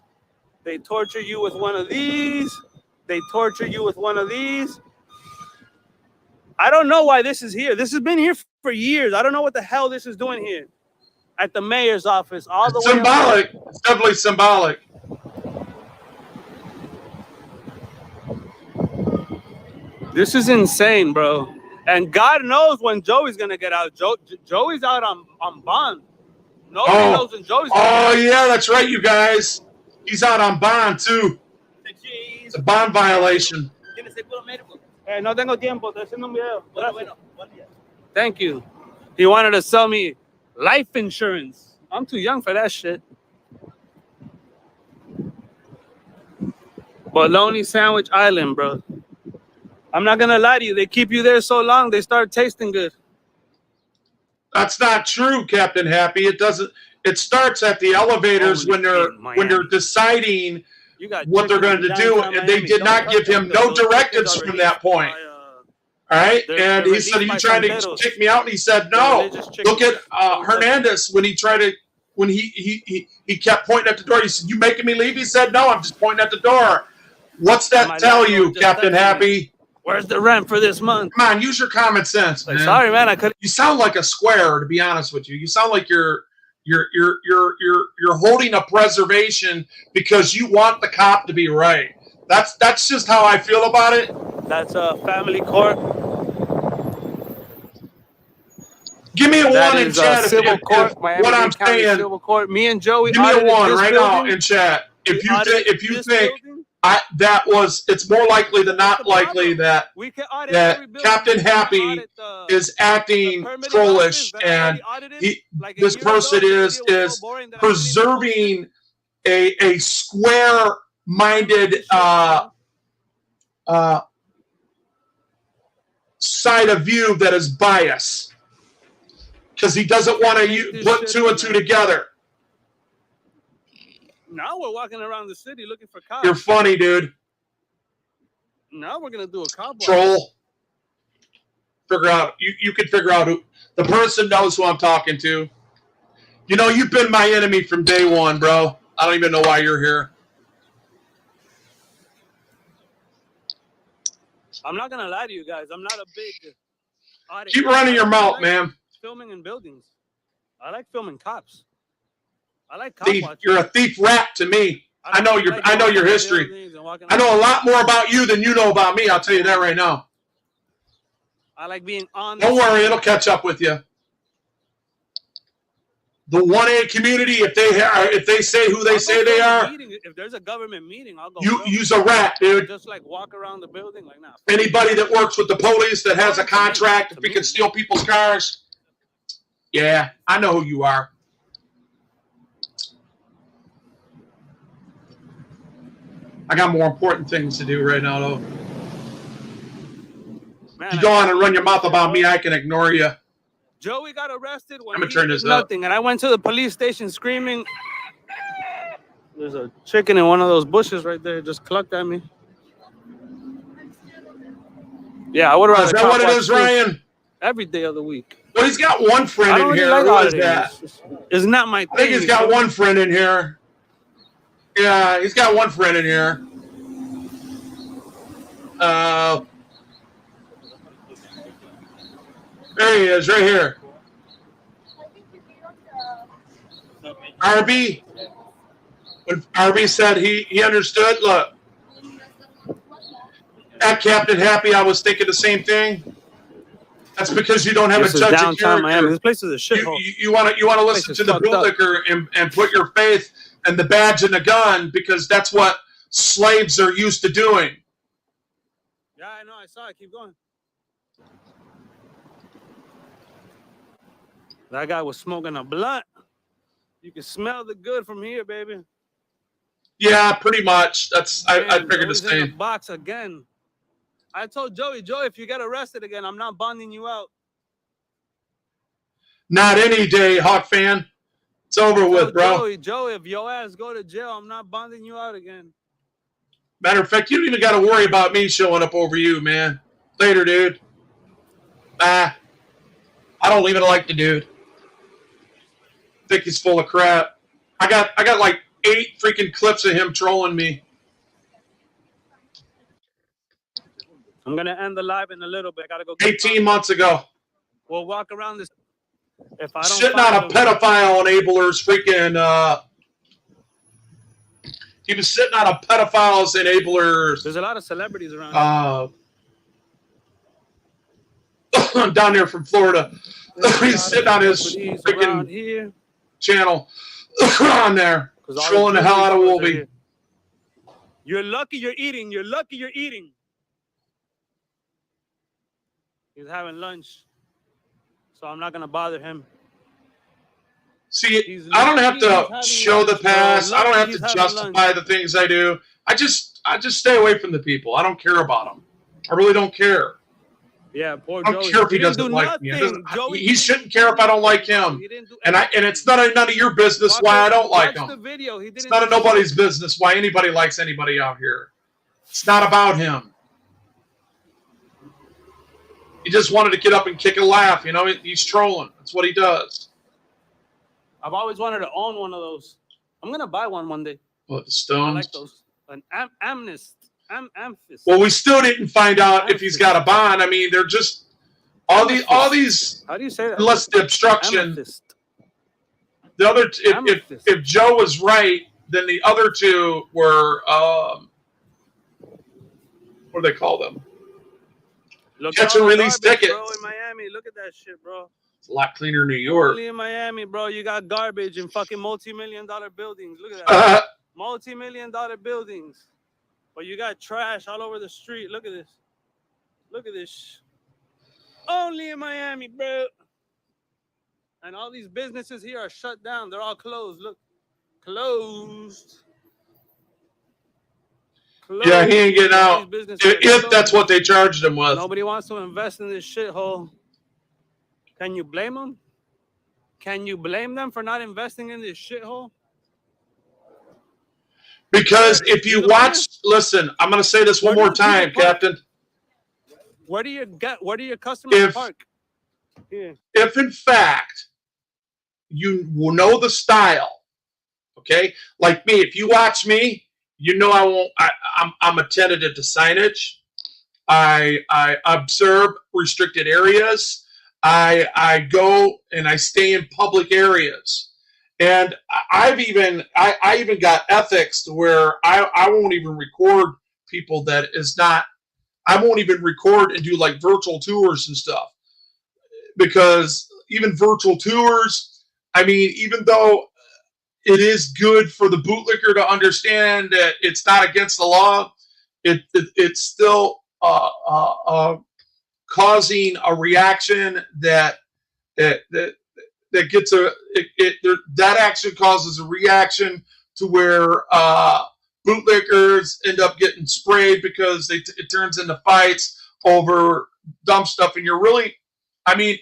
They torture you with one of these. They torture you with one of these. I don't know why this is here. This has been here for years. I don't know what the hell this is doing here. At the mayor's office, all the way symbolic. It's definitely symbolic. This is insane, bro. And God knows when Joey's gonna get out. Joey's out on bond. Nobody knows when Joey's gonna get out. Yeah, that's right, you guys. He's out on bond too. It's a bond violation. No tengo tiempo. Estoy haciendo un video. Thank you. He wanted to sell me life insurance. I'm too young for that shit. Bologna Sandwich Island, bro. I'm not gonna lie to you. They keep you there so long, they start tasting good. That's not true, Captain Happy. It doesn't. It starts at the elevators when they're deciding what they're going to do, and they did not give him no directives from that point. All right, and he said, "Are you trying to kick me out?" And he said, "No." Look at Hernandez when he tried to. When he kept pointing at the door. He said, "You making me leave?" He said, "No, I'm just pointing at the door." What's that tell you, Captain Happy? Where's the rent for this month? Come on, use your common sense, man. Sorry, man, I couldn't. You sound like a square, to be honest with you. You sound like you're holding a preservation because you want the cop to be right. That's just how I feel about it. That's a family court. Give me a one in chat. Civil court. What I'm saying. Civil court. Me and Joey. Give me a one right now in chat. If you think It's more likely than not likely that we can audit that every building. Captain We can Happy audit is acting permitting trollish, office that I already and audited, like a this year ago. person This is video was so boring that I didn't even post it. preserving a square-minded side of view that is biased, because he doesn't want to put two and two together. Now we're walking around the city looking for cops. You're funny, dude. Now we're gonna do a cop watch. Troll. Figure out. You can figure out who the person knows who I'm talking to. You know, you've been my enemy from day one, bro. I don't even know why you're here. I'm not gonna lie to you guys. I'm not a big audit. Keep running your mouth, man. Filming in buildings. I like filming cops. I like cop Thief. watching. You're a thief rat to me. I know your history. I know a lot more about you than you know about me. I'll tell you that right now. I like being on. Don't worry, it'll catch up with you. The 1A community, if they say who they say they are, if there's a government meeting, I'll go. Use a rat, dude. Just like walk around the building like that. Anybody that works with the police that has a contract, if we can steal people's cars, yeah, I know who you are. I got more important things to do right now, though. Man, you go on and run your mouth about me, I can ignore you. Joey got arrested when I'm gonna turn this up. Nothing, and I went to the police station screaming. There's a chicken in one of those bushes right there. Just clucked at me. Yeah, I would rather. Is that what it is, Ryan? Every day of the week. Well, he's got one friend in here. Who is that? It's not my thing. I think he's got one friend in here. Yeah, he's got one friend in here. There he is, right here. RB. When RB said he understood, look. At Captain Happy, I was thinking the same thing. That's because you don't have a judge of character. Miami. This place is a shithole. You want to listen to the bootlicker and put your faith and the badge and the gun, because that's what slaves are used to doing. Yeah, I know. I saw it. Keep going. That guy was smoking a blunt. You can smell the good from here, baby. Yeah, pretty much. I figured the same. In the box again. I told Joey, if you get arrested again, I'm not bonding you out. Not any day, Hawk fan. It's over with, bro. Joey, if your ass go to jail, I'm not bonding you out again. Matter of fact, you don't even got to worry about me showing up over you, man. Later, dude. I don't even like the dude. I think he's full of crap. I got like 8 freaking clips of him trolling me. I'm gonna end the live in a little bit. I gotta go. 18 months ago. We'll walk around this. If I don't sitting on a pedophile enabler's freaking. He was sitting on a pedophile's enablers. There's a lot of celebrities around. Down there from Florida. He's sitting on his freaking channel on there, trolling the hell out of Wolby. You're lucky you're eating. You're lucky you're eating. He's having lunch, so I'm not gonna bother him. See, I don't have to show the past. I don't have to justify the things I do. I just stay away from the people. I don't care about them. I really don't care. Yeah, poor Joey. I don't care if he doesn't like me. He shouldn't care if I don't like him. And it's none of your business why I don't like him. It's none of nobody's business why anybody likes anybody out here. It's not about him. He just wanted to get up and kick a laugh. You know, he's trolling. That's what he does. I've always wanted to own one of those. I'm gonna buy one day. What, the Stones? I like those. An amphist. Well, we still didn't find out if he's got a bond. I mean, they're just all these. How do you say that? Unless the obstruction. The other, if Joe was right, then the other two were what do they call them? Catch and release tickets. Bro, in Miami, look at that shit, bro. It's a lot cleaner in New York. Only in Miami, bro, you got garbage in fucking multi-million-dollar buildings. Look at that. Multi-million-dollar buildings. But you got trash all over the street. Look at this. Look at this. Only in Miami, bro. And all these businesses here are shut down. They're all closed. Look, closed. Yeah, he ain't getting All out these businesses are if that's closed. what they charged him with. Nobody wants to invest in this shithole. Can you blame them? Can you blame them for not investing in this shithole? Because if You you the watch, business? listen, I'm going to say this one Where more do the people time, park? Captain. Where do your customers If- park? Yeah. If in fact you will know the style, okay? Like me, if you watch me, you know I won't. I'm attentive to signage. I observe restricted areas. I go and I stay in public areas, and I even got ethics to where I won't even record people that is not. I won't even record and do like virtual tours and stuff, because even virtual tours, I mean, even though it is good for the bootlicker to understand that it's not against the law, it's still causing a reaction that gets that action causes a reaction to where bootlickers end up getting sprayed because it turns into fights over dumb stuff. And you're really, I mean,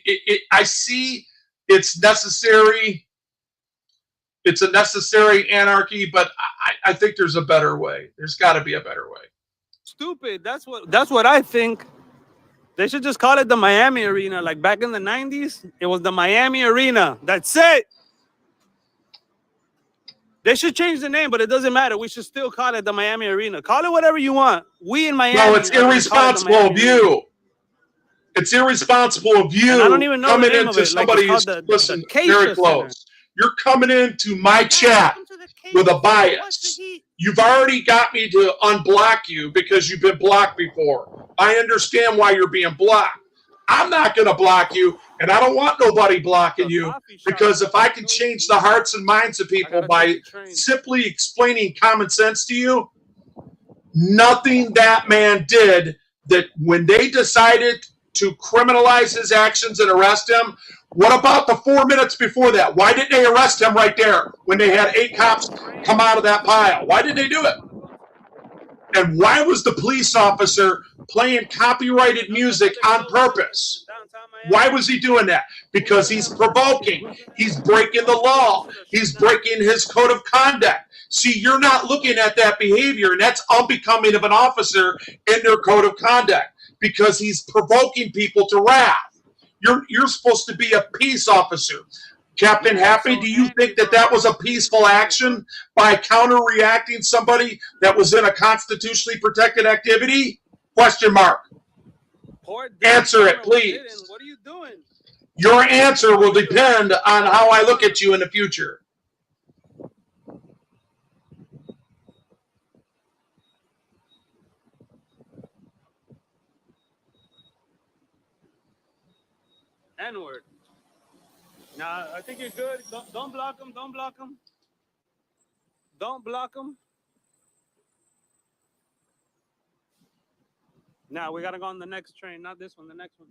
I see it's necessary. It's a necessary anarchy, but I think there's a better way. There's got to be a better way. Stupid. That's what I think. They should just call it the Miami Arena. Like back in the 90s, it was the Miami Arena. That's it. They should change the name, but it doesn't matter. We should still call it the Miami Arena. Call it whatever you want. We in Miami. No, it's irresponsible of you. It's irresponsible of you. And I don't even know coming the name into of it. Like, somebody it's who's called listen the Acacia very close. Center. You're coming into my chat with a bias. You've already got me to unblock you because you've been blocked before. I understand why you're being blocked. I'm not going to block you, and I don't want nobody blocking you, because if I can change the hearts and minds of people by simply explaining common sense to you, nothing that man did, that when they decided to criminalize his actions and arrest him, what about the 4 minutes before that? Why didn't they arrest him right there when they had 8 cops come out of that pile? Why did they do it? And why was the police officer playing copyrighted music on purpose? Why was he doing that? Because he's provoking. He's breaking the law. He's breaking his code of conduct. See, you're not looking at that behavior, and that's unbecoming of an officer in their code of conduct, because he's provoking people to wrath. You're supposed to be a peace officer. Captain Happy, do you think that was a peaceful action by counter-reacting somebody that was in a constitutionally protected activity? Question mark. Answer it, please. What are you doing? Your answer will depend on how I look at you in the future. N-word. Nah, I think you're good. Don't block him. Don't block him. Don't block him. Now we gotta go on the next train, not this one, the next one.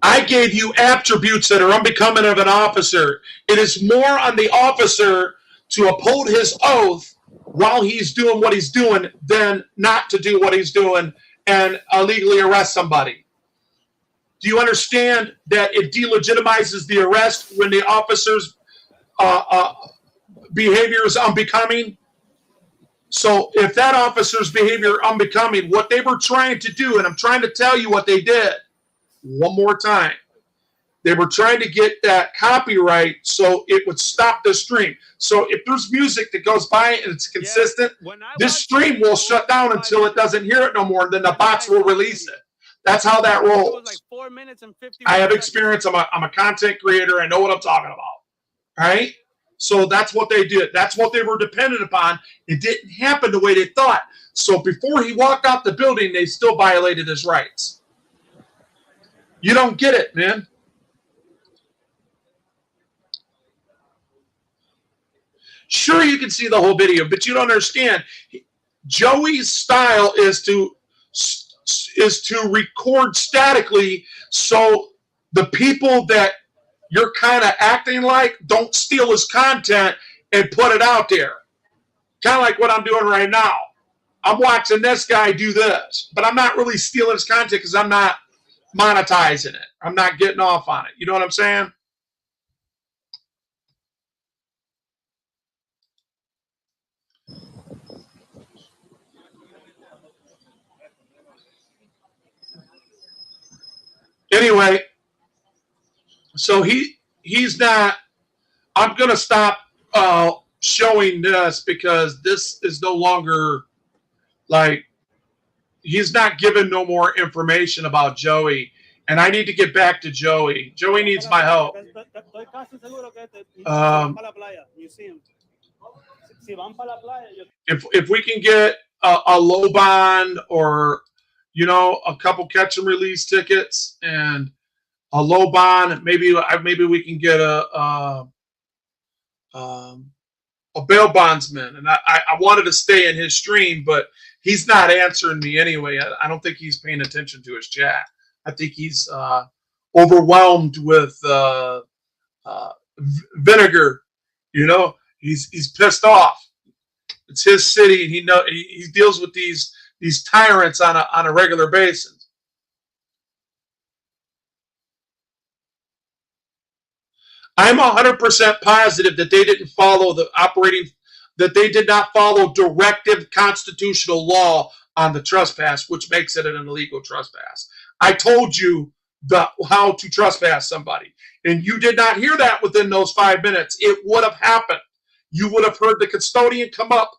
I gave you attributes that are unbecoming of an officer. It is more on the officer to uphold his oath while he's doing what he's doing than not to do what he's doing and illegally arrest somebody. Do you understand that it delegitimizes the arrest when the officer's behavior is unbecoming? So if that officer's behavior unbecoming, what they were trying to do, and I'm trying to tell you what they did one more time, they were trying to get that copyright so it would stop the stream. So if there's music that goes by and it's consistent, this stream will shut down until it doesn't hear it no more, and then the bots will release it. That's how that rolls. Like 4 minutes and 50 I have experience. I'm a content creator. I know what I'm talking about. All right? So that's what they did. That's what they were dependent upon. It didn't happen the way they thought. So before he walked out the building, they still violated his rights. You don't get it, man. Sure, you can see the whole video, but you don't understand. Joey's style is to record statically, so the people that you're kind of acting like don't steal his content and put it out there. Kind of like what I'm doing right now. I'm watching this guy do this, but I'm not really stealing his content because I'm not monetizing it. I'm not getting off on it. You know what I'm saying? Anyway, so he's not. I'm gonna stop showing this because this is no longer like he's not giving no more information about Joey, and I need to get back to Joey. Joey needs my help. If we can get a low bond or a couple catch and release tickets and a low bond, maybe we can get a bail bondsman. And I wanted to stay in his stream, but he's not answering me anyway. I don't think he's paying attention to his chat. I think he's overwhelmed with vinegar. He's pissed off. It's his city, and he deals with these tyrants on a regular basis. I'm 100% positive that they didn't follow that they did not follow directive constitutional law on the trespass, which makes it an illegal trespass. I told you how to trespass somebody, and you did not hear that within those 5 minutes. It would have happened. You would have heard the custodian come up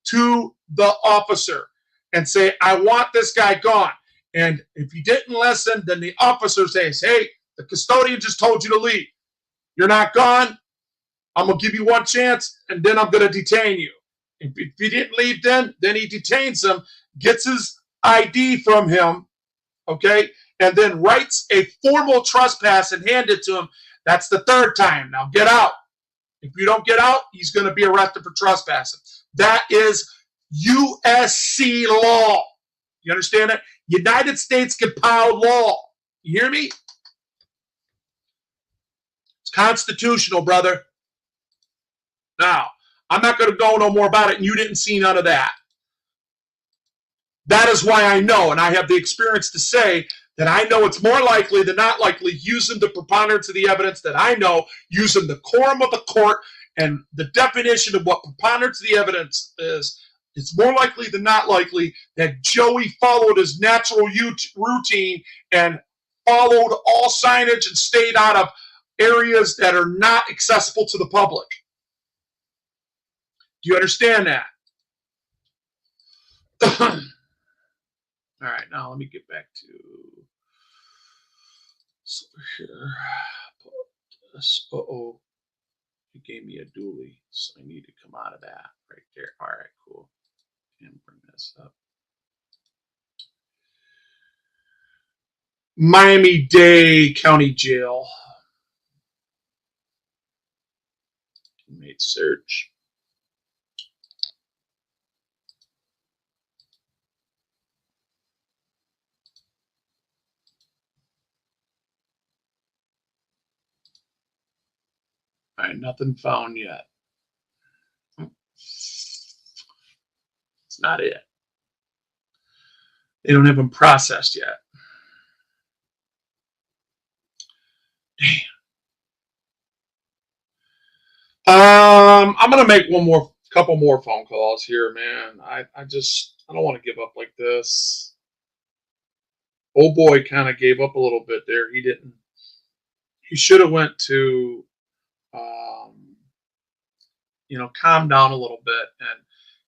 to the officer and say, I want this guy gone. And if you didn't listen, then the officer says, hey, the custodian just told you to leave. You're not gone. I'm going to give you one chance, and then I'm going to detain you. If you didn't leave then he detains him, gets his ID from him, okay, and then writes a formal trespass and hand it to him. That's the third time. Now get out. If you don't get out, he's going to be arrested for trespassing. That is USC law. You understand that? United States compiled law. You hear me? It's constitutional, brother. Now, I'm not going to go no more about it, and you didn't see none of that. That is why I know, and I have the experience to say that I know it's more likely than not likely, using the preponderance of the evidence that I know, using the quorum of the court and the definition of what preponderance of the evidence is, it's more likely than not likely that Joey followed his natural routine and followed all signage and stayed out of areas that are not accessible to the public. Do you understand that? All right, now let me get back to here. Uh-oh. He gave me a dually, so I need to come out of that right there. All right, cool. And bring this up. Miami-Dade County Jail. Inmate search. All right, nothing found yet. It's not it. They don't have them processed yet. Damn. I'm gonna make couple more phone calls here, man. I don't want to give up like this. Old boy kind of gave up a little bit there. He didn't. He should have went to, calm down a little bit and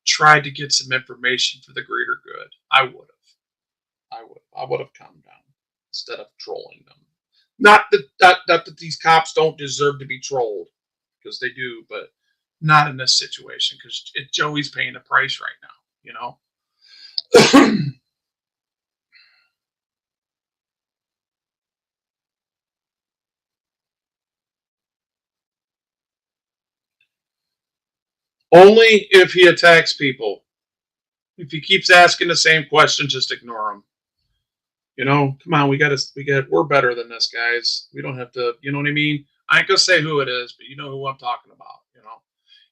tried to get some information for the greater good. I would have calmed down instead of trolling them. Not that these cops don't deserve to be trolled, because they do, but not in this situation, because Joey's paying the price right now, Only if he attacks people. If he keeps asking the same question, just ignore him. You know, come on, we're better than this, guys. We don't have to, you know what I mean? I ain't gonna say who it is, but you know who I'm talking about, you know.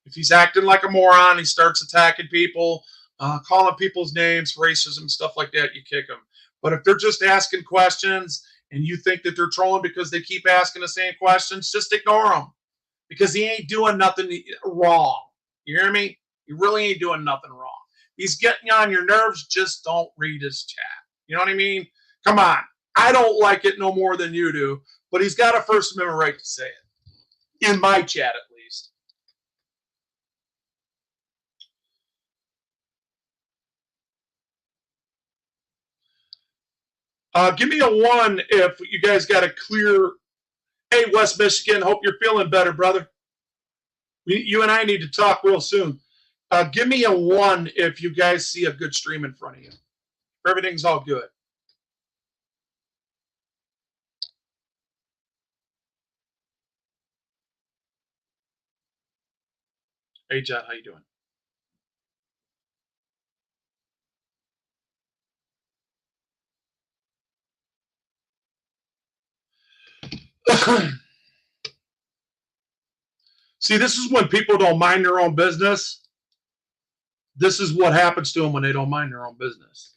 If he's acting like a moron, he starts attacking people, calling people's names, racism, stuff like that, you kick him. But if they're just asking questions and you think that they're trolling because they keep asking the same questions, just ignore them because he ain't doing nothing wrong. You hear me? He really ain't doing nothing wrong. He's getting on your nerves. Just don't read his chat. You know what I mean? Come on. I don't like it no more than you do, but he's got a First Amendment right to say it. In my chat, at least. Give me a 1 if you guys got a clear. Hey, West Michigan, hope you're feeling better, brother. You and I need to talk real soon. Give me a 1 if you guys see a good stream in front of you. Everything's all good. Hey, John, how you doing? See, this is when people don't mind their own business. This is what happens to them when they don't mind their own business.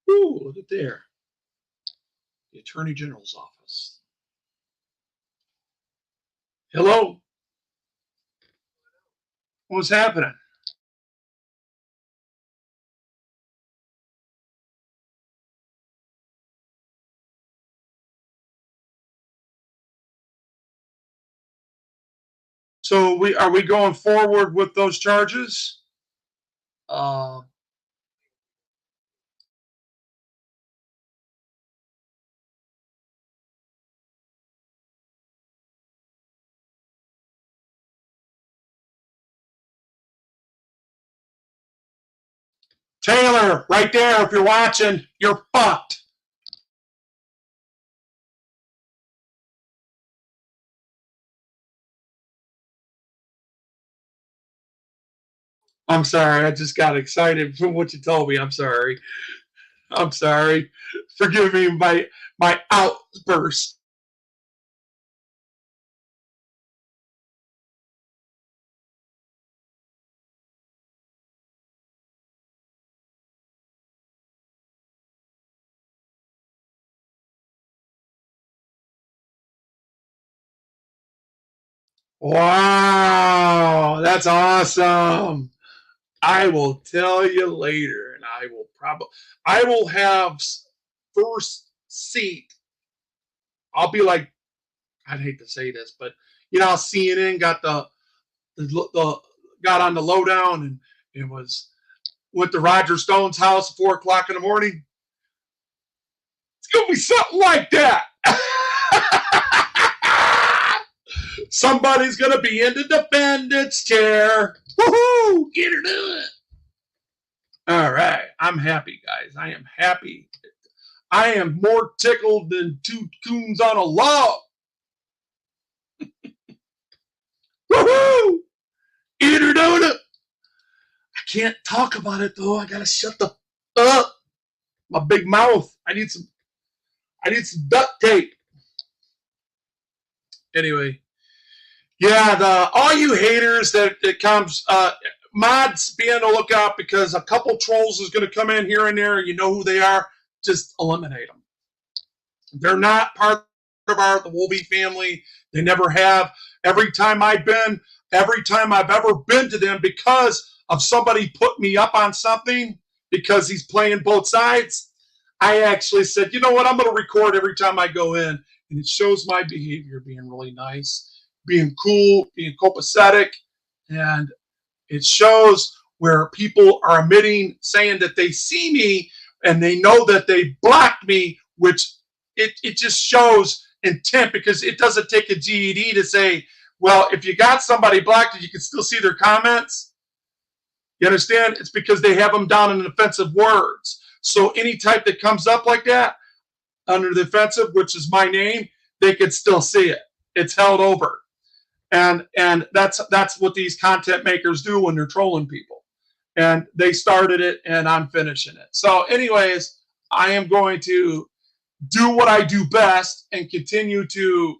Ooh, look at there. The Attorney General's office. Hello? What's happening? So are we going forward with those charges? Taylor, right there, if you're watching, you're fucked. I'm sorry. I just got excited from what you told me. I'm sorry. I'm sorry. Forgive me my outburst. Wow, that's awesome. I will tell you later, and I will have first seat. I'll be like, I'd hate to say this, but you know, CNN got the got on the lowdown, and it went to Roger Stone's house at 4:00 in the morning. It's gonna be something like that. Somebody's gonna be in the defendant's chair. Woohoo! Get her done. All right, I'm happy, guys. I am happy. I am more tickled than 2 coons on a log. Woohoo! Eat her donut. I can't talk about it though. I gotta shut the up. My big mouth. I need some duct tape. Anyway, yeah, all you haters that comes, mods, be on the lookout because a couple trolls is going to come in here and there. You know who they are. Just eliminate them. They're not part of the Wolby family. They never have. Every time I've ever been to them because of somebody put me up on something because he's playing both sides, I actually said, you know what, I'm going to record every time I go in. And it shows my behavior being really nice, being cool, being copacetic. And it shows where people are admitting, saying that they see me and they know that they blocked me which it just shows intent, because it doesn't take a GED to say, well, if you got somebody blocked, you can still see their comments. You understand? It's because they have them down in offensive words. So any type that comes up like that under the offensive, which is my name, they can still see it. It's held over. And that's what these content makers do when they're trolling people. And they started it, and I'm finishing it. So anyways, I am going to do what I do best and continue to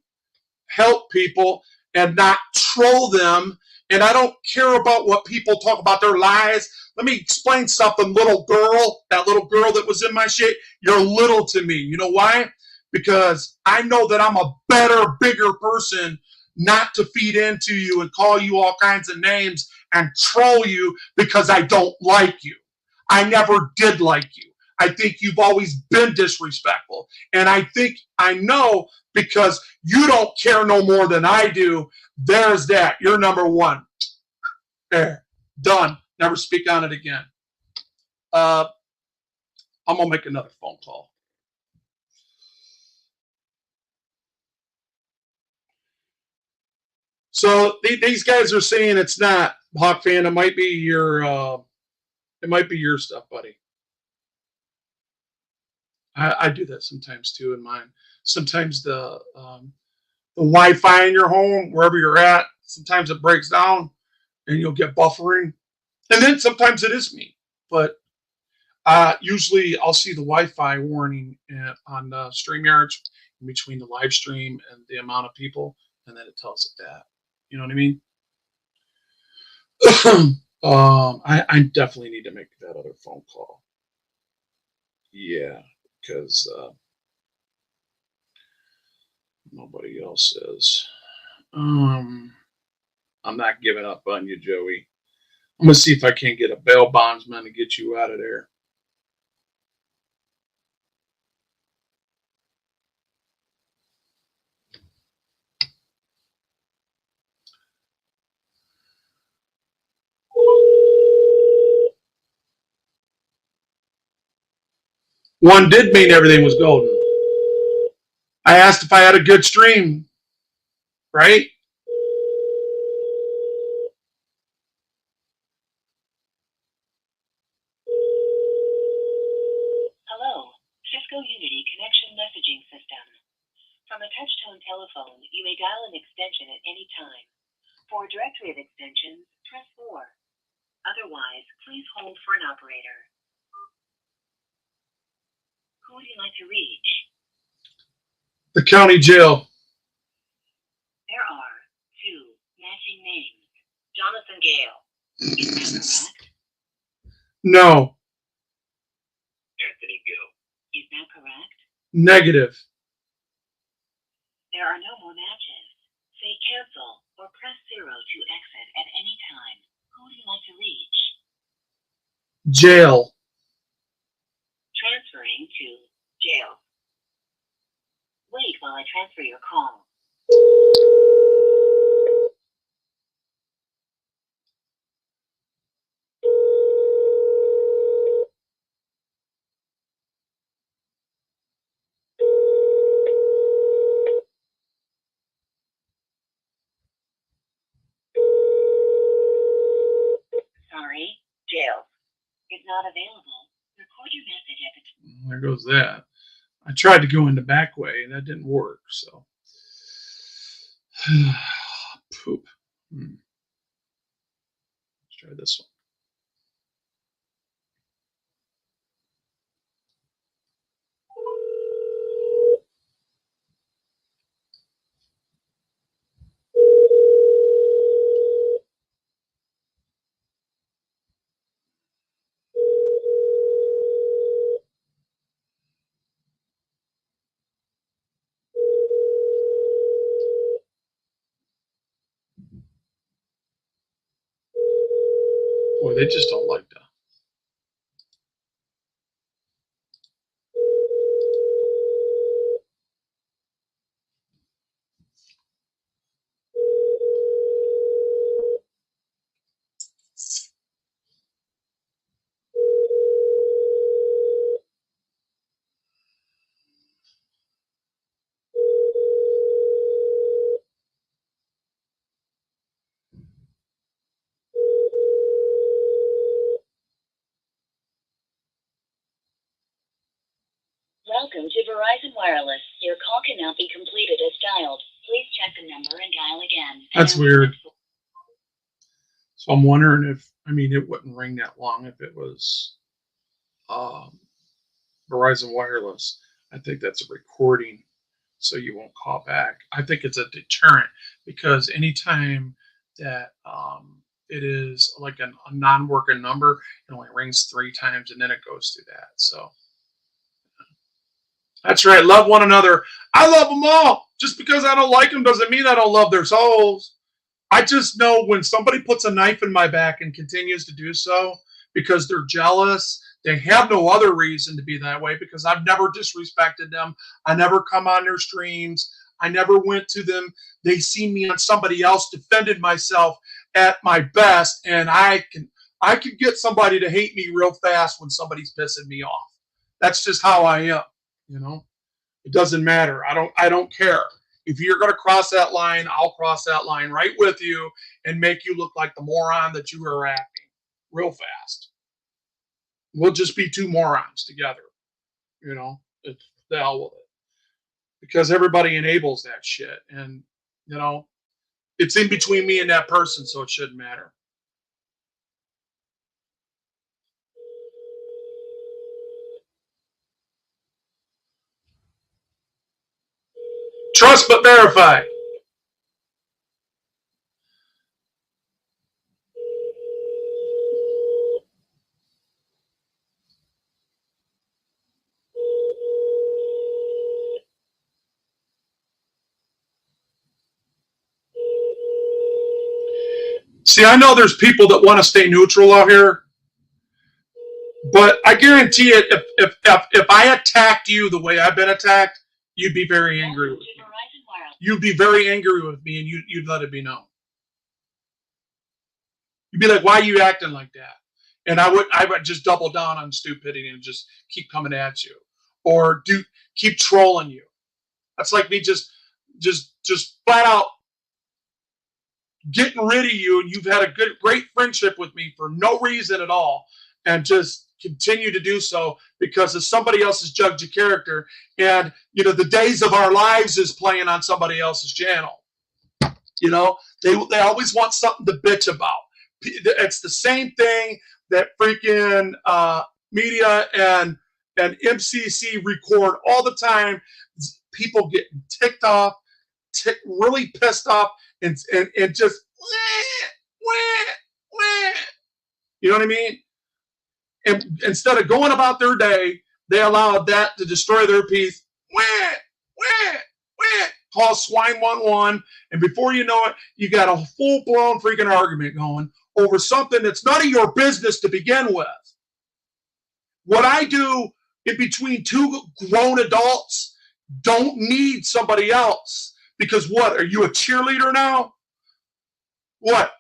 help people and not troll them. And I don't care about what people talk about their lies. Let me explain something, little girl, that little girl that was in my shit. You're little to me. You know why? Because I know that I'm a better, bigger person not to feed into you and call you all kinds of names and troll you because I don't like you. I never did like you. I think you've always been disrespectful. And I think I know because you don't care no more than I do. There's that. You're number one. There. Done. Never speak on it again. I'm going to make another phone call. So these guys are saying it's not, Hawk fan. It might be your stuff, buddy. I do that sometimes too in mine. Sometimes the Wi-Fi in your home, wherever you're at, sometimes it breaks down and you'll get buffering. And then sometimes it is me. But usually I'll see the Wi-Fi warning on StreamYard in between the live stream and the amount of people, and then it tells it that. You know what I mean? I definitely need to make that other phone call. Yeah, because nobody else is. I'm not giving up on you, Joey. I'm gonna see if I can't get a bail bondsman to get you out of there. One did mean everything was golden. I asked if I had a good stream, right? Hello, Cisco Unity Connection Messaging System. From a touch-tone telephone, you may dial an extension at any time. For a directory of extensions, press 4. Otherwise, please hold for an operator. Who would you like to reach? The county jail. There are 2 matching names. Jonathan Gale. Is that correct? No. Anthony Gill. Is that correct? Negative. There are no more matches. Say cancel or press 0 to exit at any time. Who would you like to reach? Jail. Transferring to jail. Wait while I transfer your call. Sorry, jail is not available. Record your message at the... There goes that. I tried to go in the back way, and that didn't work. So, poop. Let's try this one. Boy, they just don't like that. Welcome to Verizon Wireless. Your call cannot be completed as dialed. Please check the number and dial again. That's weird. So I'm wondering if, I mean, it wouldn't ring that long if it was Verizon Wireless. I think that's a recording, so you won't call back. I think it's a deterrent because anytime that it is like a non-working number, it only rings 3 times and then it goes through that. So that's right. Love one another. I love them all. Just because I don't like them doesn't mean I don't love their souls. I just know when somebody puts a knife in my back and continues to do so because they're jealous, they have no other reason to be that way because I've never disrespected them. I never come on their streams. I never went to them. They see me on somebody else, defended myself at my best, and I can get somebody to hate me real fast when somebody's pissing me off. That's just how I am, you know. It doesn't matter. I don't care. If you're going to cross that line, I'll cross that line right with you and make you look like the moron that you are acting real fast. We'll just be 2 morons together, you know. It's the hell with it. Because everybody enables that shit. And, you know, it's in between me and that person, so it shouldn't matter. Trust but verify. See, I know there's people that want to stay neutral out here, but I guarantee it, if I attacked you the way I've been attacked, you'd be very angry with me. You'd be very angry with me, and you'd let it be known. You'd be like, "Why are you acting like that?" And I would just double down on stupidity and just keep coming at you, or keep trolling you. That's like me just flat out getting rid of you, and you've had a great friendship with me for no reason at all, and just continue to do so because of somebody else's judge of character, and you know the days of our lives is playing on somebody else's channel. You know, they always want something to bitch about. It's the same thing that freaking media and MCC record all the time. People getting ticked off, really pissed off, and just you know what I mean? And instead of going about their day, they allowed that to destroy their peace. Call swine 1-1, and before you know it, you got a full-blown freaking argument going over something that's none of your business to begin with. What I do in between 2 grown adults don't need somebody else. Because what? Are you a cheerleader now? What?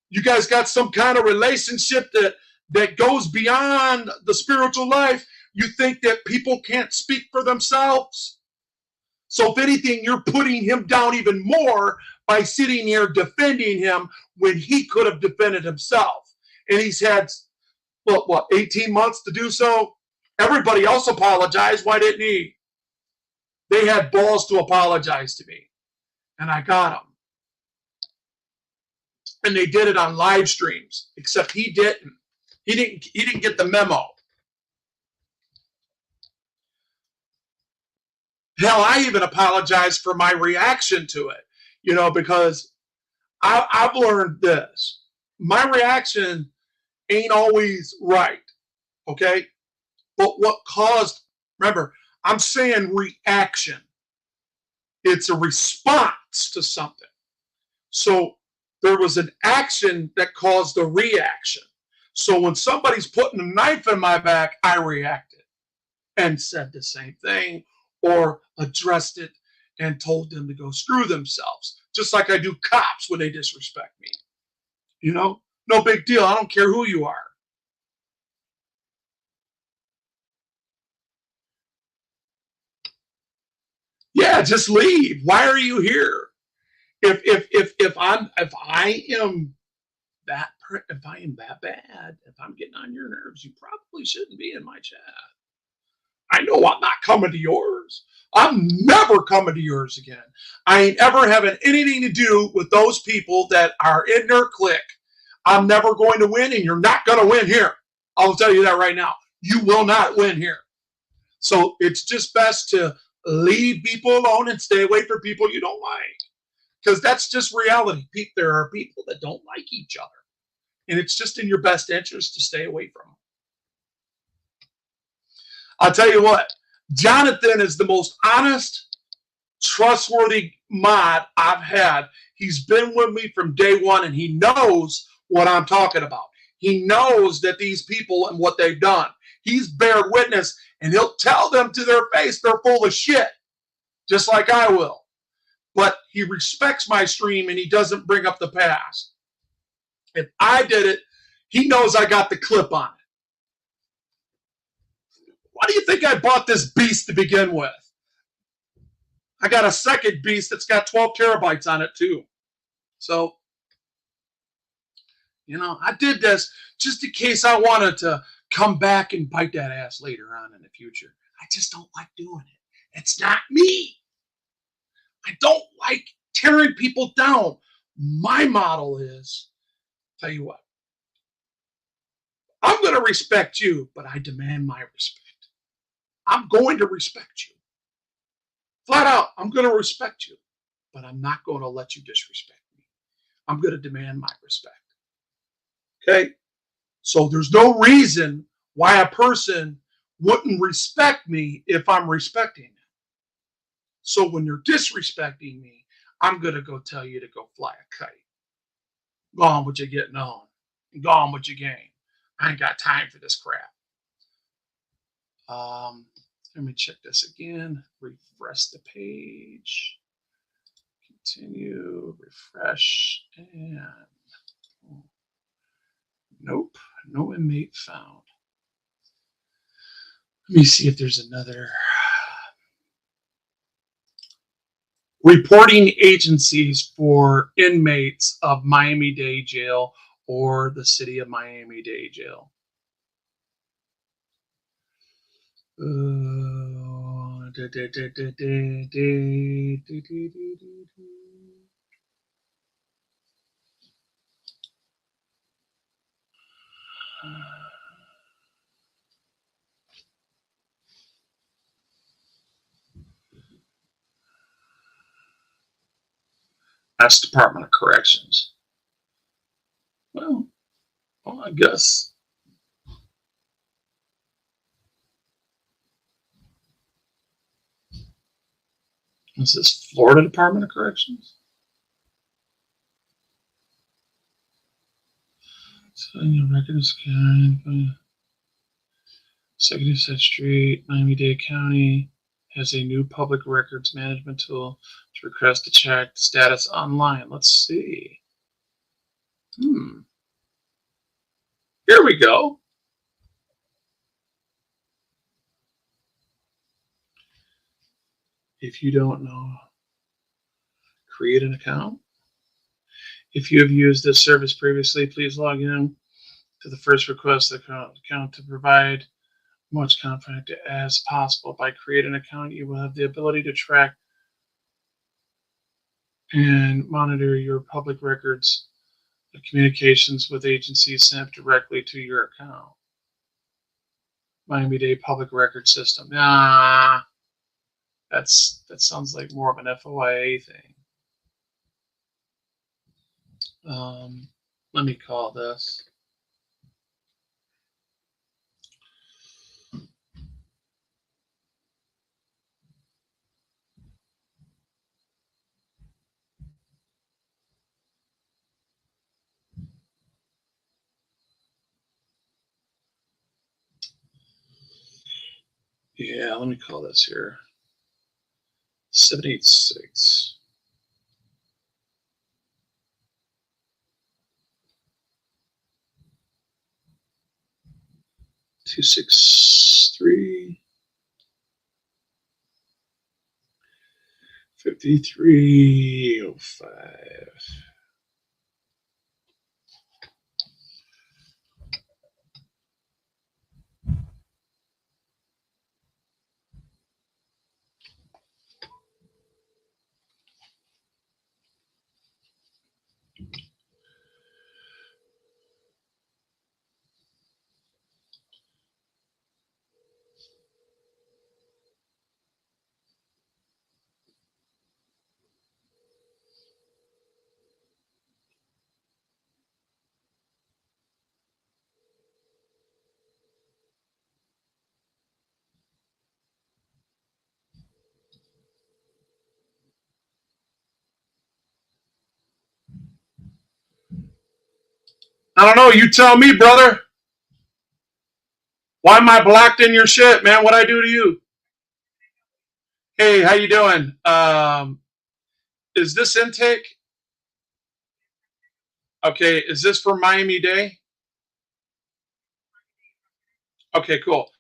You guys got some kind of relationship that goes beyond the spiritual life? You think that people can't speak for themselves? So if anything, you're putting him down even more by sitting here defending him when he could have defended himself. And he's had, what, 18 months to do so? Everybody else apologized. Why didn't he? They had balls to apologize to me. And I got them. And they did it on live streams, except he didn't. He didn't get the memo. Hell, I even apologized for my reaction to it, you know, because I've learned this. My reaction ain't always right, okay? But what caused, remember, I'm saying reaction. It's a response to something. So there was an action that caused a reaction. So when somebody's putting a knife in my back, I reacted and said the same thing or addressed it and told them to go screw themselves, just like I do cops when they disrespect me. You know, no big deal. I don't care who you are. Yeah, just leave. Why are you here? If I am that bad, if I'm getting on your nerves, you probably shouldn't be in my chat. I know I'm not coming to yours. I'm never coming to yours again. I ain't ever having anything to do with those people that are in their clique. I'm never going to win, and you're not going to win here. I'll tell you that right now. You will not win here. So it's just best to leave people alone and stay away from people you don't like. Because that's just reality. There are people that don't like each other. And it's just in your best interest to stay away from them. I'll tell you what, Jonathan is the most honest, trustworthy mod I've had. He's been with me from day one, and he knows what I'm talking about. He knows that these people and what they've done. He's bared witness, and he'll tell them to their face they're full of shit, just like I will. But he respects my stream, and he doesn't bring up the past. If I did it, he knows I got the clip on it. Why do you think I bought this beast to begin with? I got a second beast that's got 12 terabytes on it too. So, I did this just in case I wanted to come back and bite that ass later on in the future. I just don't like doing it. It's not me. I don't like tearing people down. My model is, tell you what, I'm going to respect you, but I demand my respect. I'm going to respect you. Flat out, I'm going to respect you, but I'm not going to let you disrespect me. I'm going to demand my respect. Okay? So there's no reason why a person wouldn't respect me if I'm respecting them. So when you're disrespecting me, I'm going to go tell you to go fly a kite. Go on with your getting on. And go on with your game. I ain't got time for this crap. Let me check this again. Refresh the page. Continue. Refresh. And nope. No inmate found. Let me see if there's another. Reporting agencies for inmates of Miami-Dade Jail or the city of Miami-Dade Jail. That's Department of Corrections. Well, I guess. Is this Florida Department of Corrections? So, records, 2nd Set Street, Miami-Dade County has a new public records management tool to request to check the status online. Let's see. Here we go. If you don't know, create an account. If you have used this service previously, please log in to the first request account to provide much confident as possible. By creating an account, you will have the ability to track and monitor your public records communications with agencies sent directly to your account. Miami-Dade Public Record System. That sounds like more of an FOIA thing. Let me call this. Yeah, let me call this here. 786. Two 6 3 5305. I don't know. You tell me, brother. Why am I blocked in your shit, man? What'd I do to you? Hey, how you doing? Is this intake? Okay, is this for Miami-Dade? Okay, cool.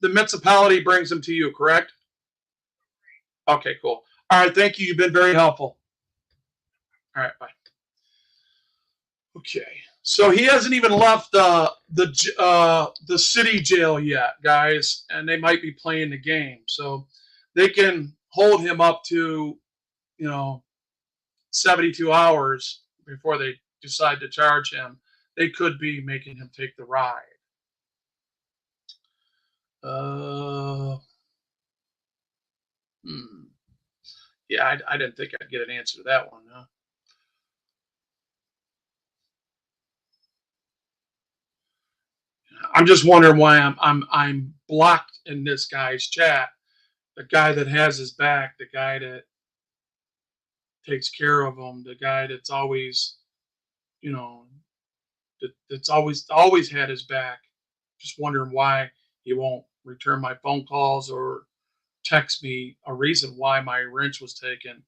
The municipality brings them to you, correct? Okay, cool. All right, thank you. You've been very helpful. All right, bye. Okay, so he hasn't even left the city jail yet, guys, and they might be playing the game, so they can hold him up to 72 hours before they decide to charge him. They could be making him take the ride. Yeah, I didn't think I'd get an answer to that one. Huh? I'm just wondering why I'm blocked in this guy's chat. The guy that has his back, the guy that takes care of him, the guy that's always, you know, that's always had his back. Just wondering why he won't return my phone calls or text me a reason why my wrench was taken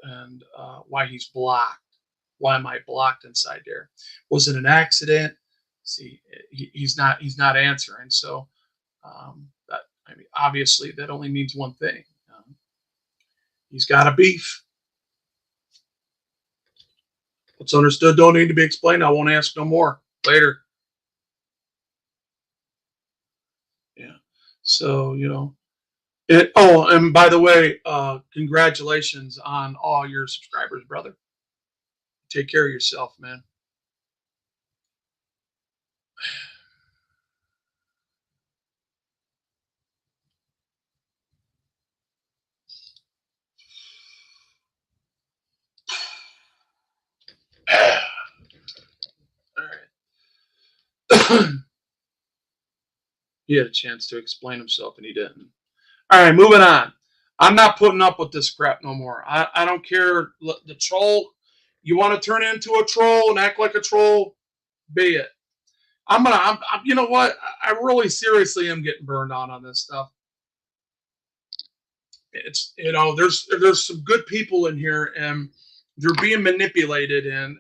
and why he's blocked. Why am I blocked inside there? Was it an accident? See, he's not answering. So that, I mean, obviously that only means one thing. He's got a beef. What's understood don't need to be explained. I won't ask no more. Later. Yeah. So it. Oh, and by the way, congratulations on all your subscribers, brother. Take care of yourself, man. All right. He had a chance to explain himself and he didn't. All right, moving on. I'm not putting up with this crap no more. I don't care. The troll, you want to turn into a troll and act like a troll, be it. I'm you know what? I really seriously am getting burned on this stuff. It's there's some good people in here and they're being manipulated and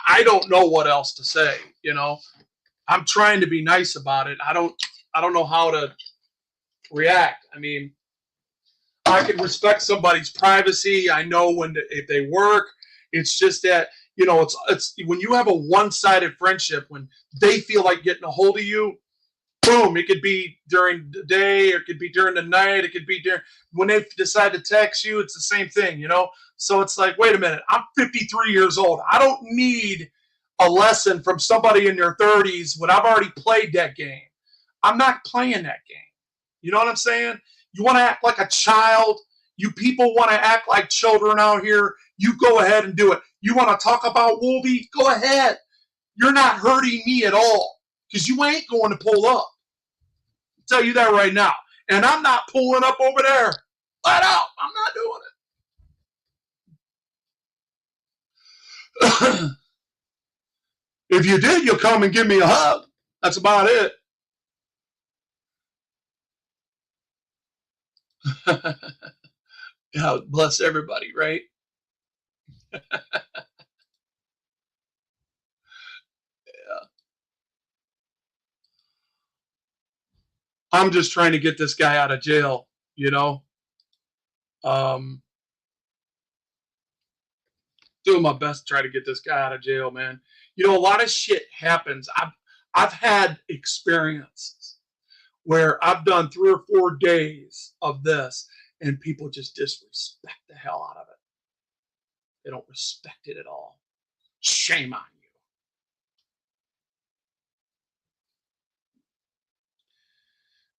I don't know what else to say. I'm trying to be nice about it. I don't know how to react. I mean, I can respect somebody's privacy. I know if they work. It's just that it's when you have a one-sided friendship, when they feel like getting a hold of you, boom. It could be during the day, or it could be during the night. It could be when they decide to text you. It's the same thing, So it's like, wait a minute. I'm 53 years old. I don't need a lesson from somebody in their 30s when I've already played that game. I'm not playing that game. You know what I'm saying? You want to act like a child? You people want to act like children out here? You go ahead and do it. You want to talk about Wolby? Go ahead. You're not hurting me at all because you ain't going to pull up. I'll tell you that right now. And I'm not pulling up over there. Flat out. I'm not doing it. If you did, you'll come and give me a hug. That's about it. God bless everybody, right? I'm just trying to get this guy out of jail, you know. Doing my best to try to get this guy out of jail, man. You know, a lot of shit happens. I've had experiences where I've done 3 or 4 days of this, and people just disrespect the hell out of it. They don't respect it at all. Shame on you.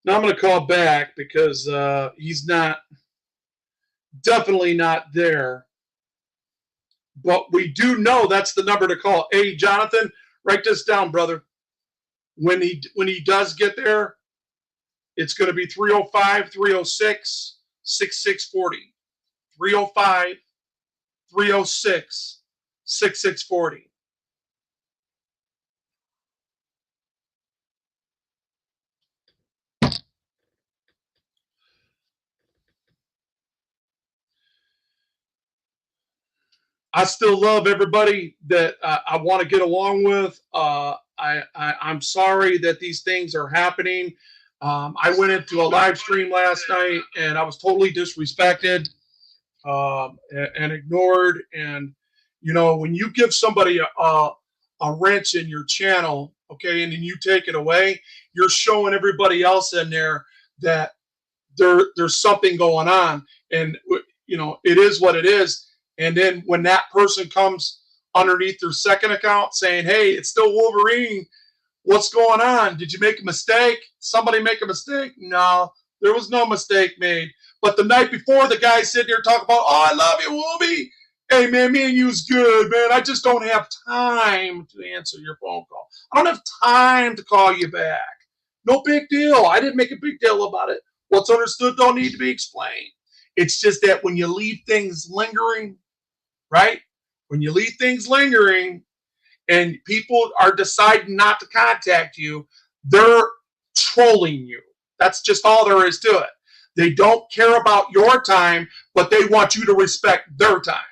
Now I'm going to call back because he's definitely not there. But we do know that's the number to call. Hey, Jonathan, write this down, brother. When he does get there, it's going to be 305 306 6640. 305 306 6640. I still love everybody that I want to get along with. I'm sorry that these things are happening. I went into a live stream last night and I was totally disrespected and ignored. And, you know, when you give somebody a wrench in your channel, okay, and then you take it away, you're showing everybody else in there that there's something going on. And, you know, it is what it is. And then when that person comes underneath their second account saying, hey, it's still Wolverine, what's going on? Did you make a mistake? Somebody make a mistake? No, there was no mistake made. But the night before, the guy sitting there talking about, oh, I love you, Wolvie. Hey, man, me and you's good, man. I just don't have time to answer your phone call. I don't have time to call you back. No big deal. I didn't make a big deal about it. What's understood don't need to be explained. It's just that when you leave things lingering, right? When you leave things lingering and people are deciding not to contact you, they're trolling you. That's just all there is to it. They don't care about your time, but they want you to respect their time.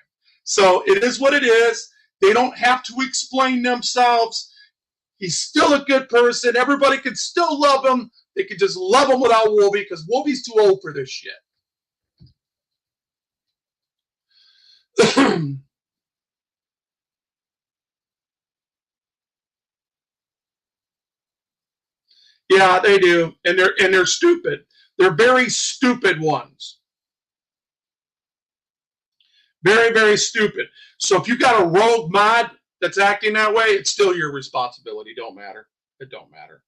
So it is what it is. They don't have to explain themselves. He's still a good person. Everybody can still love him. They can just love him without Wolvie because Wolvie's too old for this shit. Yeah, they do, and they're stupid. They're very stupid ones. Very, very stupid. So if you got a rogue mod that's acting that way, it's still your responsibility. Don't matter. It don't matter.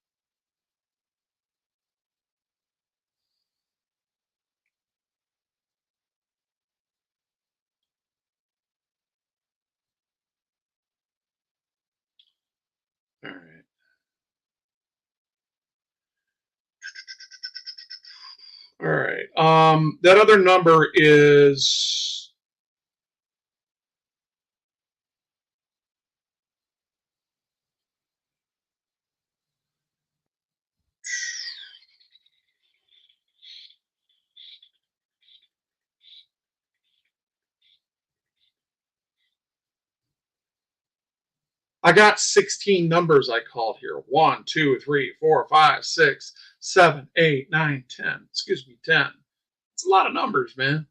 All right. All right. That other number is I got 16 numbers I called here. 1, 2, 3, 4, 5, 6, 7, 8, 9, 10. Excuse me, 10. It's a lot of numbers, man.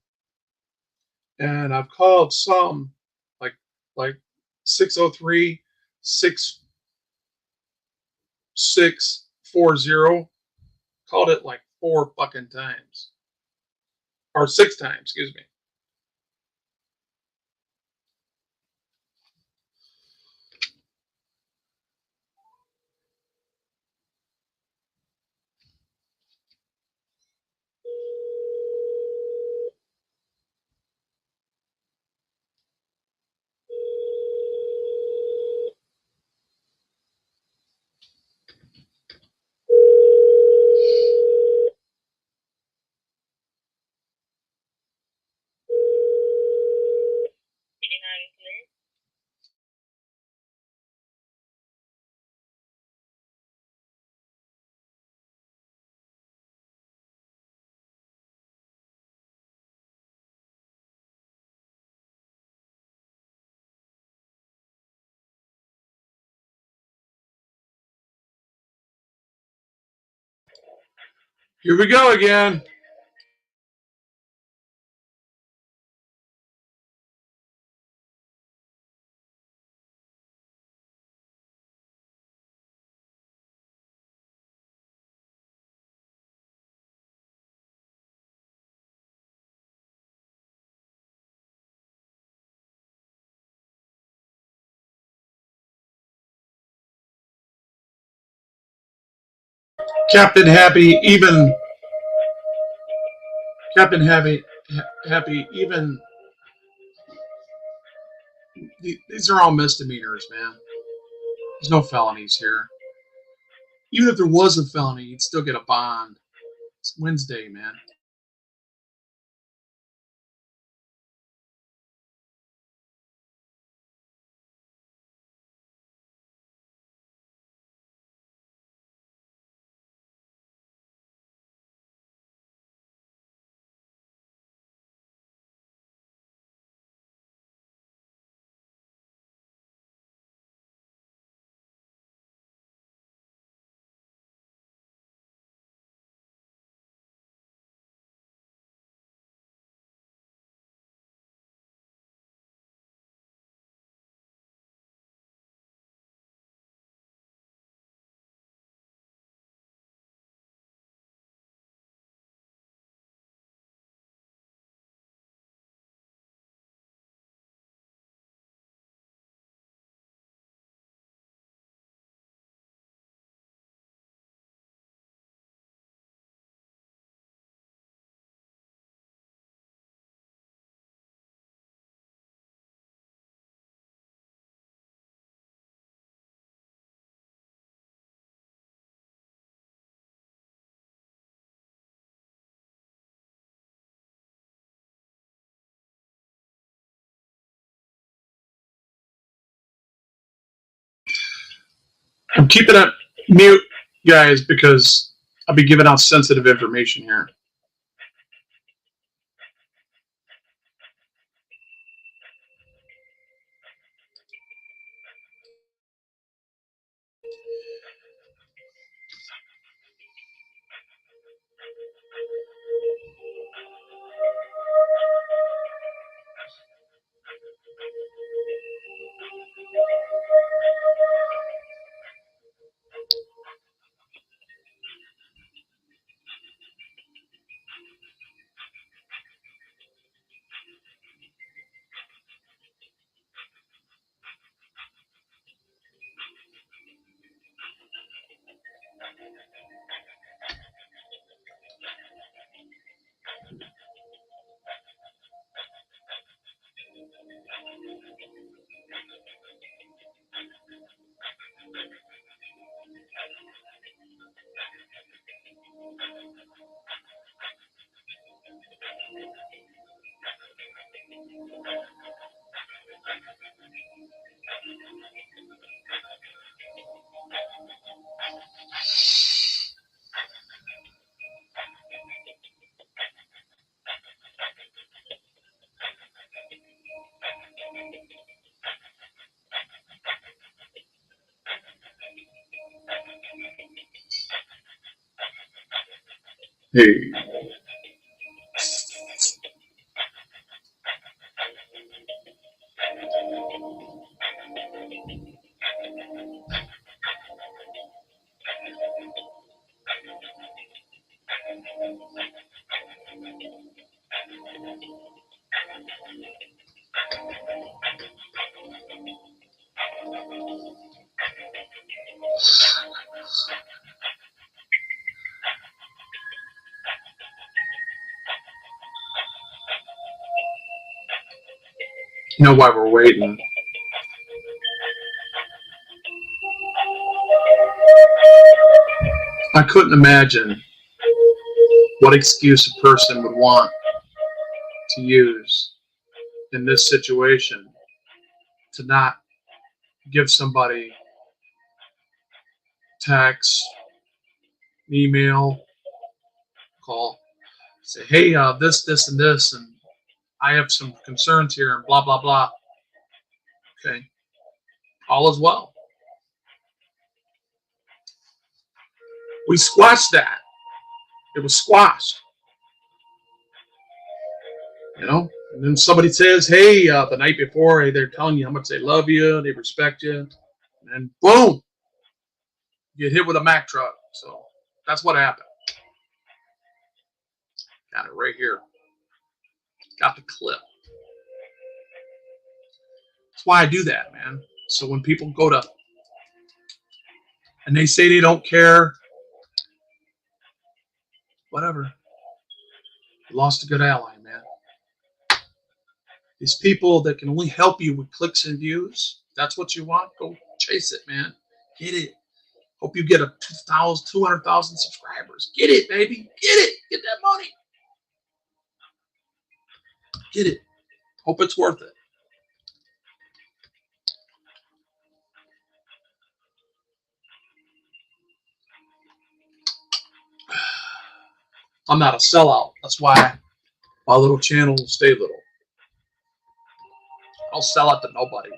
And I've called some like 603, 6640. Called it like 4 fucking times. Or 6 times, excuse me. Here we go again. Captain Happy, even Captain Happy, even these are all misdemeanors, man. There's no felonies here. Even if there was a felony, you'd still get a bond. It's Wednesday, man. I'm keeping it mute, guys, because I'll be giving out sensitive information here. Hey. You know why we're waiting? I couldn't imagine what excuse a person would want to use in this situation to not give somebody text, email, call, say, hey, this, and this, and I have some concerns here, and blah, blah, blah. Okay. All is well. We squashed that. It was squashed. You know, and then somebody says, "Hey, the night before, hey, they're telling you how much they love you, they respect you," and boom, you get hit with a Mack truck. So that's what happened. Got it right here. Got the clip. That's why I do that, man. So when people go to and they say they don't care, whatever. You lost a good ally, man. These people that can only help you with clicks and views, that's what you want, go chase it, man. Get it. Hope you get a 200,000 subscribers. Get it, baby. Get it. Get that money. Get it. Hope it's worth it. I'm not a sellout. That's why my little channel will stay little. I'll sell out to nobody.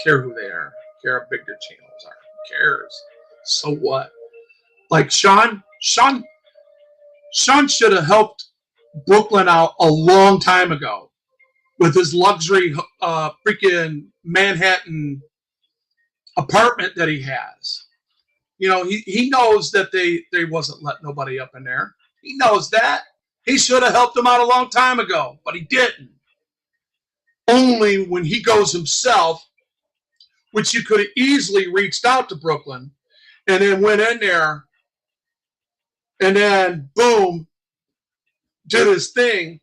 Care who they are. Care how big their channels are. Who cares? So what? Like Sean should have helped Brooklyn out a long time ago with his luxury freaking Manhattan apartment that he has. You know, he knows that they wasn't letting nobody up in there. He knows that. He should have helped him out a long time ago, but he didn't. Only when he goes himself, which you could have easily reached out to Brooklyn and then went in there and then, boom, did his thing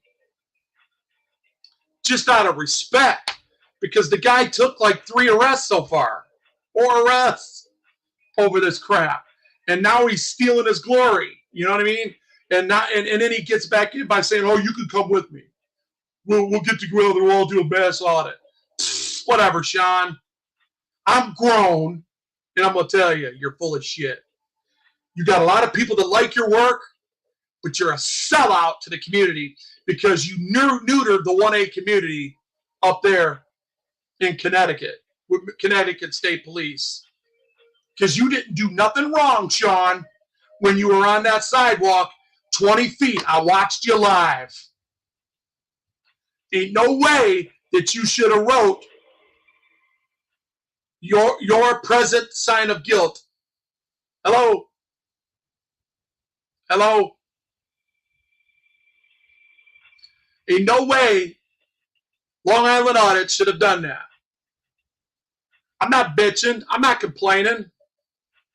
just out of respect because the guy took like 3 arrests so far. 4 arrests over this crap. And now he's stealing his glory. You know what I mean? And then he gets back in by saying, "Oh, you can come with me. We'll get together. We'll all do a mass audit." Whatever, Sean. I'm grown, and I'm going to tell you, you're full of shit. You got a lot of people that like your work, but you're a sellout to the community because you neutered the 1A community up there in Connecticut, with Connecticut State Police. Because you didn't do nothing wrong, Sean, when you were on that sidewalk 20 feet. I watched you live. Ain't no way that you should have wrote your present sign of guilt. Hello? Hello? Ain't no way Long Island Audit should have done that. I'm not bitching. I'm not complaining.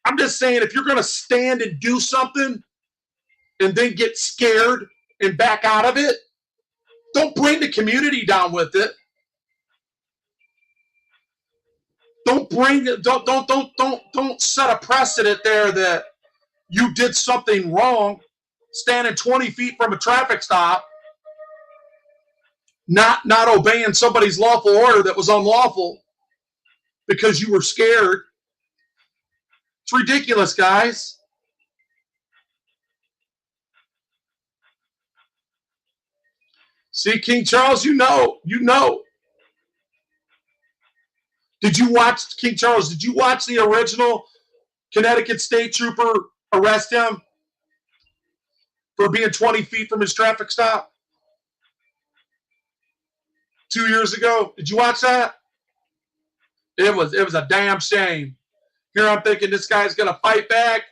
I'm just saying if you're going to stand and do something and then get scared and back out of it, don't bring the community down with it. Don't set a precedent there that you did something wrong, standing 20 feet from a traffic stop, not obeying somebody's lawful order that was unlawful because you were scared. It's ridiculous, guys. See, King Charles, you know. Did you watch King Charles? Did you watch the original Connecticut State Trooper arrest him for being 20 feet from his traffic stop 2 years ago? Did you watch that? It was a damn shame. Here I'm thinking this guy's going to fight back.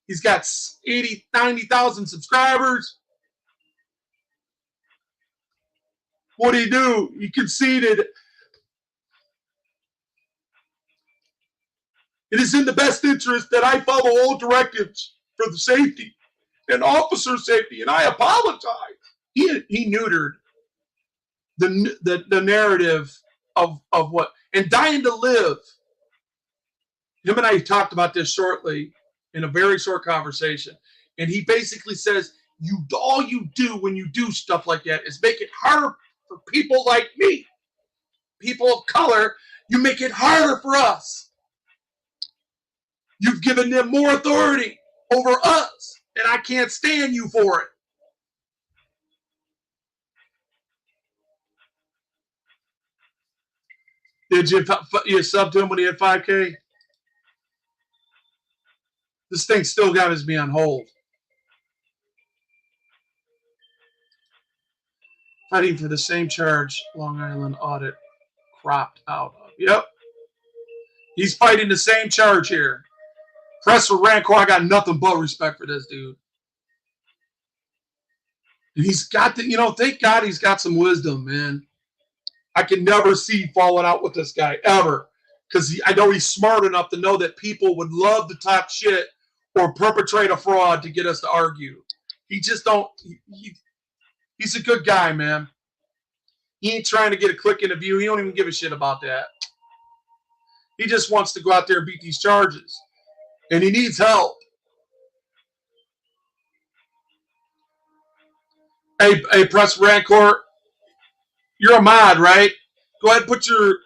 He's got 80, 90,000 subscribers. What did he do? He conceded. It is in the best interest that I follow all directives for the safety and officer safety, and I apologize. He neutered the narrative of what, and Dying to Live. Him and I talked about this shortly in a very short conversation, and he basically says all you do when you do stuff like that is make it harder for people like me, people of color. You make it harder for us. You've given them more authority over us, and I can't stand you for it. Did you sub to him when he had 5K? This thing still got me on hold. Fighting for the same charge Long Island audit cropped out of. Yep. He's fighting the same charge here. Press for Rancor, I got nothing but respect for this dude. And he's got the, thank God he's got some wisdom, man. I can never see falling out with this guy, ever. Because I know he's smart enough to know that people would love to talk shit or perpetrate a fraud to get us to argue. He just don't, he's a good guy, man. He ain't trying to get a click in a view. He don't even give a shit about that. He just wants to go out there and beat these charges. And he needs help. Hey, Press Rancor, you're a mod, right? Go ahead and put your,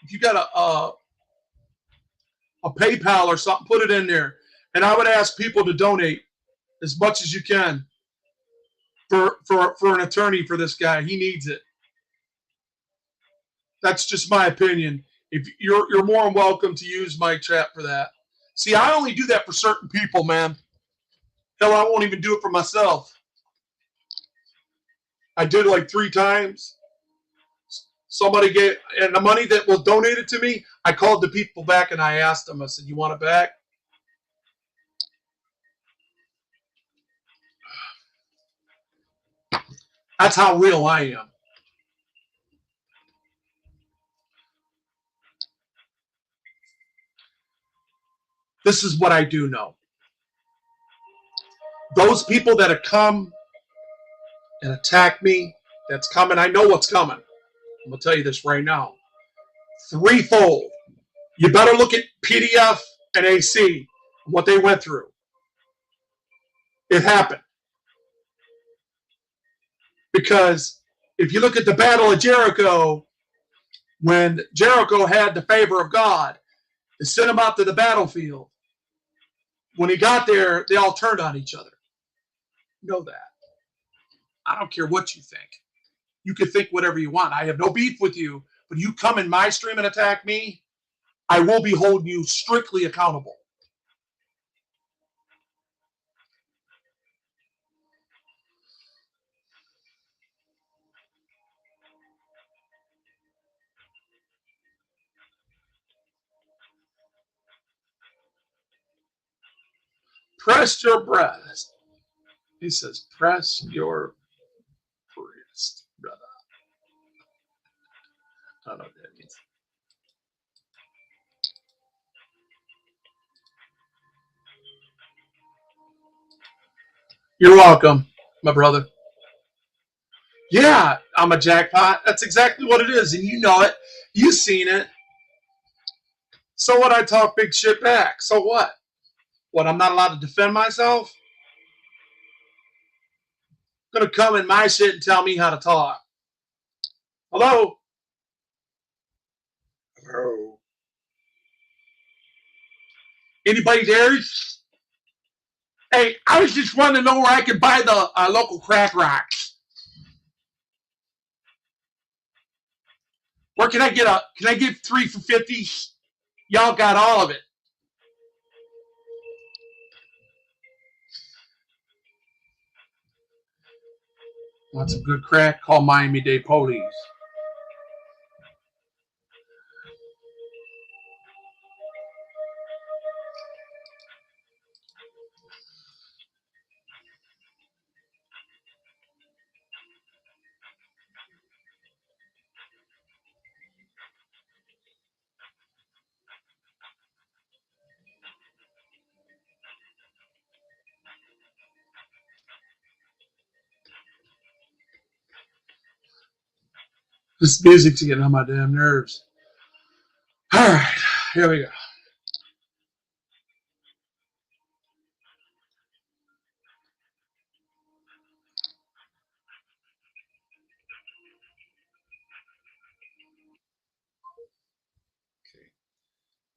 if you got a PayPal or something, put it in there. And I would ask people to donate as much as you can for an attorney for this guy. He needs it. That's just my opinion. If you're more than welcome to use my chat for that. See, I only do that for certain people, man. Hell, I won't even do it for myself. I did it like 3 times. Somebody gave, and the money that was donated to me, I called the people back and I asked them, I said, you want it back? That's how real I am. This is what I do know. Those people that have come and attack me, that's coming, I know what's coming. I'm going to tell you this right now. Threefold. You better look at PDF and AC, what they went through. It happened. Because if you look at the Battle of Jericho, when Jericho had the favor of God, they sent him out to the battlefield. When he got there, they all turned on each other. You know that. I don't care what you think. You can think whatever you want. I have no beef with you, but you come in my stream and attack me, I will be holding you strictly accountable. Press your breast. He says, press your breast, brother. I don't know what that means. You're welcome, my brother. Yeah, I'm a jackpot. That's exactly what it is, and you know it. You've seen it. So what? I talk big shit back. So what? What, I'm not allowed to defend myself? Gonna come in my shit and tell me how to talk. Hello? Hello? Anybody there? Hey, I was just wanting to know where I could buy the local crack rocks. Where can I get 3 for 50? Y'all got all of it. Want some good crack? Call Miami-Dade Police. This music's getting on my damn nerves. All right, here we go. Okay,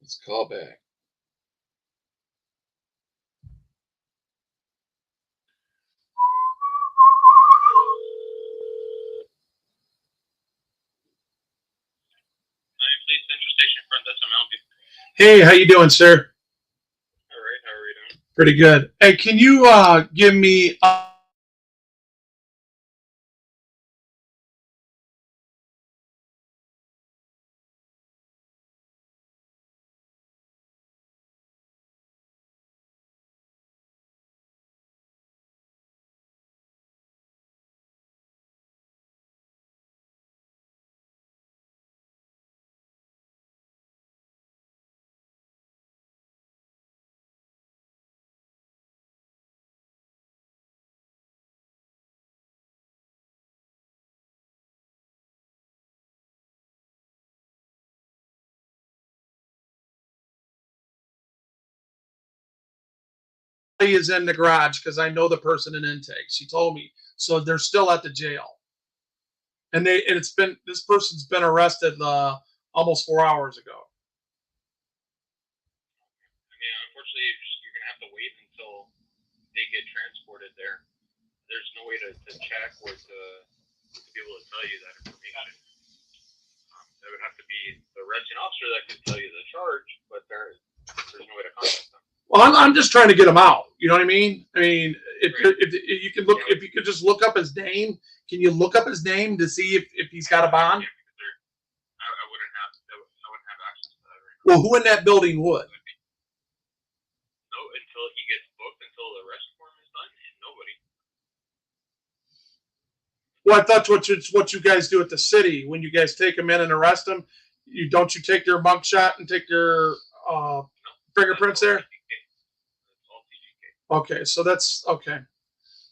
let's call back. Police Central Station front desk. I'm helping. Hey, how you doing, sir? All right, how are you doing? Pretty good. Hey, can you give me is in the garage because I know the person in intake. She told me. So they're still at the jail. And this person's been arrested almost 4 hours ago. I mean, unfortunately, you're gonna have to wait until they get transported there. There's no way to check or to be able to tell you that information. That would have to be the arresting officer that could tell you the charge, but there's no way to contact them. Well, I'm just trying to get him out. You know what I mean? I mean, if you can look, if you could just look up his name, can you look up his name to see if he's got a bond? Yeah, I wouldn't have access to that right now. Well, who in that building would? No, until he gets booked, until the arrest form is done, and nobody. Well, I thought what you guys do at the city when you guys take them in and arrest them. Don't you take their mug shot and take their fingerprints there? Okay, so that's okay.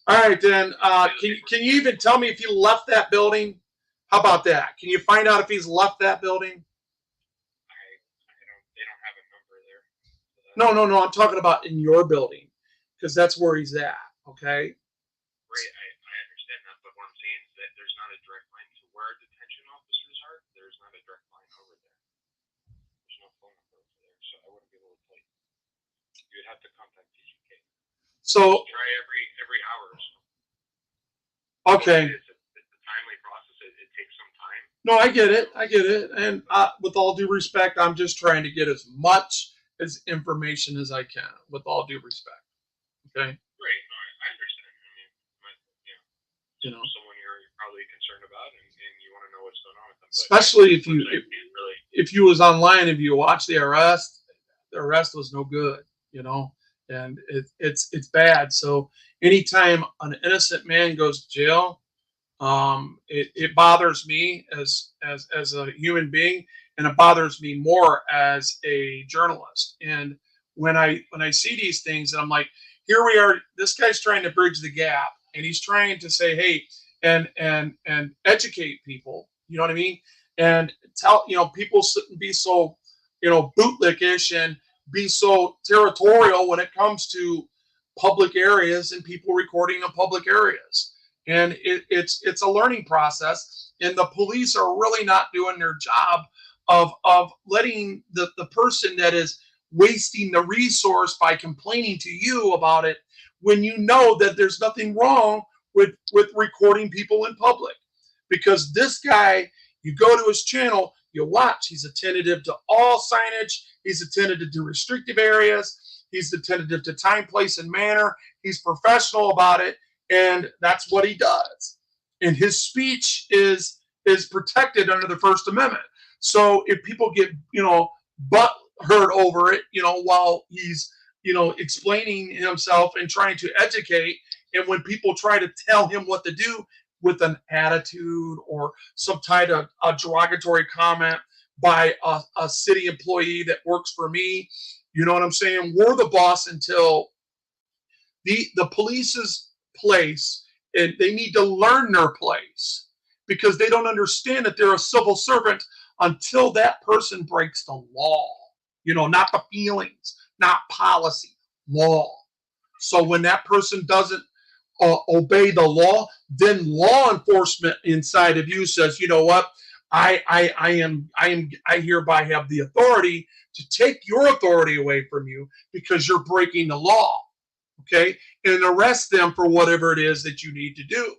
All right, then. Can you even tell me if he left that building? How about that? Can you find out if he's left that building? They don't have a number there. No. I'm talking about in your building because that's where he's at. Okay. Right, I understand that, but what I'm saying is that there's not a direct line to where detention officers are. There's not a direct line over there. There's no phone number over there, so I wouldn't be able to tell you. You would have to contact TGK. So try every hour or so. Okay. It's a timely process. It takes some time. No, I get it. And with all due respect, I'm just trying to get as much as information as I can. With all due respect. Okay. Right. No, I understand. I mean, you know, someone you're probably concerned about, and you want to know what's going on with them. Especially if you was online, if you watch the arrest was no good. You know. And it's bad. So anytime an innocent man goes to jail, it bothers me as a human being, and it bothers me more as a journalist. And when I see these things, and I'm like, here we are. This guy's trying to bridge the gap, and he's trying to say, hey, and educate people. You know what I mean? And tell people shouldn't be so bootlickish and be so territorial when it comes to public areas and people recording in public areas. And it's a learning process, and the police are really not doing their job of letting the person that is wasting the resource by complaining to you about it when you know that there's nothing wrong with recording people in public. Because this guy, you go to his channel, you watch, he's attentive to all signage. He's attentive to restrictive areas. He's attentive to time, place, and manner. He's professional about it, and that's what he does. And his speech is protected under the First Amendment. So if people get butt hurt over it, while he's explaining himself and trying to educate, and when people try to tell him what to do with an attitude or some type of a derogatory comment by a city employee that works for me, you know what I'm saying? We're the boss until the police's place, and they need to learn their place because they don't understand that they're a civil servant until that person breaks the law. Not the feelings, not policy, law. So when that person doesn't obey the law, then law enforcement inside of you says, you know what? I hereby have the authority to take your authority away from you because you're breaking the law. Okay. And arrest them for whatever it is that you need to do.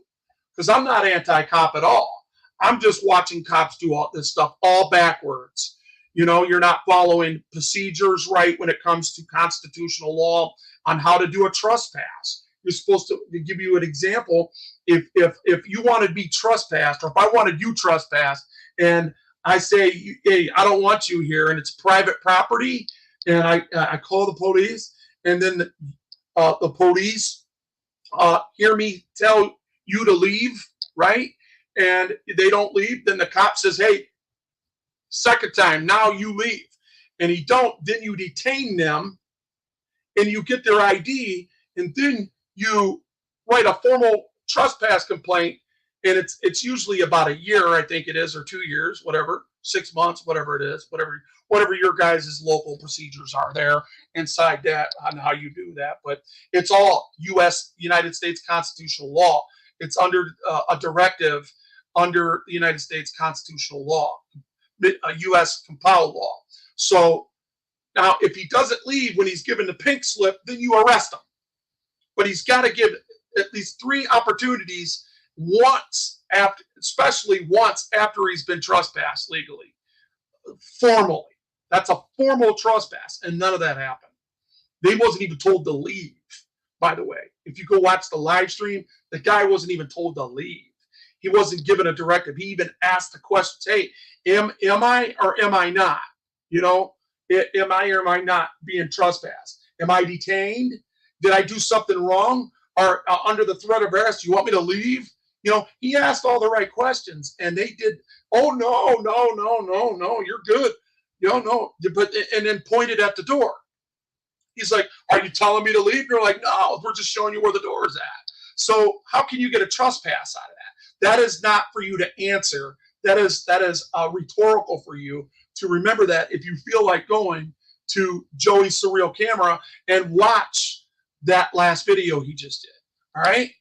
Because I'm not anti-cop at all. I'm just watching cops do all this stuff all backwards. You're not following procedures right when it comes to constitutional law on how to do a trespass. You're supposed to give you an example. If you want to be trespassed, or if I wanted you trespassed, and I say, hey, I don't want you here, and it's private property, and I call the police, and then the police hear me tell you to leave, right? And they don't leave, then the cop says, hey, second time, now you leave. And he don't, then you detain them, and you get their ID, and then you write a formal trespass complaint, and it's usually about a year, I think it is, or 2 years, whatever. 6 months, whatever it is, whatever your guys' local procedures are there inside that on how you do that. But it's all United States constitutional law. It's under a directive under the United States constitutional law, a U.S. compiled law. So now, if he doesn't leave when he's given the pink slip, then you arrest him. But he's got to give at least 3 opportunities especially once after he's been trespassed legally, formally. That's a formal trespass, and none of that happened. They wasn't even told to leave, by the way. If you go watch the live stream, the guy wasn't even told to leave. He wasn't given a directive. He even asked the questions, hey, am I or am I not? You know, am I or am I not being trespassed? Am I detained? Did I do something wrong? Or under the threat of arrest, you want me to leave? You know, he asked all the right questions, and they did. Oh, no, you're good. You don't know. And then pointed at the door. He's like, are you telling me to leave? You're like, no, we're just showing you where the door is at. So how can you get a trespass out of that? That is not for you to answer. That is rhetorical for you to remember that if you feel like going to Joey's Surreal camera and watch that last video he just did. All right?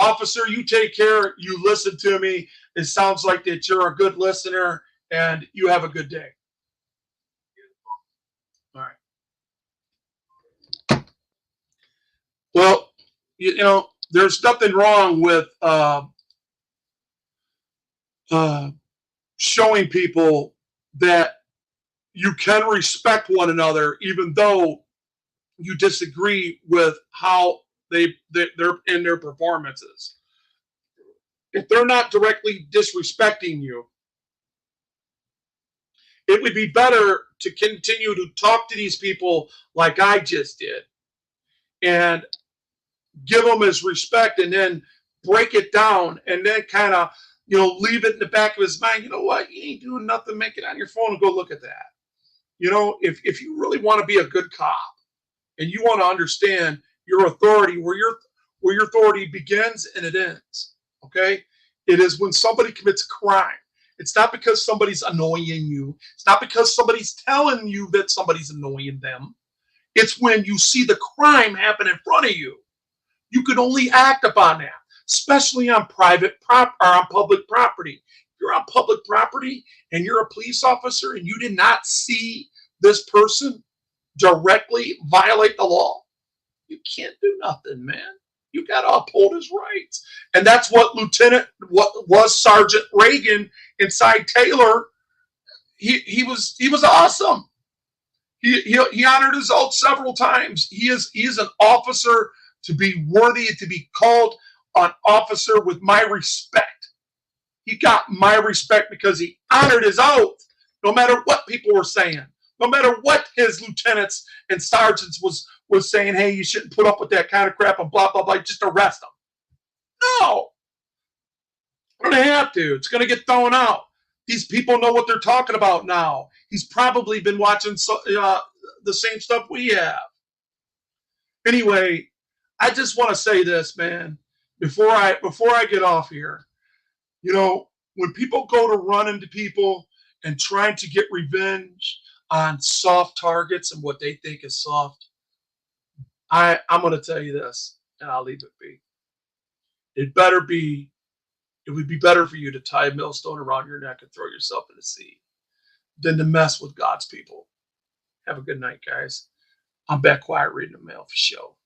Officer, you take care. You listen to me. It sounds like that you're a good listener, and you have a good day. All right. Well, you know, there's nothing wrong with showing people that you can respect one another, even though you disagree with how they're in their performances. If they're not directly disrespecting you, it would be better to continue to talk to these people like I just did and give them his respect, and then break it down, and then kind of, you know, leave it in the back of his mind. You know what? You ain't doing nothing. Make it on your phone and go look at that. You know, if you really want to be a good cop and you want to understand your authority, where your authority begins and it ends, okay? It is when somebody commits a crime. It's not because somebody's annoying you. It's not because somebody's telling you that somebody's annoying them. It's when you see the crime happen in front of you. You can only act upon that, especially on public property. If you're on public property and you're a police officer and you did not see this person directly violate the law, you can't do nothing, man. You got to uphold his rights. And that's what was Sergeant Reagan inside Taylor. He was awesome. He honored his oath several times. He is an officer to be worthy to be called an officer with my respect. He got my respect because he honored his oath, no matter what people were saying, no matter what his lieutenants and sergeants was saying, hey, you shouldn't put up with that kind of crap and blah, blah, blah, just arrest them. No. I don't have to. It's going to get thrown out. These people know what they're talking about now. He's probably been watching the same stuff we have. Anyway, I just want to say this, man, before I get off here. You know, when people go to run into people and trying to get revenge on soft targets and what they think is soft, I'm going to tell you this, and I'll leave it be. It would be better for you to tie a millstone around your neck and throw yourself in the sea than to mess with God's people. Have a good night, guys. I'm back quiet reading the mail for show.